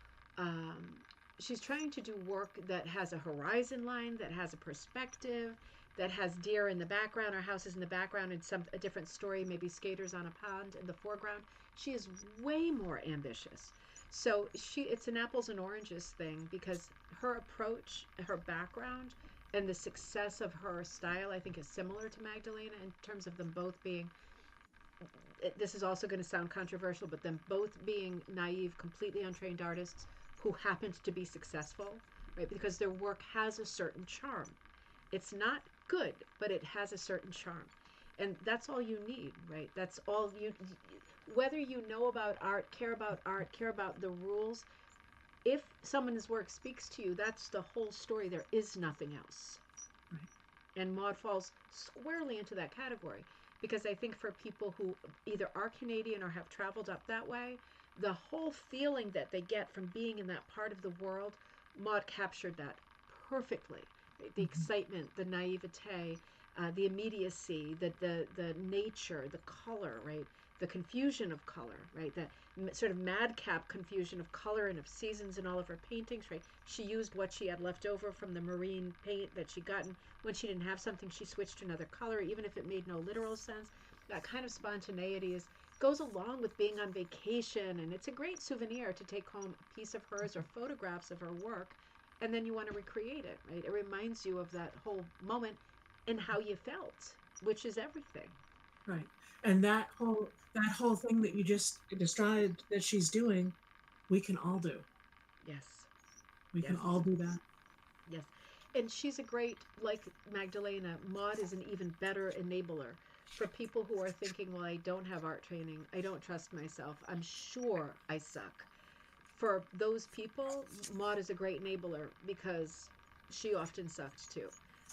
work that has a horizon line, that has a perspective, that has deer in the background or houses in the background and a different story, maybe skaters on a pond in the foreground. She is way more ambitious. So it's an apples and oranges thing because her approach, her background, and the success of her style, I think, is similar to Magdalena in terms of them both being. This is also going to sound controversial, but them both being naive, completely untrained artists who happened to be successful, right? Because their work has a certain charm. It's not good, but it has a certain charm. And that's all you need, right? That's all you, whether you know about art, care about the rules, if someone's work speaks to you, that's the whole story. There is nothing else. Right. And Maud falls squarely into that category because I think for people who either are Canadian or have traveled up that way, the whole feeling that they get from being in that part of the world, Maud captured that perfectly. The Hmm. excitement, the naivete, the immediacy, the nature, the color, right? The confusion of color, right? The sort of madcap confusion of color and of seasons in all of her paintings, right? She used what she had left over from the marine paint that she'd gotten. When she didn't have something, she switched to another color, even if it made no literal sense. That kind of spontaneity goes along with being on vacation, and it's a great souvenir to take home a piece of hers or photographs of her work, and then you want to recreate it, right? It reminds you of that whole moment and how you felt, which is everything. Right. And that whole thing that you just described that she's doing, we can all do. Yes, We can all yes, do that. yes. And she's a great, like Magdalena, Maud is an even better enabler for people who are thinking, well, I don't have art training. I don't trust myself. I'm sure I suck. For those people, Maud is a great enabler because she often sucked too.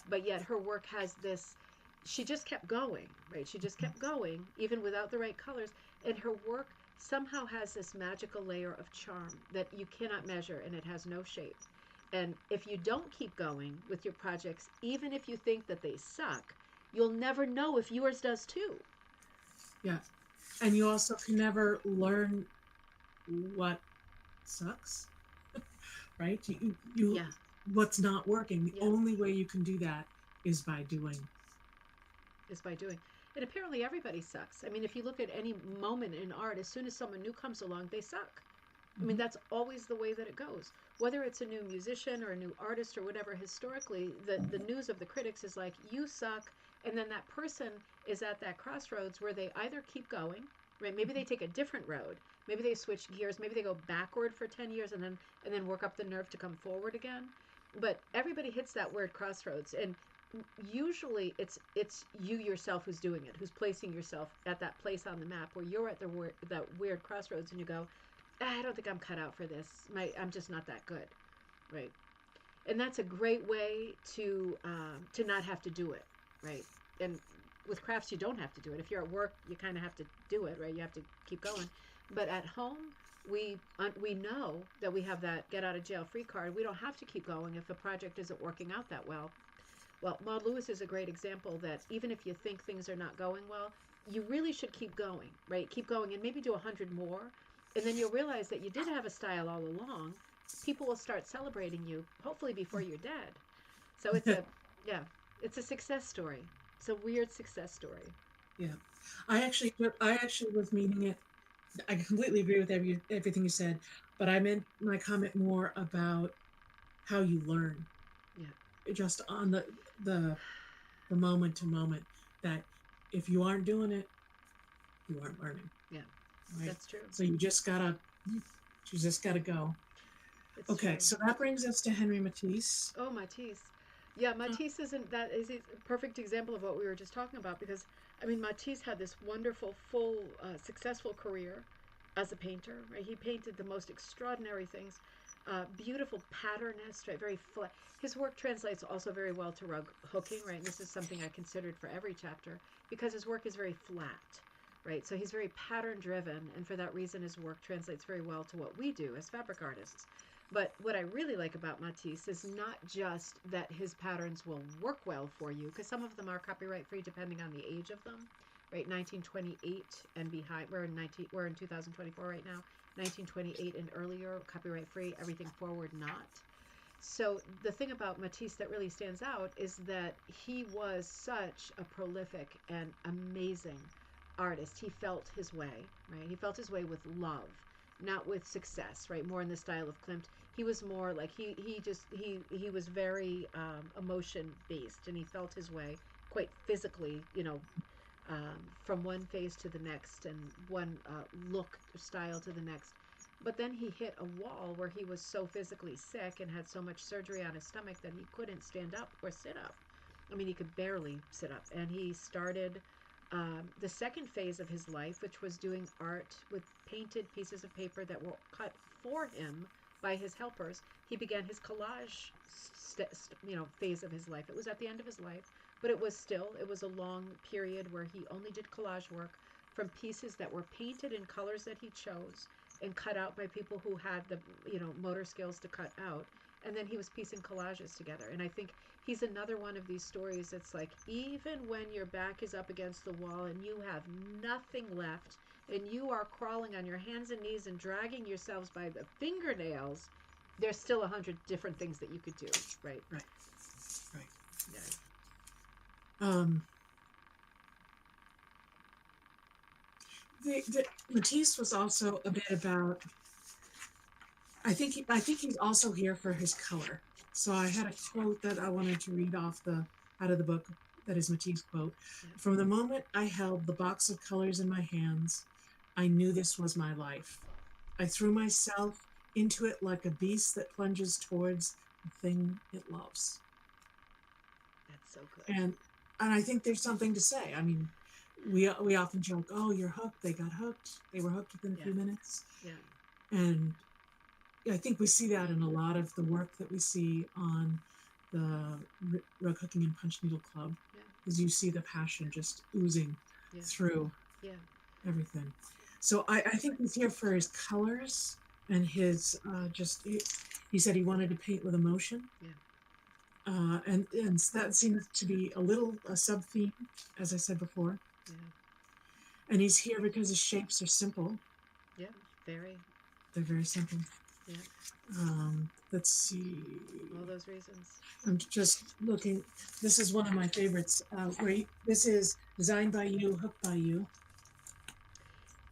But yet her work has this, she just kept going, right? She just kept going, even without the right colors. And her work somehow has this magical layer of charm that you cannot measure and it has no shape. And if you don't keep going with your projects, even if you think that they suck, you'll never know if yours does too. Yeah. And you also can never learn what sucks, right? Yeah, What's not working. The yeah. only way you can do that is by doing. Is by doing. And apparently everybody sucks. I mean, if you look at any moment in art, as soon as someone new comes along, they suck. I mean, Hmm. that's always the way that it goes. Whether it's a new musician or a new artist or whatever, historically, the news of the critics is like, you suck. And then that person is at that crossroads where they either keep going, right? Maybe they take a different road. Maybe they switch gears. Maybe they go backward for 10 years and then work up the nerve to come forward again. But everybody hits that weird crossroads. And usually it's you yourself who's doing it, who's placing yourself at that place on the map where you're at that weird crossroads and you go, I don't think I'm cut out for this. I'm just not that good, right? And that's a great way to not have to do it, right? And with crafts, you don't have to do it. If you're at work, you kind of have to do it, right? You have to keep going. But at home, we know that we have that get out of jail free card. We don't have to keep going if a project isn't working out that well. Well, Maud Lewis is a great example that even if you think things are not going well, you really should keep going, right? Keep going and maybe do 100 more. And then you'll realize that you did have a style all along. People will start celebrating you, hopefully before you're dead. So yeah, it's a success story. It's a weird success story. Yeah. I actually was meaning it. I completely agree with everything you said, but I meant my comment more about how you learn, Yeah, just on the moment to moment, that if you aren't doing it, you aren't learning, yeah, right? that's true. So you just gotta go. It's Okay, true. so that brings us to Henry Matisse. Oh, Matisse. Yeah, Matisse isn't that is a perfect example of what we were just talking about because I mean Matisse had this wonderful, full, successful career as a painter. Right, he painted the most extraordinary things, beautiful patternist. Right, very flat. His work translates also very well to rug hooking. Right, and this is something I considered for every chapter because his work is very flat. Right, so he's very pattern driven, and for that reason, his work translates very well to what we do as fabric artists. But what I really like about Matisse is not just that his patterns will work well for you, because some of them are copyright free depending on the age of them. Right, 1928 and behind. We're in 2024 right now. 1928 and earlier, copyright free. Everything forward, not. So the thing about Matisse that really stands out is that he was such a prolific and amazing artist. He felt his way, right? He felt his way with love, not with success, right? More in the style of Klimt. He was more like he was very emotion based, and he felt his way quite physically, from one phase to the next and one look style to the next. But then he hit a wall where he was so physically sick and had so much surgery on his stomach that he couldn't stand up or sit up. I mean, he could barely sit up. And he started the second phase of his life, which was doing art with painted pieces of paper that were cut for him by his helpers. He began his collage, phase of his life. It was at the end of his life, but it was a long period where he only did collage work from pieces that were painted in colors that he chose and cut out by people who had the motor skills to cut out, and then he was piecing collages together. And I think he's another one of these stories that's like, even when your back is up against the wall and you have nothing left and you are crawling on your hands and knees and dragging yourselves by the fingernails, there's still 100 different things that you could do, right? Right, right. Yeah. Um, the Matisse was also a bit about. I think he's also here for his color. So I had a quote that I wanted to read out of the book, that is Matisse quote. Yeah. From the moment I held the box of colors in my hands, I knew this was my life. I threw myself into it like a beast that plunges towards the thing it loves. That's so good. And I think there's something to say. I mean, we often joke, "Oh, you're hooked." They got hooked. They were hooked within a Yeah. few minutes. Yeah. And I think we see that in a lot of the work that we see on the Rug Hooking and Punch Needle Club, Yeah. is you see the passion just oozing Yeah. through Yeah. everything. So I think he's here for his colors and his he said he wanted to paint with emotion. Yeah. And that seems to be a sub theme, as I said before. Yeah. And he's here because his shapes are simple. Yeah. Very. They're very simple. Yeah. Let's see. All those reasons. I'm just looking. This is one of my favorites. This is designed by you, hooked by you.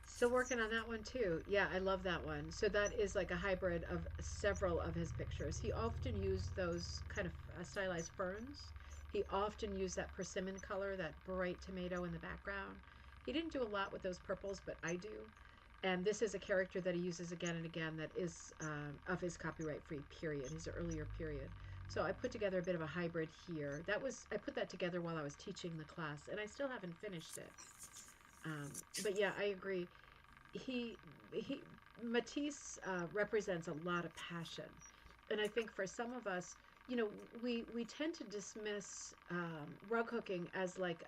Still working on that one too. Yeah, I love that one. So that is like a hybrid of several of his pictures. He often used those kind of stylized ferns. He often used that persimmon color, that bright tomato in the background. He didn't do a lot with those purples, but I do. And this is a character that he uses again and again that is of his copyright free period, his earlier period. So I put together a bit of a hybrid here. I put that together while I was teaching the class, and I still haven't finished it. But yeah, I agree. He Matisse represents a lot of passion, and I think for some of us, we tend to dismiss rug hooking as like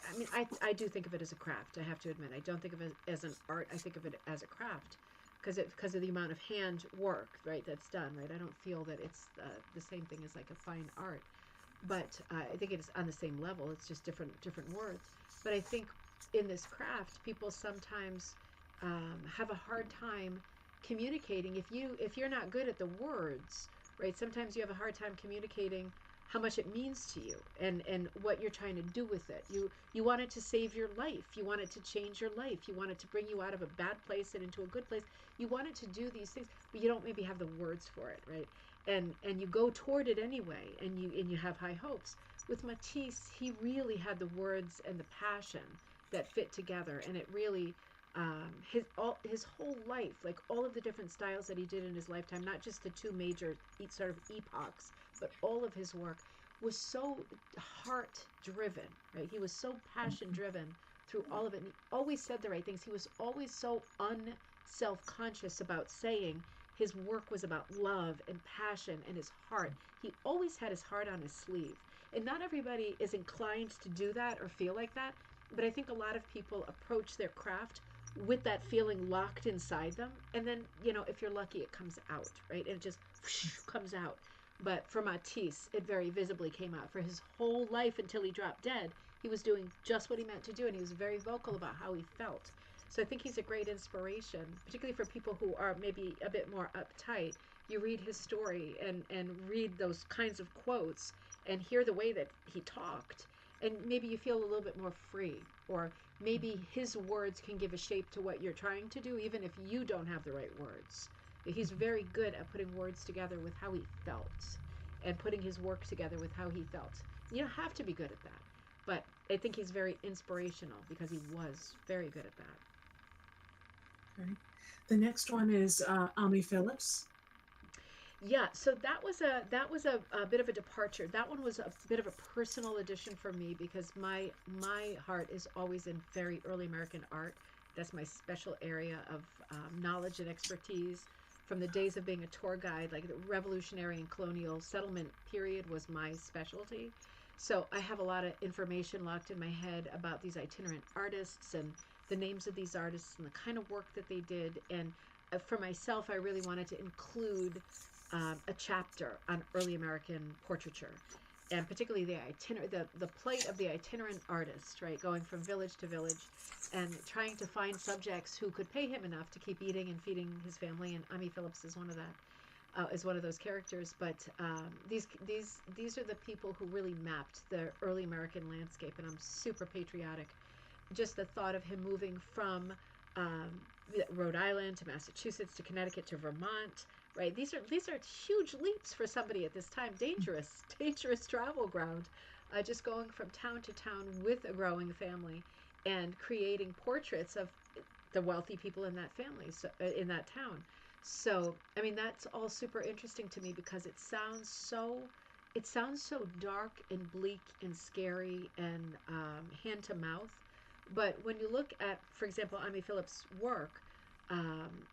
I mean, I do think of it as a craft. I have to admit, I don't think of it as an art. I think of it as a craft because of the amount of hand work, right, that's done, right. I don't feel that it's the same thing as like a fine art. but I think it's on the same level. It's just different words. But I think in this craft, people sometimes have a hard time communicating. If you're not good at the words, right? Sometimes you have a hard time communicating how much it means to you and what you're trying to do with it. You want it to save your life. You want it to change your life. You want it to bring you out of a bad place and into a good place. You want it to do these things, but you don't maybe have the words for it, right? And you go toward it anyway, and you have high hopes. With Matisse, he really had the words and the passion that fit together, and it really his whole life, like all of the different styles that he did in his lifetime, not just the two major sort of epochs, but all of his work was so heart driven, right? He was so passion driven through all of it, and he always said the right things. He was always so unself conscious about saying his work was about love and passion and his heart. He always had his heart on his sleeve. And not everybody is inclined to do that or feel like that, but I think a lot of people approach their craft with that feeling locked inside them. And then, if you're lucky, it comes out, right? And it just whoosh, comes out. But for Matisse, it very visibly came out. For his whole life until he dropped dead, he was doing just what he meant to do, and he was very vocal about how he felt. So I think he's a great inspiration, particularly for people who are maybe a bit more uptight. You read his story and read those kinds of quotes and hear the way that he talked, and maybe you feel a little bit more free, or maybe his words can give a shape to what you're trying to do, even if you don't have the right words. He's very good at putting words together with how he felt and putting his work together with how he felt. You don't have to be good at that, but I think he's very inspirational because he was very good at that. Okay. The next one is Ami Phillips. Yeah, so that was a bit of a departure. That one was a bit of a personal edition for me because my heart is always in very early American art. That's my special area of knowledge and expertise. From the days of being a tour guide, like the Revolutionary and colonial settlement period was my specialty. So I have a lot of information locked in my head about these itinerant artists and the names of these artists and the kind of work that they did. And for myself, I really wanted to include a chapter on early American portraiture, and particularly the plight of the itinerant artist, right, going from village to village, and trying to find subjects who could pay him enough to keep eating and feeding his family. And Ami Phillips is one of that. Is one of those characters, but these are the people who really mapped the early American landscape, and I'm super patriotic. Just the thought of him moving from um, Rhode Island to Massachusetts to Connecticut to Vermont, right? These are huge leaps for somebody at this time. Dangerous, dangerous travel ground. Just going from town to town with a growing family and creating portraits of the wealthy people in that family, so in that town. So I mean that's all super interesting to me because it sounds so dark and bleak and scary and hand to mouth. But when you look at, for example, Amy Phillips' work,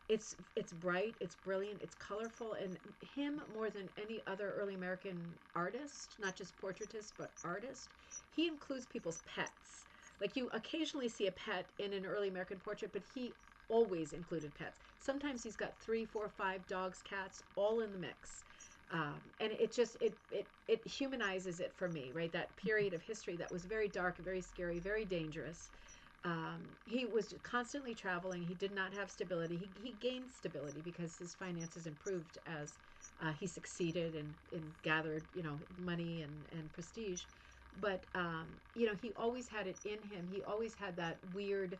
it's bright, it's brilliant, it's colorful, and him more than any other early American artist, not just portraitist but artist, he includes people's pets. Like you occasionally see a pet in an early American portrait, but he always included pets. Sometimes he's got three, four, five dogs, cats, all in the mix. And it humanizes it for me, right? That period of history that was very dark, very scary, very dangerous. He was constantly traveling. He did not have stability. He gained stability because his finances improved as he succeeded and gathered, money and prestige. But he always had it in him. He always had that weird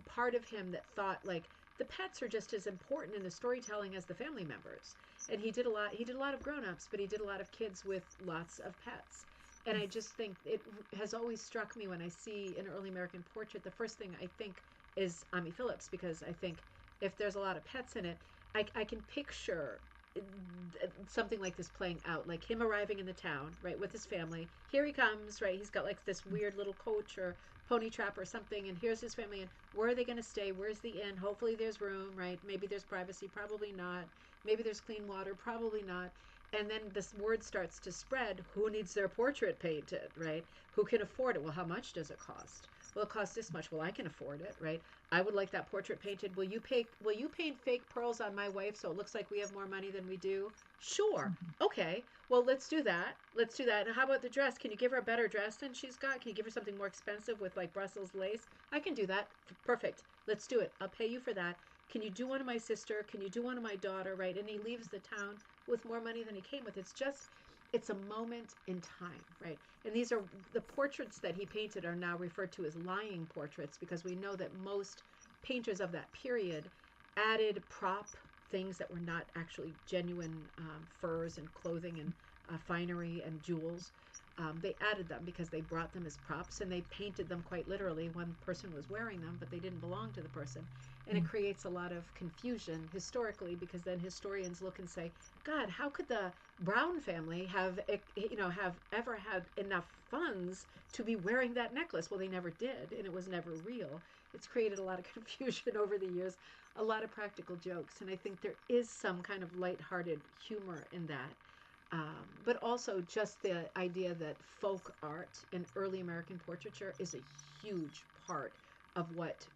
part of him that thought like the pets are just as important in the storytelling as the family members. And he did a lot of grown-ups, but he did a lot of kids with lots of pets. And I just think it has always struck me when I see an early American portrait, the first thing I think is Ami Phillips, because I think if there's a lot of pets in it, I can picture something like this playing out, like him arriving in the town, right, with his family. Here he comes, right? He's got like this weird little coach or pony trap or something, and here's his family. And where are they going to stay? Where's the inn? Hopefully there's room, right? Maybe there's privacy, probably not. Maybe there's clean water, probably not. And then this word starts to spread. Who needs their portrait painted, right? Who can afford it? Well, how much does it cost? Well, it costs this much. Well, I can afford it, right? I would like that portrait painted. Will you paint fake pearls on my wife so it looks like we have more money than we do? Sure. Okay. Well, let's do that. Let's do that. And how about the dress? Can you give her a better dress than she's got? Can you give her something more expensive with like Brussels lace? I can do that. Perfect. Let's do it. I'll pay you for that. Can you do one of my sister? Can you do one of my daughter? Right? And he leaves the town with more money than he came with. It's a moment in time, right? And these are the portraits that he painted are now referred to as lying portraits because we know that most painters of that period added prop things that were not actually genuine furs and clothing and finery and jewels. They added them because they brought them as props and they painted them quite literally. One person was wearing them, but they didn't belong to the person. And it creates a lot of confusion historically because then historians look and say, God, how could the Brown family have ever had enough funds to be wearing that necklace? Well, they never did, and it was never real. It's created a lot of confusion over the years, a lot of practical jokes, and I think there is some kind of lighthearted humor in that. But also just the idea that folk art and early American portraiture is a huge part of what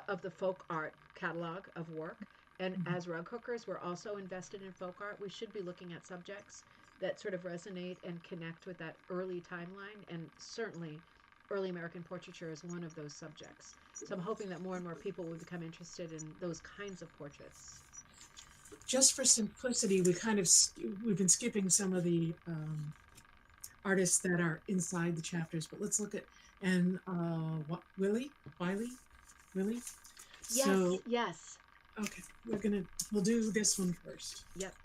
of the folk art catalog of work. And Mhm. as rug hookers, we're also invested in folk art. We should be looking at subjects that sort of resonate and connect with that early timeline. And certainly, early American portraiture is one of those subjects. So I'm hoping that more and more people will become interested in those kinds of portraits. Just for simplicity, we've been skipping some of the artists that are inside the chapters, but let's look at and Willie. Yes, So yes. okay, we'll do this one first. Yep.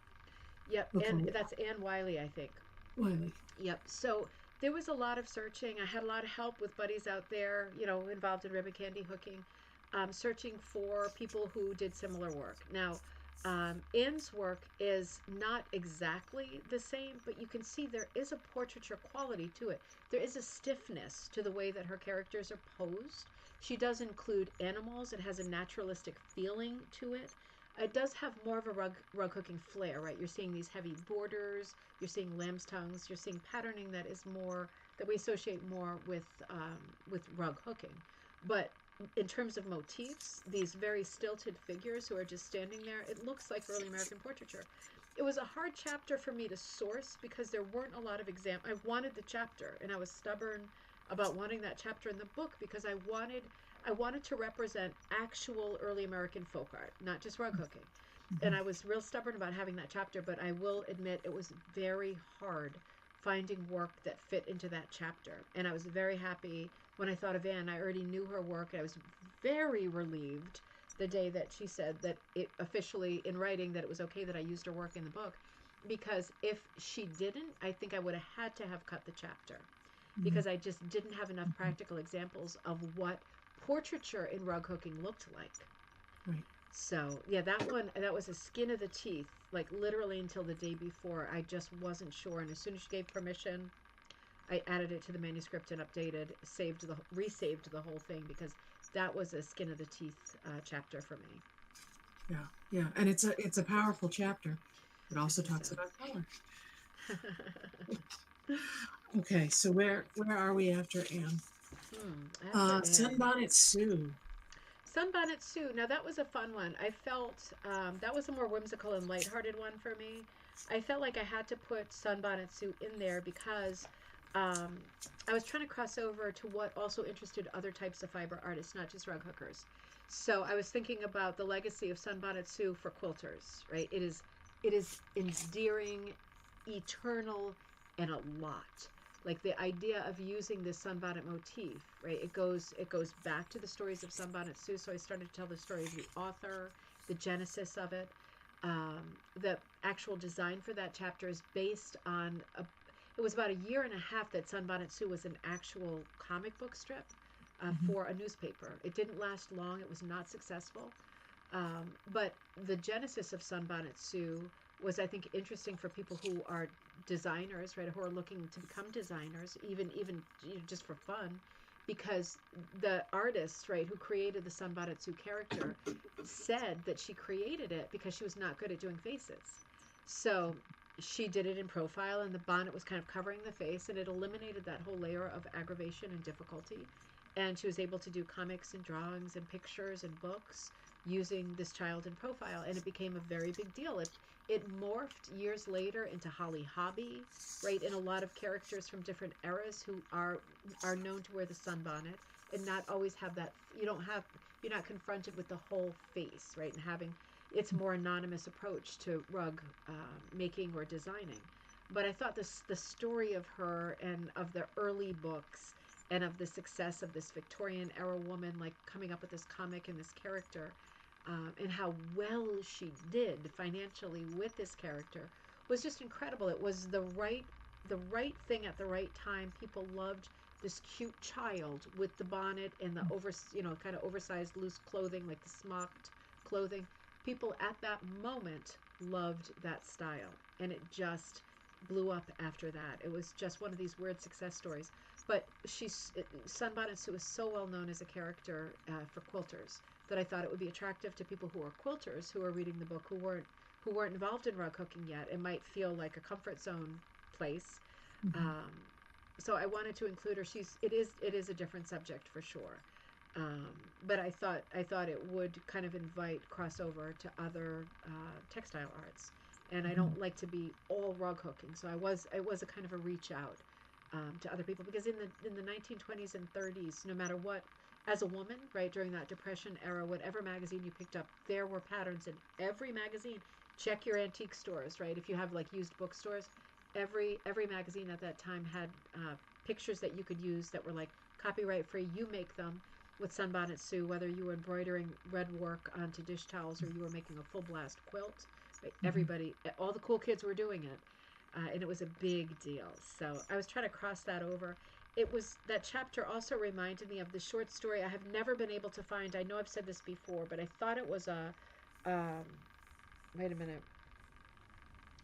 Yep, and Okay, that's Anne Wiley, I think. Wiley. Yep. So there was a lot of searching. I had a lot of help with buddies out there, involved in ribbon candy hooking, searching for people who did similar work. Now, Anne's work is not exactly the same, but you can see there is a portraiture quality to it. There is a stiffness to the way that her characters are posed. She does include animals. It has a naturalistic feeling to it. It does have more of a rug hooking flair, right? You're seeing these heavy borders, you're seeing lamb's tongues, you're seeing patterning that is more that we associate more with rug hooking. But in terms of motifs, these very stilted figures who are just standing there, it looks like early American portraiture. It was a hard chapter for me to source because there weren't a lot of I wanted the chapter, and I was stubborn about wanting that chapter in the book because I wanted to represent actual early American folk art, not just rug hooking. And Mhm. I was real stubborn about having that chapter, but I will admit it was very hard finding work that fit into that chapter. And I was very happy when I thought of Anne. I already knew her work, and I was very relieved the day that she said that it officially in writing that it was okay that I used her work in the book. Because if she didn't, I think I would have had to have cut the chapter Mhm. because I just didn't have enough practical examples of what portraiture in rug hooking looked like. Right. So, yeah, that was a skin of the teeth, like literally until the day before. I just wasn't sure. And as soon as she gave permission, I added it to the manuscript and resaved the whole thing because that was a skin of the teeth chapter for me. Yeah. Yeah. And it's a powerful chapter. It I also think talks so. about color. Okay, so where are we after Anne? After Anne. Sunbonnet Sue. Sunbonnet Sue. Now that was a fun one. I felt that was a more whimsical and lighthearted one for me. I felt like I had to put Sunbonnet Sue in there because um, I was trying to cross over to what also interested other types of fiber artists, not just rug hookers. So I was thinking about the legacy of Sunbonnet Sue for quilters. Right? It is endearing, eternal, and a lot like the idea of using this sunbonnet motif, right? It goes back to the stories of Sunbonnet Sue. So I started to tell the story of the author, the genesis of it. The actual design for that chapter is based on it was about a year and a half that Sunbonnet Sue was an actual comic book strip Mhm. for a newspaper. It didn't last long. It was not successful. But the genesis of Sunbonnet Sue was, I think, interesting for people who are designers, right, who are looking to become designers, even just for fun, because the artist, right, who created the Sunbonnet Sue character, said that she created it because she was not good at doing faces. So she did it in profile, and the bonnet was kind of covering the face, and it eliminated that whole layer of aggravation and difficulty. and she was able to do comics and drawings and pictures and books using this child in profile, and it became a very big deal. It morphed years later into Holly Hobby, right? And a lot of characters from different eras who are known to wear the sunbonnet and not always have that. You're not confronted with the whole face, right? And having it's more anonymous approach to rug making or designing. But I thought the story of her and of the early books and of the success of this Victorian era woman, like coming up with this comic and this character, and how well she did financially with this character was just incredible. It was the right thing at the right time. People loved this cute child with the bonnet and the kind of oversized loose clothing, like the smocked clothing. People at that moment loved that style, and it just blew up after that. It was just one of these weird success stories. But Bonnet Sue is so well known as a character for quilters that I thought it would be attractive to people who are quilters who are reading the book who weren't involved in rug hooking yet and might feel like a comfort zone place. Mm-hmm. So I wanted to include her. It is a different subject for sure. But I thought it would kind of invite crossover to other textile arts, and I don't like to be all rug hooking. So it was a kind of a reach out to other people, because in the 1920s and 30s, no matter what, as a woman, right, during that Depression era, whatever magazine you picked up, there were patterns in every magazine. Check your antique stores, right? If you have like used bookstores, every magazine at that time had pictures that you could use that were like copyright free. You make them with Sunbonnet Sue, whether you were embroidering red work onto dish towels or you were making a full blast quilt. Right? Everybody, all the cool kids were doing it, and it was a big deal. So I was trying to cross that over. It was that chapter also reminded me of the short story I have never been able to find. I know I've said this before, but I thought it was a wait a minute.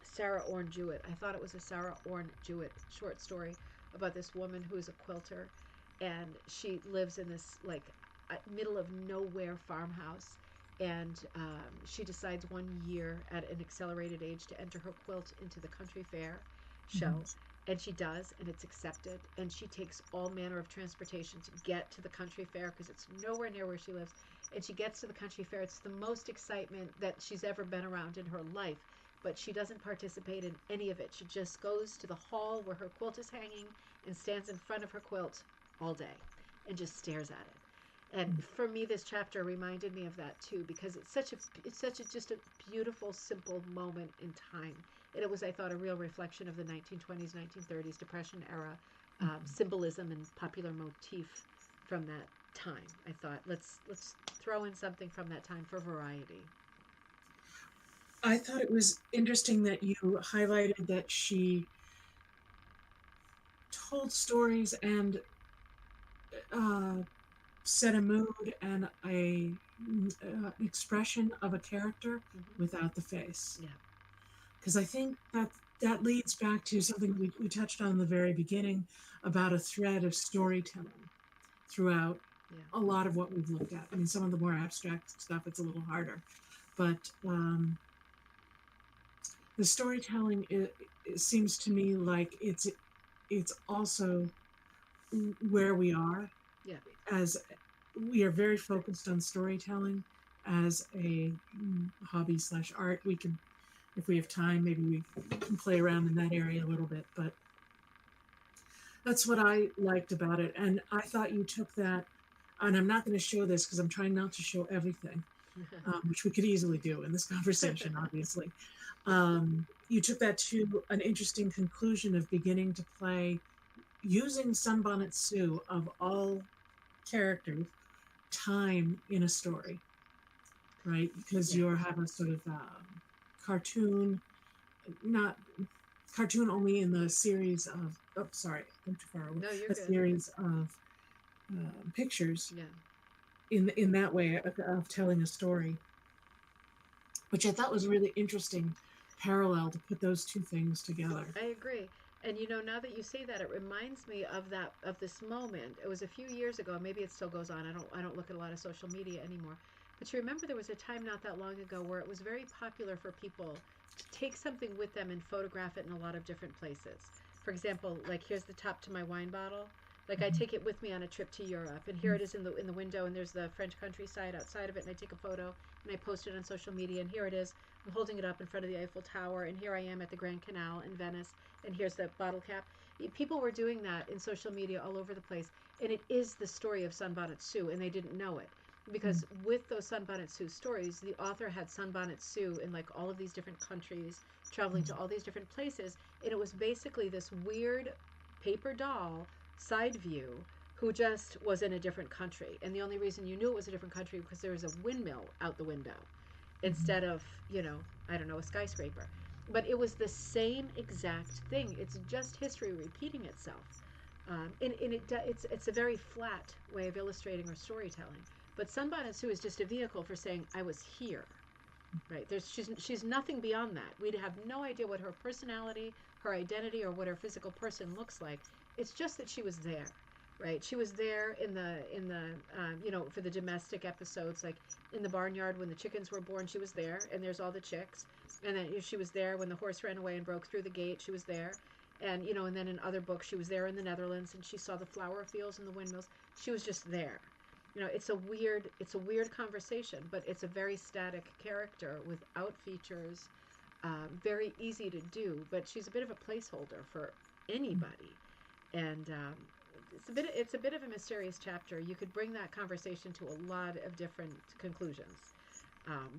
Sarah Orne Jewett. I thought it was a Sarah Orne Jewett short story about this woman who is a quilter, and she lives in this like middle of nowhere farmhouse, and she decides one year at an accelerated age to enter her quilt into the country fair show. And she does, and it's accepted. And she takes all manner of transportation to get to the country fair because it's nowhere near where she lives. And she gets to the country fair. It's the most excitement that she's ever been around in her life, but she doesn't participate in any of it. She just goes to the hall where her quilt is hanging and stands in front of her quilt all day and just stares at it. And for me, this chapter reminded me of that too, because it's such a just a beautiful, simple moment in time. And it was, I thought, a real reflection of the 1920s, 1930s Depression era symbolism and popular motif from that time. I thought let's throw in something from that time for variety. I thought it was interesting that you highlighted that she told stories and set a mood and a expression of a character without the face. Yeah. Because I think that leads back to something we touched on in the very beginning about a thread of storytelling throughout Yeah. a lot of what we've looked at. I mean, some of the more abstract stuff, it's a little harder. But the storytelling, it seems to me like it's also where we are, Yeah. as we are very focused on storytelling as a hobby / art. We can, if we have time, maybe we can play around in that area a little bit, but that's what I liked about it. And I thought you took that, and I'm not going to show this because I'm trying not to show everything, which we could easily do in this conversation, obviously. You took that to an interesting conclusion of beginning to play using Sunbonnet Sue, of all characters, time in a story, right? Because Yeah. you have a sort of cartoon, not cartoon only in the series of, oh, sorry, I'm too far away, No, you're a good. series of pictures Yeah. in that way of telling a story, which I thought was really interesting parallel to put those two things together. I agree. And now that you say that, it reminds me of this moment. It was a few years ago. Maybe it still goes on. I don't look at a lot of social media anymore. But you remember there was a time not that long ago where it was very popular for people to take something with them and photograph it in a lot of different places. For example, like here's the top to my wine bottle. Like I take it with me on a trip to Europe, and here it is in the window, and there's the French countryside outside of it, and I take a photo and I post it on social media, and here it is. I'm holding it up in front of the Eiffel Tower, and here I am at the Grand Canal in Venice, and here's the bottle cap. People were doing that in social media all over the place, and it is the story of Bonnet Sue, and they didn't know it because with those Bonnet Sue stories, the author had Bonnet Sue in like all of these different countries, traveling to all these different places, and it was basically this weird paper doll side view who just was in a different country. And the only reason you knew it was a different country because there was a windmill out the window instead of, I don't know, a skyscraper. But it was the same exact thing. It's just history repeating itself. It's a very flat way of illustrating or storytelling. But Sunbonnet Sue is just a vehicle for saying, I was here. Right. She's nothing beyond that. We'd have no idea what her personality, her identity, or what her physical person looks like. It's just that she was there. Right. She was there in the for the domestic episodes, like in the barnyard when the chickens were born, she was there, and there's all the chicks. And then she was there when the horse ran away and broke through the gate. She was there. And then in other books, she was there in the Netherlands, and she saw the flower fields and the windmills. She was just there. It's a weird conversation, but it's a very static character without features, very easy to do. But she's a bit of a placeholder for anybody, and it's a bit of a mysterious chapter. You could bring that conversation to a lot of different conclusions,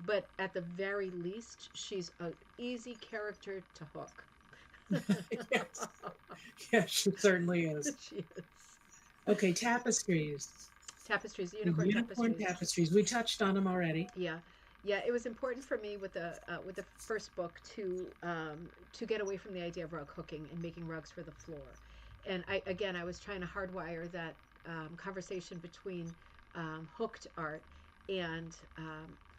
but at the very least, she's an easy character to hook. Yes. Yes, she certainly is. She is. Okay, tapestries. Tapestries, The unicorn unicorn tapestries. tapestries. We touched on them already. Yeah, yeah. It was important for me with the first book to get away from the idea of rug hooking and making rugs for the floor. And I was trying to hardwire that conversation between hooked art and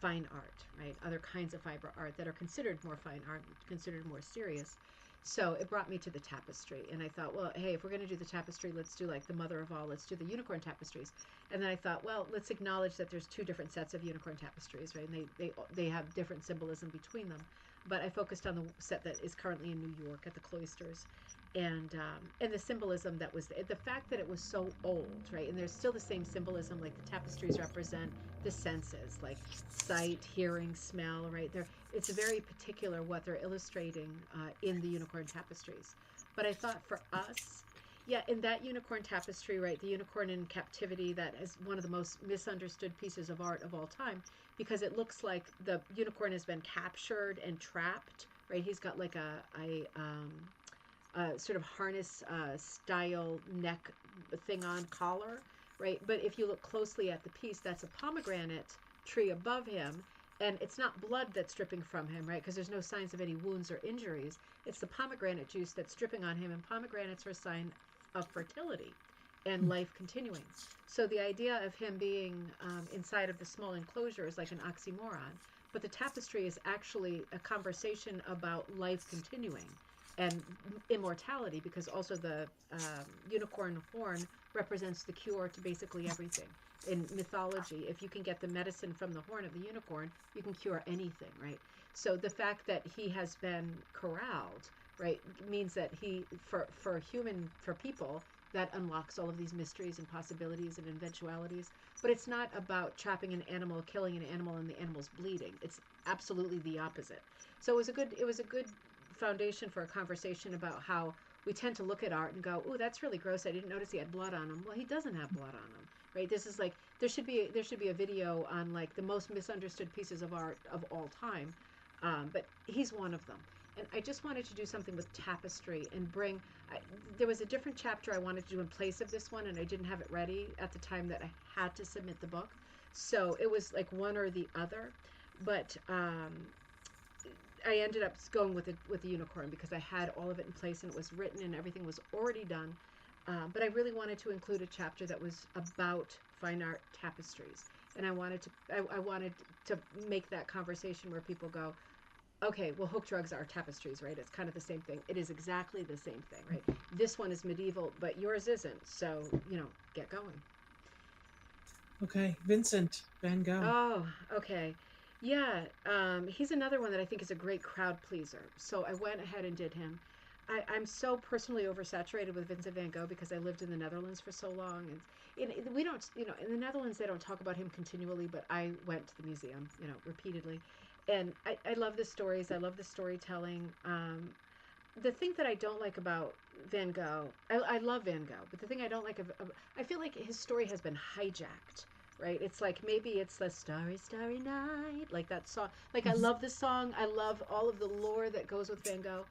fine art, right? Other kinds of fiber art that are considered more fine art, considered more serious. So it brought me to the tapestry, and I thought, well, hey, if we're going to do the tapestry, let's do like the mother of all. Let's do the unicorn tapestries. And then I thought, well, let's acknowledge that there's two different sets of unicorn tapestries, right? And they have different symbolism between them. But I focused on the set that is currently in New York at the cloisters, and the symbolism that was the fact that it was so old, right? And there's still the same symbolism, like the tapestries represent the senses, like sight, hearing, smell, right? It's very particular what they're illustrating in the unicorn tapestries. But I thought for us, yeah, in that unicorn tapestry, right, the unicorn in captivity, that is one of the most misunderstood pieces of art of all time because it looks like the unicorn has been captured and trapped, right? He's got like a sort of harness style neck thing on collar, right? But if you look closely at the piece, that's a pomegranate tree above him, and it's not blood that's dripping from him, right? Because there's no signs of any wounds or injuries. It's the pomegranate juice that's dripping on him, and pomegranates are a sign of fertility and life continuing. So the idea of him being inside of the small enclosure is like an oxymoron. But the tapestry is actually a conversation about life continuing and immortality, because also the unicorn horn represents the cure to basically everything. In mythology, if you can get the medicine from the horn of the unicorn, you can cure anything, right? So the fact that he has been corralled, right, means that for people, that unlocks all of these mysteries and possibilities and eventualities. But it's not about chopping an animal, killing an animal, and the animal's bleeding. It's absolutely the opposite. So it was a good foundation for a conversation about how we tend to look at art and go, "Oh, that's really gross. I didn't notice he had blood on him." Well, he doesn't have blood on him, right? This is like there should be a video on like the most misunderstood pieces of art of all time, but he's one of them. And I just wanted to do something with tapestry and there was a different chapter I wanted to do in place of this one, and I didn't have it ready at the time that I had to submit the book. So it was like one or the other. But I ended up going with the unicorn because I had all of it in place and it was written and everything was already done. But I really wanted to include a chapter that was about fine art tapestries, and I wanted to make that conversation where people go, okay, well, hook drugs are tapestries, right? It's kind of the same thing. It is exactly the same thing, right? This one is medieval, but yours isn't. So get going. Okay, Vincent Van Gogh. Oh, okay. Yeah, he's another one that I think is a great crowd pleaser. So I went ahead and did him. I'm so personally oversaturated with Vincent van Gogh because I lived in the Netherlands for so long, and we don't, in the Netherlands they don't talk about him continually, but I went to the museum, repeatedly, and I love the stories. I love the storytelling. The thing that I don't like about Van Gogh, I love Van Gogh, but the thing I don't like I feel like his story has been hijacked. Right? It's like maybe it's the Starry, Starry Night, like that song. Like I love the song. I love all of the lore that goes with Van Gogh,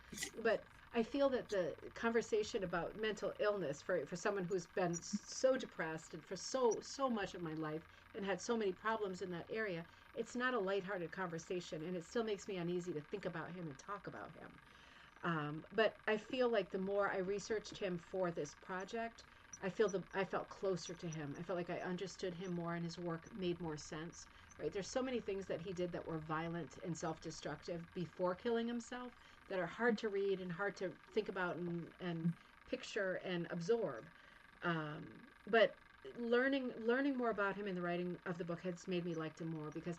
but I feel that the conversation about mental illness for someone who's been so depressed and for so much of my life and had so many problems in that area, it's not a lighthearted conversation, and it still makes me uneasy to think about him and talk about him. But I feel like the more I researched him for this project, I felt closer to him. I felt like I understood him more, and his work made more sense. Right? There's so many things that he did that were violent and self-destructive before killing himself that are hard to read and hard to think about and picture and absorb. But learning more about him in the writing of the book has made me like him more because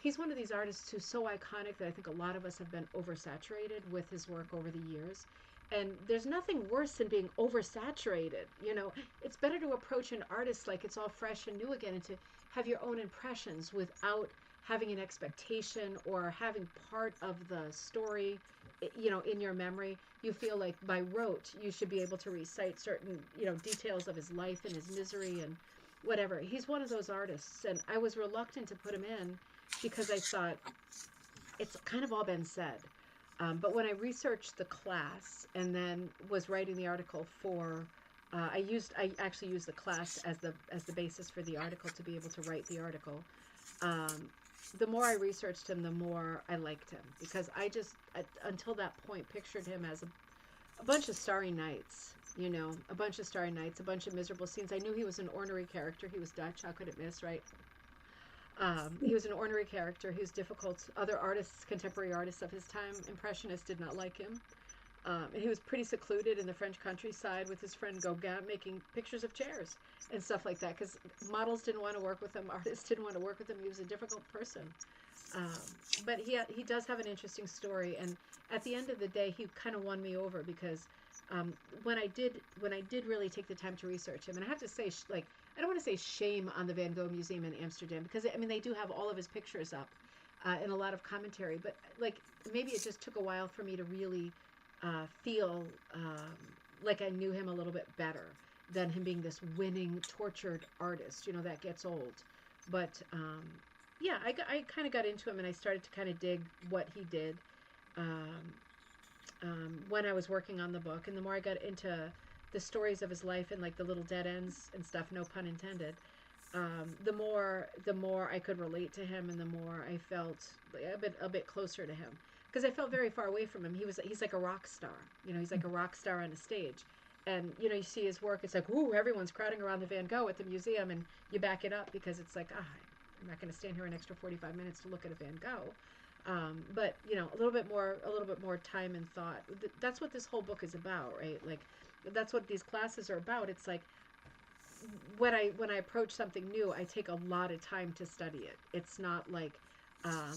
he's one of these artists who's so iconic that I think a lot of us have been oversaturated with his work over the years. And there's nothing worse than being oversaturated. It's better to approach an artist like it's all fresh and new again and to have your own impressions without having an expectation or having part of the story, in your memory. You feel like by rote, you should be able to recite certain, details of his life and his misery and whatever. He's one of those artists. And I was reluctant to put him in because I thought it's kind of all been said. But when I researched the class and then was writing the article for, I actually used the class as the basis for the article to be able to write the article. Um, the more I researched him, the more I liked him because until that point, pictured him as a bunch of starry nights. A bunch of starry nights, a bunch of miserable scenes. I knew he was an ornery character. He was Dutch. How could it miss, right? He was an ornery character. He was difficult. Other artists, contemporary artists of his time, impressionists, did not like him. And he was pretty secluded in the French countryside with his friend Gogh making pictures of chairs and stuff like that because models didn't want to work with him, artists didn't want to work with him. He was a difficult person. Um, but he does have an interesting story, and at the end of the day, he kind of won me over because when I did really take the time to research him, and I have to say, like, I don't want to say shame on the Van Gogh Museum in Amsterdam because I mean they do have all of his pictures up, and a lot of commentary, but like maybe it just took a while for me to really feel like I knew him a little bit better than him being this winning, tortured artist. That gets old, but yeah, I kind of got into him and I started to kind of dig what he did. Um, when I was working on the book, and the more I got into the stories of his life and like the little dead ends and stuff, no pun intended, the more I could relate to him, and the more I felt like a bit closer to him because I felt very far away from him. He's like a rock star, he's like a rock star on a stage. And you see his work, it's like, ooh, everyone's crowding around the Van Gogh at the museum, and you back it up because it's like, I'm not going to stand here an extra 45 minutes to look at a Van Gogh. But a little bit more time and thought. That's what this whole book is about, right? Like, that's what these classes are about. It's like when I approach something new, I take a lot of time to study it. It's not like,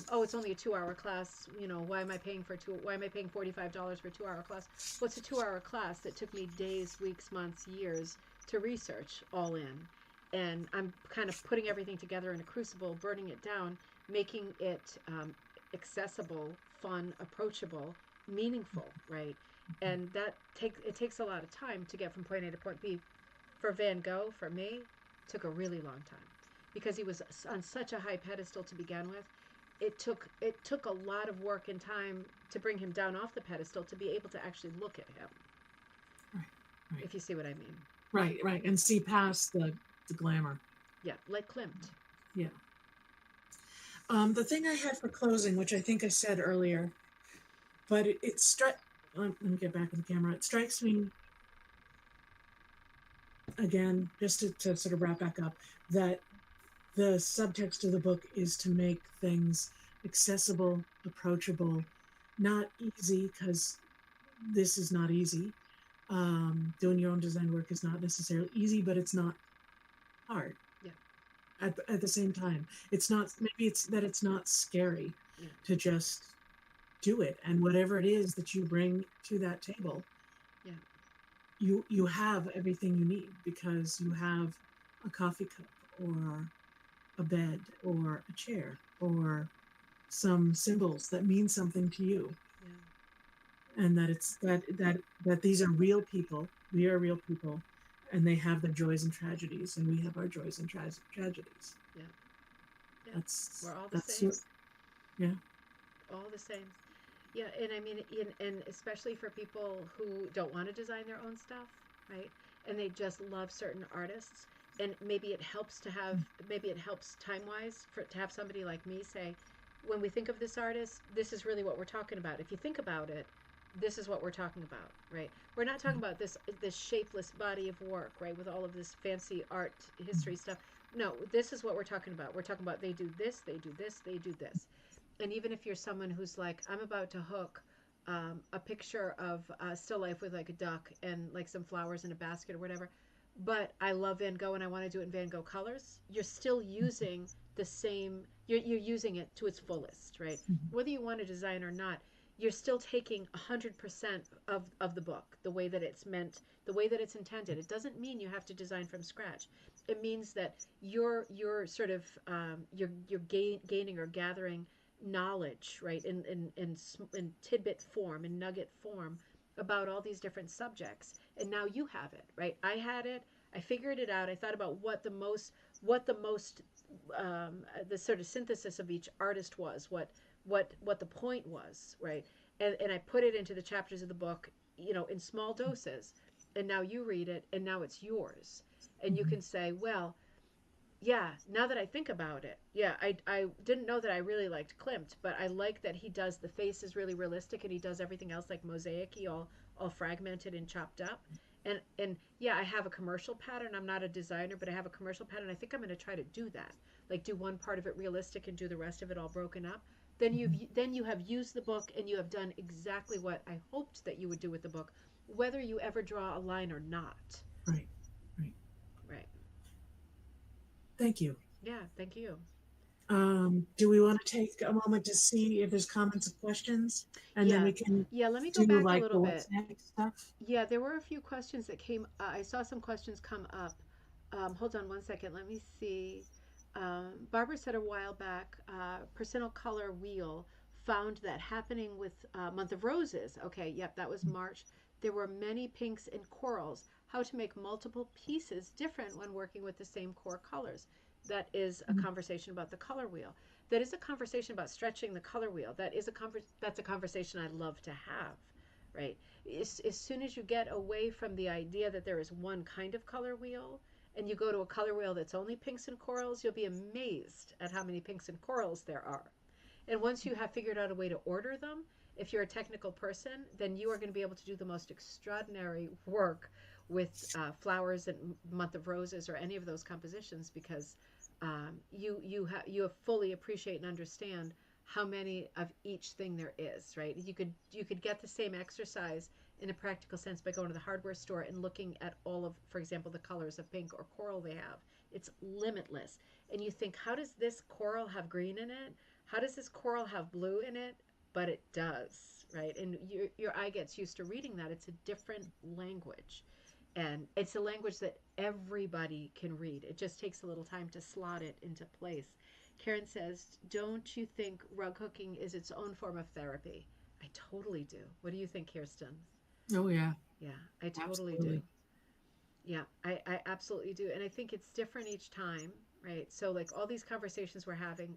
oh, it's only a 2 hour class. Why am I paying for two? Why am I paying $45 for a 2 hour class? Well, it's a 2 hour class that took me days, weeks, months, years to research all in, and I'm kind of putting everything together in a crucible, burning it down, making it accessible, fun, approachable, meaningful, right? And it takes a lot of time to get from point A to point B. For Van Gogh, for me, took a really long time because he was on such a high pedestal to begin with. It took a lot of work and time to bring him down off the pedestal to be able to actually look at him, Right, right, if you see what I mean. right, and see past the glamour. Yeah, like Klimt. Yeah. The thing I had for closing, which I think I said earlier, but it struck. Let me get back in the camera. It strikes me again, just to sort of wrap back up, that the subtext of the book is to make things accessible, approachable, not easy, because this is not easy. Doing your own design work is not necessarily easy, but it's not hard. Yeah, At the same time, it's not, maybe it's that it's not scary yeah, to just do it. And whatever it is that you bring to that table, you have everything you need because you have a coffee cup or a bed or a chair or some symbols that mean something to you, Yeah. and that it's that these are real people. We are real people, and they have their joys and tragedies, and we have our joys and tragedies. Yeah. Yeah. We're That's all the that's same. so- yeah. All the same. Yeah, and I mean, and especially for people who don't want to design their own stuff, right? And they just love certain artists, and maybe it helps time wise for to have somebody like me say, when we think of this artist, this is really what we're talking about. If you think about it, this is what we're talking about, right? We're not talking about this shapeless body of work, right, with all of this fancy art history stuff. No, this is what we're talking about. We're talking about they do this, they do this, they do this. And even if you're someone who's like, I'm about to hook a picture of still life with like a duck and like some flowers in a basket or whatever, but I love Van Gogh and I want to do it in Van Gogh colors, you're still using the same, you're using it to its fullest, right? Whether you want to design or not, you're still taking 100% of the book, the way that it's meant, the way that it's intended. It doesn't mean you have to design from scratch. It means that you're sort of gaining or gathering knowledge, right, in tidbit form, in nugget form, about all these different subjects, and now you have it, right? I had it. I figured it out. I thought about the sort of synthesis of each artist was, what the point was, right? And I put it into the chapters of the book, in small doses, and now you read it, and now it's yours, and you Mhm. can say, well, yeah, now that I think about it, yeah, I didn't know that I really liked Klimt, but I like that he does the face is really realistic and he does everything else like mosaic-y, all fragmented and chopped up. And yeah, I have a commercial pattern. I'm not a designer, but I have a commercial pattern. I think I'm going to try to do that. Like do one part of it realistic and do the rest of it all broken up. Then you have used the book and you have done exactly what I hoped that you would do with the book, whether you ever draw a line or not. Right. Right. Right. Thank you. Yeah, thank you. Do we want to take a moment to see if there's comments or questions, and then Yeah. we can Yeah, let me go do back a like little the what's bit. next stuff? Yeah, there were a few questions that came. I saw some questions come up. Hold on one second. Let me see. Barbara said a while back, personal color wheel found that happening with month of roses. Okay, yep, that was March. There were many pinks and corals. How to make multiple pieces different when working with the same core colors. That is a conversation about the color wheel. That is a conversation about stretching the color wheel. That's a conversation I love to have, right? As soon as you get away from the idea that there is one kind of color wheel and you go to a color wheel that's only pinks and corals, you'll be amazed at how many pinks and corals there are. And once you have figured out a way to order them, if you're a technical person, then you are going to be able to do the most extraordinary work with flowers and month of roses or any of those compositions, because you fully appreciate and understand how many of each thing there is, right? You could get the same exercise in a practical sense by going to the hardware store and looking at all of, for example, the colors of pink or coral they have. It's limitless. And you think, how does this coral have green in it? How does this coral have blue in it? But it does, right? And your eye gets used to reading that. It's a different language. And it's a language that everybody can read. It just takes a little time to slot it into place. Karen says, don't you think rug hooking is its own form of therapy? I totally do. What do you think, Kirsten? Oh yeah, Yeah, I totally do. absolutely. Yeah, I absolutely do. And I think it's different each time, right? So, like all these conversations we're having,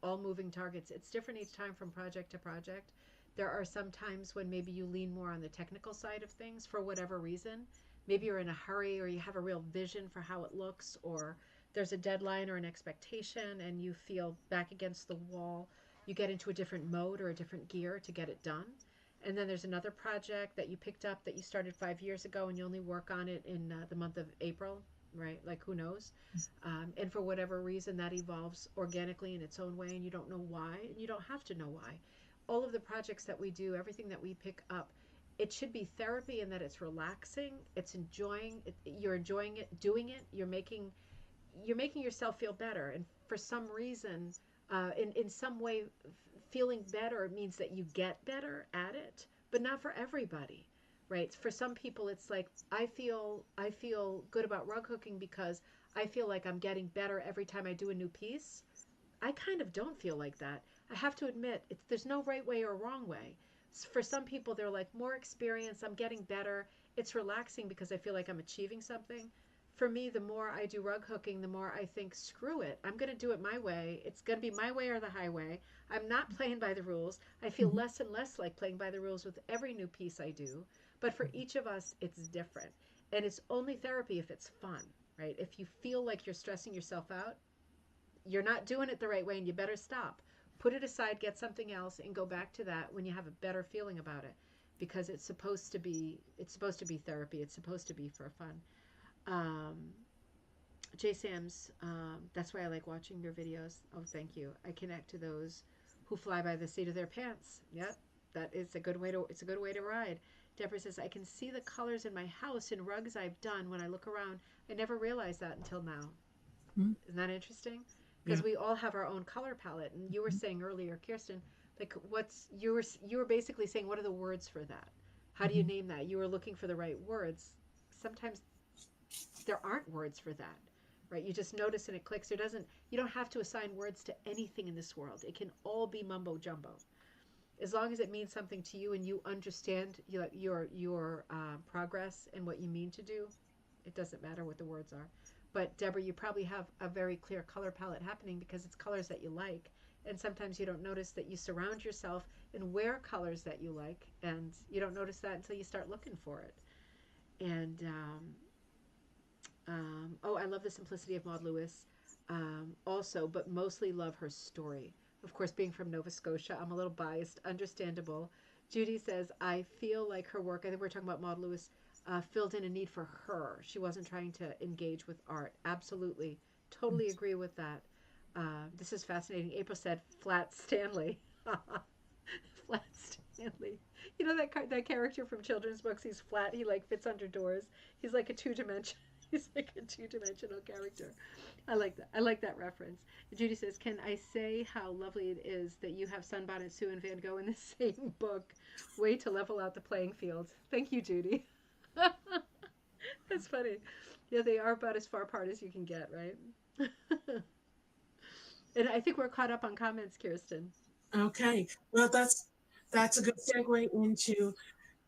all moving targets, it's different each time from project to project. There are some times when maybe you lean more on the technical side of things for whatever reason. Maybe you're in a hurry or you have a real vision for how it looks, or there's a deadline or an expectation and you feel back against the wall. You get into a different mode or a different gear to get it done. And then there's another project that you picked up that you started 5 years ago and you only work on it in the month of April, right? Like who knows? And for whatever reason, that evolves organically in its own way, and you don't know why, and you don't have to know why. All of the projects that we do, everything that we pick up, it should be therapy in that it's relaxing, it's enjoying it, you're enjoying it, doing it, you're making yourself feel better, and for some reason, in some way, feeling better means that you get better at it, but not for everybody. right? For some people, it's like I feel good about rug hooking because I feel like I'm getting better every time I do a new piece. I kind of don't feel like that. I have to admit, there's no right way or wrong way. For some people, they're like, more experience, I'm getting better. It's relaxing because I feel like I'm achieving something. For me, the more I do rug hooking, the more I think, screw it. I'm going to do it my way. It's going to be my way or the highway. I'm not playing by the rules. I feel Mhm. less and less like playing by the rules with every new piece I do. But for each of us, it's different. And it's only therapy if it's fun, right? If you feel like you're stressing yourself out, you're not doing it the right way and you better stop. Put it aside, get something else and go back to that when you have a better feeling about it, because it's supposed to be therapy. It's supposed to be for fun. Um, Jay Sam's, that's why I like watching your videos. Oh, thank you. I connect to those who fly by the seat of their pants. Yep, that is a good way to. It's a good way to ride. Deborah says I can see the colors in my house in rugs I've done when I look around. I never realized that until now. Mhm. Isn't that interesting? Because Yeah. we all have our own color palette. And you were saying earlier, Kirsten, like you were basically saying, what are the words for that? How do you Mhm. name that? You were looking for the right words. Sometimes there aren't words for that, right? You just notice and it clicks. You don't have to assign words to anything in this world. It can all be mumbo jumbo. As long as it means something to you and you understand your progress and what you mean to do, it doesn't matter what the words are. But Deborah, you probably have a very clear color palette happening because it's colors that you like. And sometimes you don't notice that you surround yourself and wear colors that you like, and you don't notice that until you start looking for it. And oh, I love the simplicity of Maud Lewis, also, but mostly love her story. Of course, being from Nova Scotia, I'm a little biased, understandable. Judy says, I feel like her work, I think we're talking about Maud Lewis, filled in a need for her. She wasn't trying to engage with art. Absolutely. Totally agree with that. This is fascinating. April said, Flat Stanley. Flat Stanley. You know that character from children's books? He's flat. He like fits under doors. He's like a two dimension. He's like a two-dimensional character. I like that. I like that reference. Judy says, "Can I say how lovely it is that you have Bonnet Sue, and Van Gogh in the same book? Way to level out the playing field." Thank you, Judy. That's funny. Yeah, they are about as far apart as you can get, right? And I think we're caught up on comments, Kirsten. Okay. Well, that's a good segue into,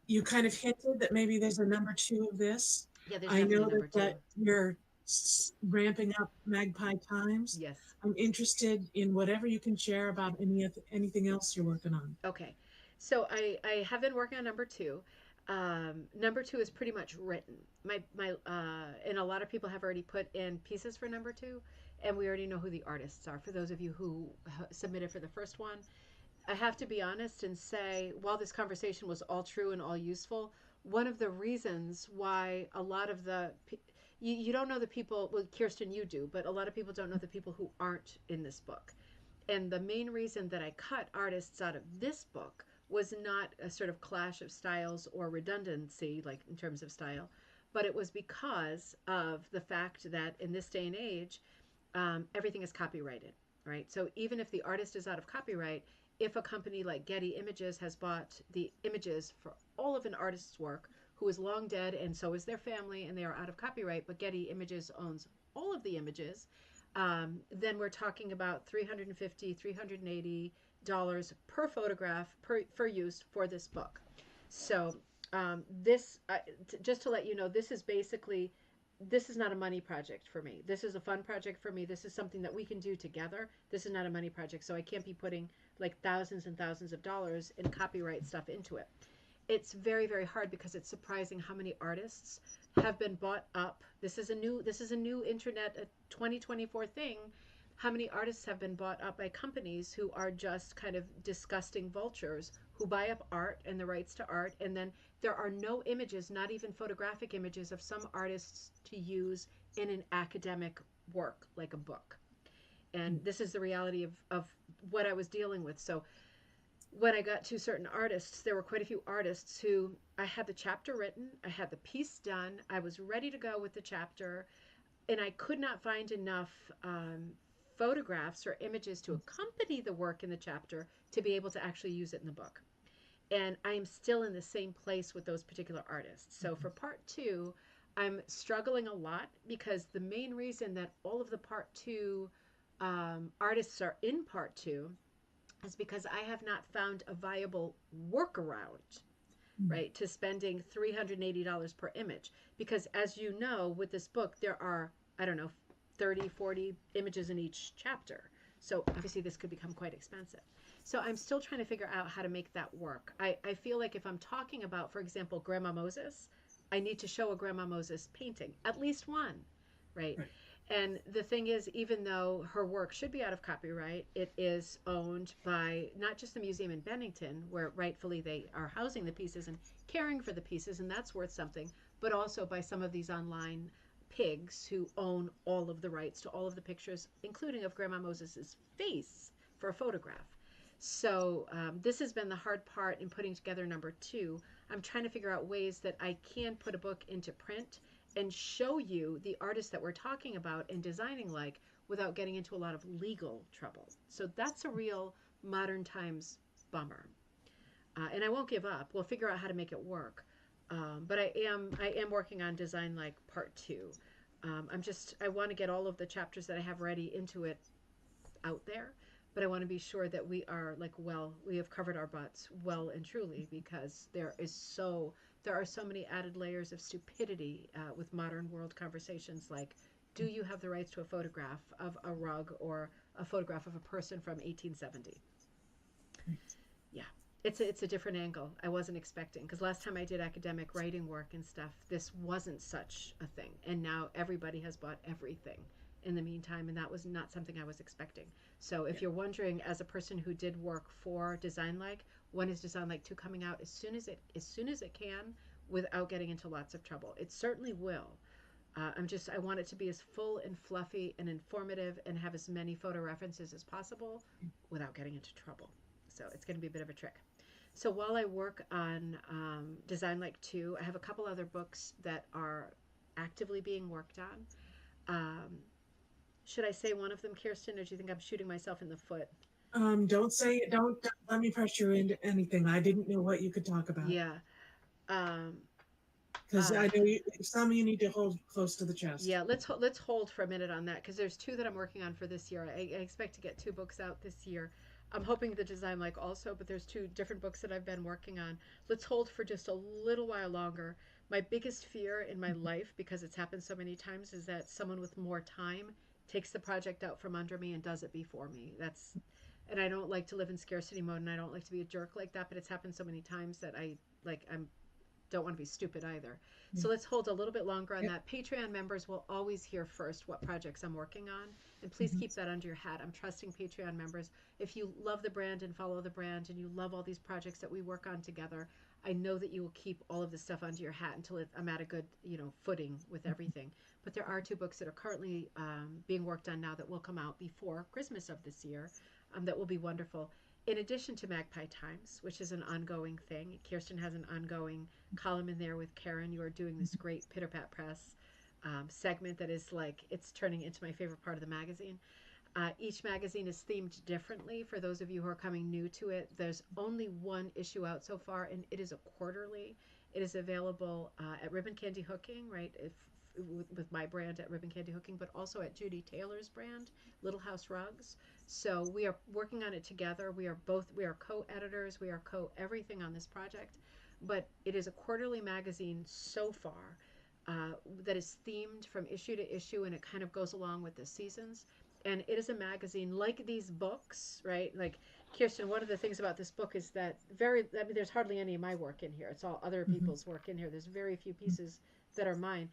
you kind of hinted that maybe there's a number two of this. Yeah, there's I know definitely number that two. you're ramping up Magpie Times. Yes. I'm interested in whatever you can share about anything else you're working on. Okay. So I have been working on number two. Number two is pretty much written. And a lot of people have already put in pieces for number two, and we already know who the artists are. For those of you who submitted for the first one, I have to be honest and say, while this conversation was all true and all useful, one of the reasons why a lot of you don't know the people, well, Kirsten, you do, but a lot of people don't know the people who aren't in this book. And the main reason that I cut artists out of this book was not a sort of clash of styles or redundancy, like in terms of style, but it was because of the fact that in this day and age, everything is copyrighted, right? So even if the artist is out of copyright, if a company like Getty Images has bought the images for all of an artist's work who is long dead and so is their family and they are out of copyright, but Getty Images owns all of the images, then we're talking about $380 per photograph for use for this book. So this just to let you know, this is not a money project for me. This is a fun project for me. This is something that we can do together. This is not a money project, so I can't be putting like thousands and thousands of dollars in copyright stuff into it. It's very very hard because it's surprising how many artists have been bought up. This is a new internet, a 2024 thing. How many artists have been bought up by companies who are just kind of disgusting vultures who buy up art and the rights to art, and then there are no images, not even photographic images of some artists to use in an academic work like a book. And this is the reality of what I was dealing with. So when I got to certain artists, there were quite a few artists who I had the chapter written, I had the piece done, I was ready to go with the chapter, and I could not find enough photographs or images to accompany the work in the chapter to be able to actually use it in the book. And I'm still in the same place with those particular artists. So for part two, I'm struggling a lot because the main reason that all of the part two artists are in part two is because I have not found a viable workaround, right, to spending $380 per image. Because as you know, with this book, there are, I don't know, 30, 40 images in each chapter. So obviously this could become quite expensive. So I'm still trying to figure out how to make that work. I feel like if I'm talking about, for example, Grandma Moses, I need to show a Grandma Moses painting, at least one, right? Right. And the thing is, even though her work should be out of copyright, it is owned by not just the museum in Bennington, where rightfully they are housing the pieces and caring for the pieces, and that's worth something, but also by some of these online pigs who own all of the rights to all of the pictures, including of Grandma Moses's face for a photograph. So this has been the hard part in putting together number two. I'm trying to figure out ways that I can put a book into print and show you the artists that we're talking about and designing like without getting into a lot of legal trouble. So that's a real modern times bummer. And I won't give up. We'll figure out how to make it work. But I am working on design like part two. I want to get all of the chapters that I have ready into it out there, but I want to be sure that we have covered our butts well and truly, because there are so many added layers of stupidity with modern world conversations like, do you have the rights to a photograph of a rug or a photograph of a person from 1870? Yeah, it's a different angle. I wasn't expecting, because last time I did academic writing work and stuff, this wasn't such a thing, and now everybody has bought everything in the meantime, and that was not something I was expecting. So if you're wondering, as a person who did work for Design Like, when is Design Like 2 coming out? As soon as it can, without getting into lots of trouble. It certainly will. I want it to be as full and fluffy and informative and have as many photo references as possible without getting into trouble. So it's going to be a bit of a trick. So while I work on Design Like 2, I have a couple other books that are actively being worked on. Um, should I say one of them, Kirsten, or do you think I'm shooting myself in the foot? Don't say it. Don't let me pressure you into anything. I didn't know what you could talk about Yeah. Um, because uh, I know some you need to hold close to the chest. yeah, let's hold for a minute on that, because there's two that I'm working on for this year. I expect to get two books out this year. I'm hoping the Design Like also, but there's two different books that I've been working on. Let's hold for just a little while longer. My biggest fear in my life, because it's happened so many times, is that someone with more time takes the project out from under me and does it before me. And I don't like to live in scarcity mode, and I don't like to be a jerk like that, but it's happened so many times that I'm don't want to be stupid either. So let's hold a little bit longer on Yep. that. Patreon members will always hear first what projects I'm working on. And please Mhm. keep that under your hat. I'm trusting Patreon members. If you love the brand and follow the brand and you love all these projects that we work on together, I know that you will keep all of this stuff under your hat until I'm at a good, footing with everything. But there are two books that are currently being worked on now that will come out before Christmas of this year, that will be wonderful. In addition to Magpie Times, which is an ongoing thing, Kirsten has an ongoing column in there with Karen. You are doing this great Pitter Pat Press segment that is like, it's turning into my favorite part of the magazine. Each magazine is themed differently. For those of you who are coming new to it, there's only one issue out so far, and it is a quarterly. It is available at Ribbon Candy Hooking, right? With my brand at Ribbon Candy Hooking, but also at Judy Taylor's brand, Little House Rugs. So we are working on it together. We are co-editors. We are co-everything on this project. But it is a quarterly magazine so far that is themed from issue to issue, and it kind of goes along with the seasons. And it is a magazine like these books, right? Like, Kirsten, one of the things about this book is that there's hardly any of my work in here. It's all other Mhm. people's work in here. There's very few pieces that are mine.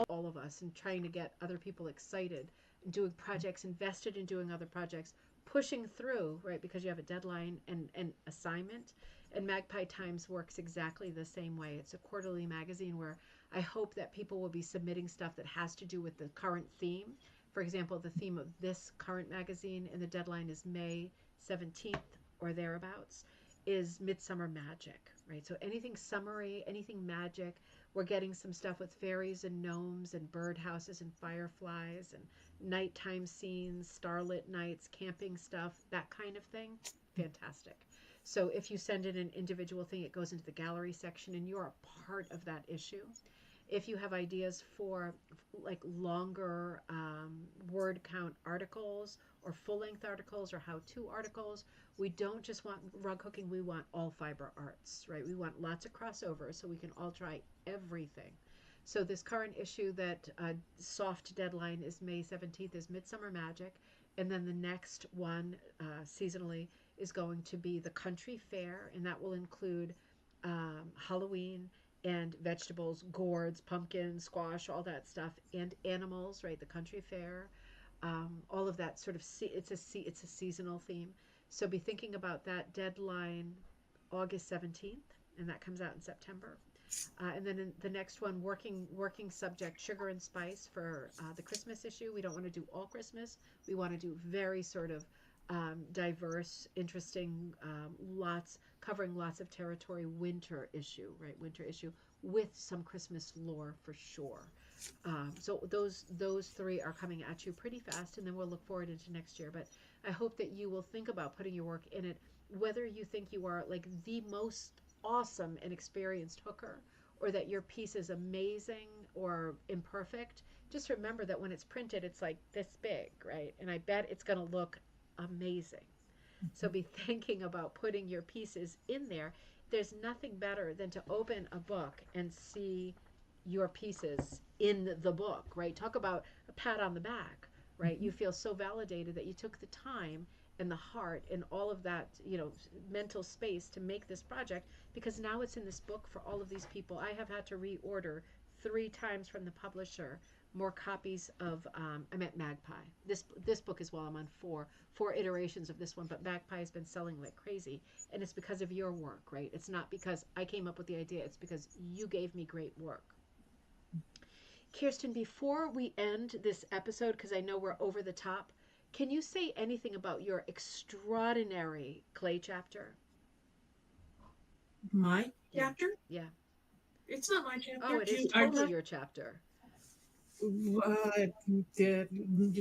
All of us, and trying to get other people excited, and doing projects, invested in doing other projects, pushing through, right? Because you have a deadline and assignment. And Magpie Times works exactly the same way. It's a quarterly magazine where I hope that people will be submitting stuff that has to do with the current theme. For example, the theme of this current magazine, and the deadline is May 17th or thereabouts, is Midsummer Magic, right? So anything summery, anything magic. We're getting some stuff with fairies and gnomes and birdhouses and fireflies and nighttime scenes, starlit nights, camping stuff, that kind of thing. Fantastic. So if you send in an individual thing, it goes into the gallery section and you're a part of that issue. If you have ideas for like longer word count articles or full length articles or how to articles, we don't just want rug hooking, we want all fiber arts, right? We want lots of crossover so we can all try everything. So this current issue that soft deadline is May 17th is Midsummer Magic. And then the next one seasonally is going to be the country fair, and that will include Halloween and vegetables, gourds, pumpkins, squash, all that stuff, and animals, right? The country fair, all of that sort of it's a seasonal theme. So be thinking about that deadline, August 17th, and that comes out in September. And then in the next one, working subject, sugar and spice for the Christmas issue. We don't want to do all Christmas. We want to do very sort of diverse, interesting, lots covering lots of territory. Winter issue, right? Winter issue with some Christmas lore for sure. So those three are coming at you pretty fast, and then we'll look forward into next year. But I hope that you will think about putting your work in it, whether you think you are like the most awesome and experienced hooker or that your piece is amazing or imperfect. Just remember that when it's printed, it's like this big, right? And I bet it's going to look amazing. So be thinking about putting your pieces in there. There's nothing better than to open a book and see your pieces in the book, right? Talk about a pat on the back, right? You feel so validated that you took the time and the heart and all of that, mental space to make this project, because now it's in this book for all of these people. I have had to reorder 3 times from the publisher more copies of I meant Magpie. This book as well. I'm on four iterations of this one, but Magpie has been selling like crazy, and it's because of your work, right? It's not because I came up with the idea. It's because you gave me great work. Kirsten, before we end this episode, because I know we're over the top, can you say anything about your extraordinary clay chapter? My Yeah. chapter? Yeah. It's not my chapter. Oh, it is Are totally your chapter. You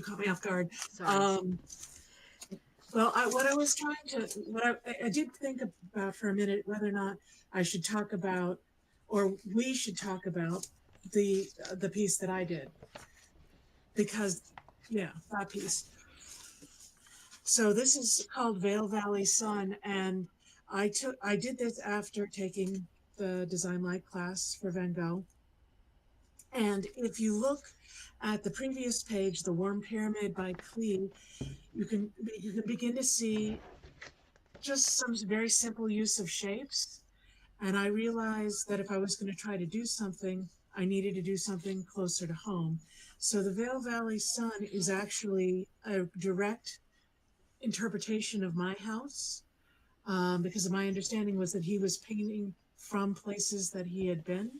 caught me off guard. Sorry. Well, I did think about for a minute whether or not I should talk about, or we should talk about the piece that I did, because yeah, that piece. So this is called Vale Valley Sun, and I did this after taking the design light class for Van Gogh. And if you look at the previous page, the Warm Pyramid by Klee, you can begin to see just some very simple use of shapes. And I realized that if I was going to try to do something, I needed to do something closer to home. So the Vale Valley Sun is actually a direct interpretation of my house, because my understanding was that he was painting from places that he had been.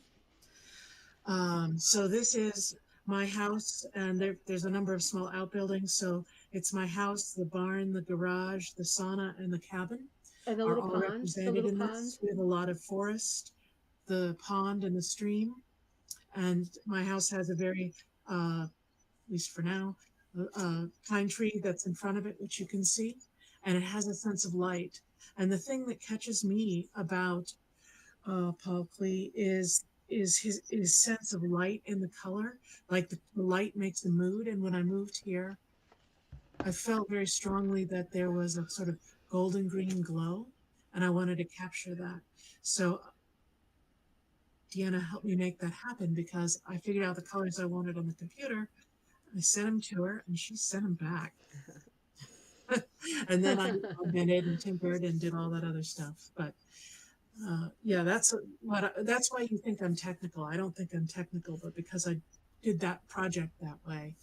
So this is my house, and there's a number of small outbuildings. So it's my house, the barn, the garage, the sauna, and the cabin And are all the represented little in pond. this. We have a lot of forest, the pond, and the stream. And my house has a very, at least for now, pine tree that's in front of it, which you can see, and it has a sense of light. And the thing that catches me about Paul Klee is his sense of light in the color. Like the light makes the mood. And when I moved here, I felt very strongly that there was a sort of golden green glow, and I wanted to capture that. So Deana helped me make that happen, because I figured out the colors I wanted on the computer. I sent them to her, and she sent them back. And then I augmented and tinkered and did all that other stuff. But yeah, that's why you think I'm technical. I don't think I'm technical, but because I did that project that way,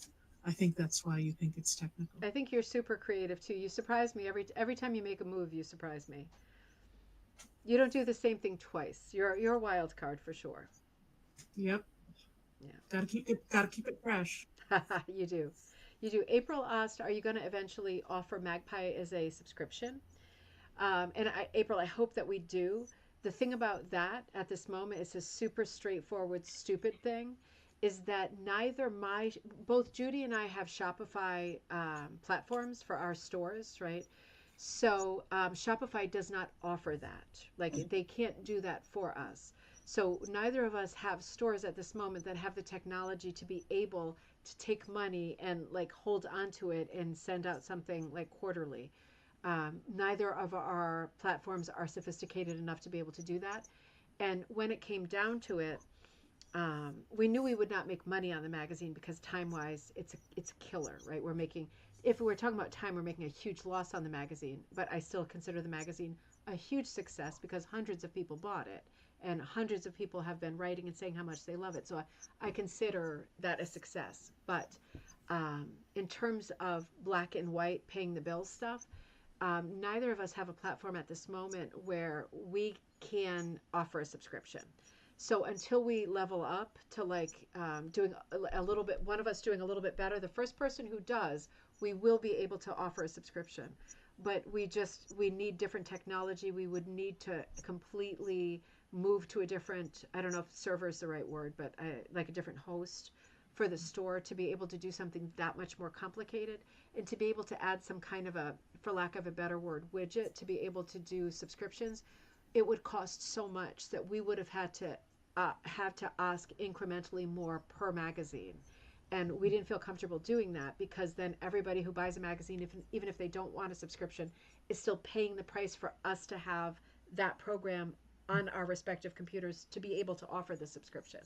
I think that's why you think it's technical. I think you're super creative too. You surprise me every time you make a move. You surprise me. You don't do the same thing twice. You're a wild card for sure. Yep. Yeah. Gotta keep it fresh. You do. You do. April asked, "Are you going to eventually offer Magpie as a subscription?" April, I hope that we do. The thing about that at this moment is a super straightforward, stupid thing, is that both Judy and I have Shopify platforms for our stores, right? So Shopify does not offer that. Like they can't do that for us. So neither of us have stores at this moment that have the technology to be able to take money and like hold onto it and send out something like quarterly. Neither of our platforms are sophisticated enough to be able to do that. And when it came down to it, we knew we would not make money on the magazine because time wise, it's a killer, right? We're making, if we're talking about time, we're making a huge loss on the magazine, but I still consider the magazine a huge success because hundreds of people bought it and hundreds of people have been writing and saying how much they love it. So I consider that a success. But in terms of black and white paying the bills stuff, neither of us have a platform at this moment where we can offer a subscription. So until we level up to like doing a little bit, one of us doing a little bit better, the first person who does, we will be able to offer a subscription. But we need different technology. We would need to completely move to a different, I don't know if server is the right word, but like a different host for the store to be able to do something that much more complicated and to be able to add some kind of a, for lack of a better word, widget to be able to do subscriptions. It would cost so much that we would have to ask incrementally more per magazine, and we didn't feel comfortable doing that because then everybody who buys a magazine, even if they don't want a subscription, is still paying the price for us to have that program on our respective computers to be able to offer the subscription.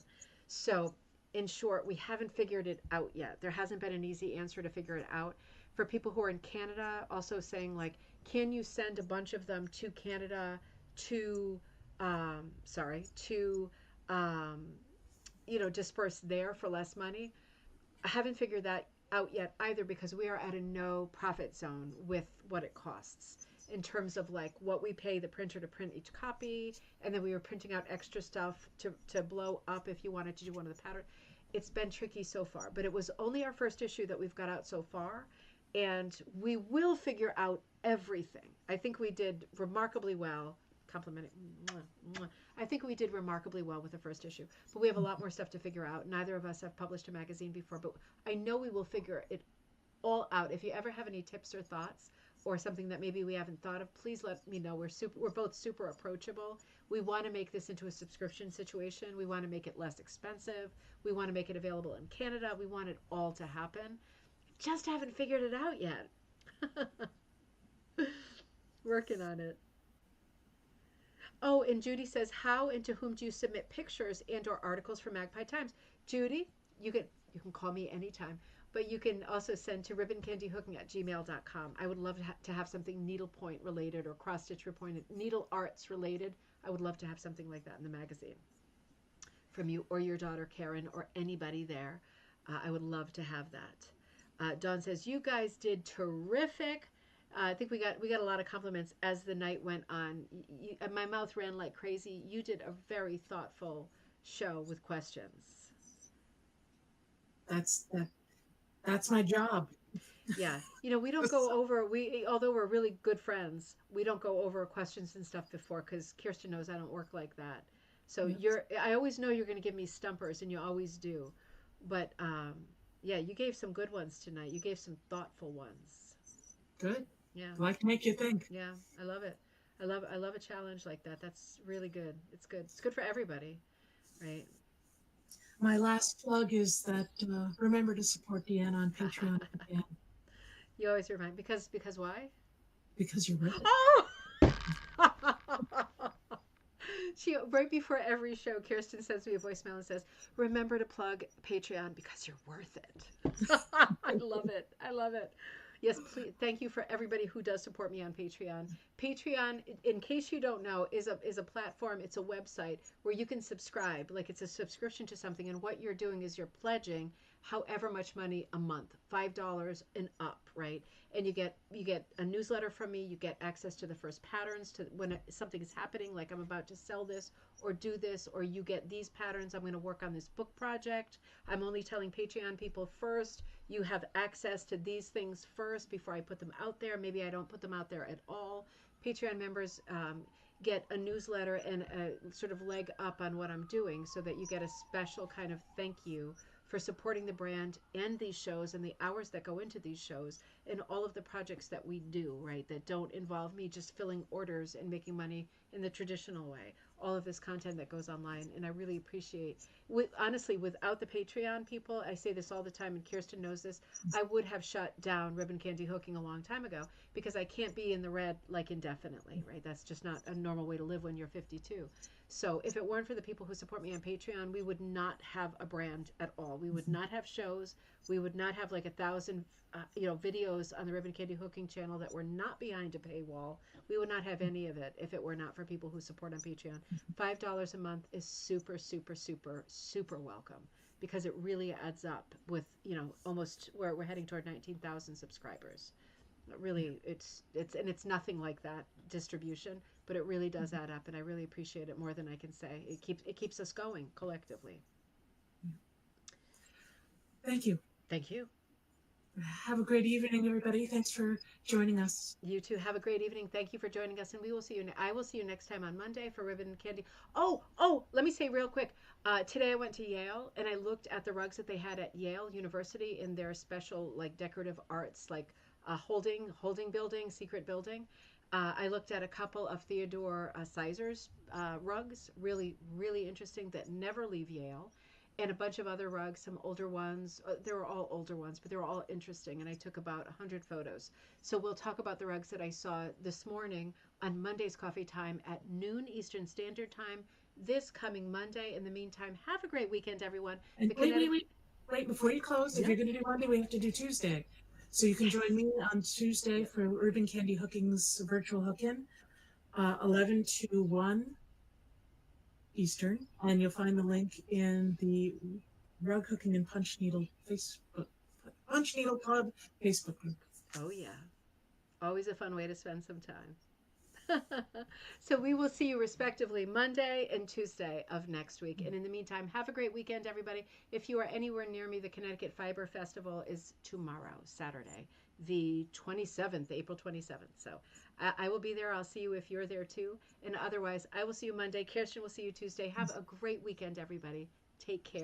So in short, we haven't figured it out yet. There hasn't been an easy answer to figure it out. For people who are in Canada, also saying like, can you send a bunch of them to Canada to, to, um, disperse there for less money? I haven't figured that out yet either because we are at a no profit zone with what it costs in terms of like what we pay the printer to print each copy, and then we were printing out extra stuff to blow up if you wanted to do one of the pattern. It's been tricky so far, but it was only our first issue that we've got out so far, and we will figure out everything. I think we did remarkably well. Complimenting. I think we did remarkably well with the first issue, but we have a lot more stuff to figure out. Neither of us have published a magazine before, but I know we will figure it all out. If you ever have any tips or thoughts or something that maybe we haven't thought of, please let me know. We're both super approachable. We want to make this into a subscription situation. We want to make it less expensive. We want to make it available in Canada. We want it all to happen. Just haven't figured it out yet. Working on it. Oh, and Judy says, how and to whom do you submit pictures and or articles for Magpie Times? Judy, you can call me anytime, but you can also send to ribboncandyhooking@gmail.com. I would love to have something needlepoint related or cross stitch pointed, needle arts related. I would love to have something like that in the magazine from you or your daughter Karen or anybody there. I would love to have that. Dawn says, you guys did terrific. I think we got a lot of compliments as the night went on. My mouth ran like crazy. You did a very thoughtful show with questions. That's that. That's my job. Yeah, we don't go over we although we're really good friends, we don't go over questions and stuff before because Kirsten knows I don't work like that. So I always know you're going to give me stumpers, and you always do. But yeah, you gave some good ones tonight. You gave some thoughtful ones. Good. Yeah. I like to make you think. Yeah, I love it. I love a challenge like that. That's really good. It's good. It's good for everybody, right? My last plug is that remember to support Deanna on Patreon if you can, You always remind because why? because you're worth it. Oh. She right before every show, Kirsten sends me a voicemail and says, "Remember to plug Patreon because you're worth it." I love it. I love it. Yes, please. Thank you for everybody who does support me on Patreon. Patreon, in case you don't know, is a platform. It's a website where you can subscribe. Like it's a subscription to something, and what you're doing is you're pledging however much money a month, $5 and up, right? And you get a newsletter from me. You get access to the first patterns to when something is happening, like I'm about to sell this or do this, or you get these patterns. I'm going to work on this book project. I'm only telling Patreon people first. You have access to these things first before I put them out there. Maybe I don't put them out there at all. Patreon members get a newsletter and a sort of leg up on what I'm doing so that you get a special kind of thank you for supporting the brand and these shows and the hours that go into these shows and all of the projects that we do, right? That don't involve me just filling orders and making money in the traditional way. All of this content that goes online. And I really appreciate, honestly, without the Patreon people, I say this all the time, and Kirsten knows this, I would have shut down ribbon candy hooking a long time ago because I can't be in the red like indefinitely, right? That's just not a normal way to live when you're 52. So if it weren't for the people who support me on Patreon, we would not have a brand at all. We would not have shows. We would not have like 1,000, videos on the Ribbon Candy Hooking channel that were not behind a paywall. We would not have any of it if it were not for people who support on Patreon. $5 a month is super, super, super, super welcome because it really adds up with, almost where we're heading toward 19,000 subscribers. Really, it's nothing like that distribution, but it really does add up, and I really appreciate it more than I can say. It keeps us going collectively. Thank you. Thank you. Have a great evening, everybody. Thanks for joining us. You too. Have a great evening. Thank you for joining us, and we will see you. I will see you next time on Monday for Ribbon and Candy. Oh, let me say real quick. Today I went to Yale and I looked at the rugs that they had at Yale University in their special like decorative arts, like holding building, secret building. I looked at a couple of Theodore Sizer's rugs, really, really interesting, that never leave Yale, and a bunch of other rugs, some older ones. They were all older ones, but they were all interesting, and I took about 100 photos. So we'll talk about the rugs that I saw this morning on Monday's Coffee Time at noon Eastern Standard Time this coming Monday. In the meantime, have a great weekend, everyone. And wait, before you close, if Yeah. you're going to do Monday, we have to do Tuesday. So you can join me on Tuesday for Ribbon Candy Hooking's virtual hook-in, 11 to 1 Eastern, and you'll find the link in the Rug Hooking and Punch Needle Club Facebook group. Oh, yeah. Always a fun way to spend some time. So we will see you respectively Monday and Tuesday of next week. And in the meantime, have a great weekend, everybody. If you are anywhere near me, the Connecticut Fiber Festival is tomorrow, Saturday, the 27th, April 27th. So I will be there. I'll see you if you're there too. And otherwise, I will see you Monday. Kirsten will see you Tuesday. Have a great weekend, everybody. Take care.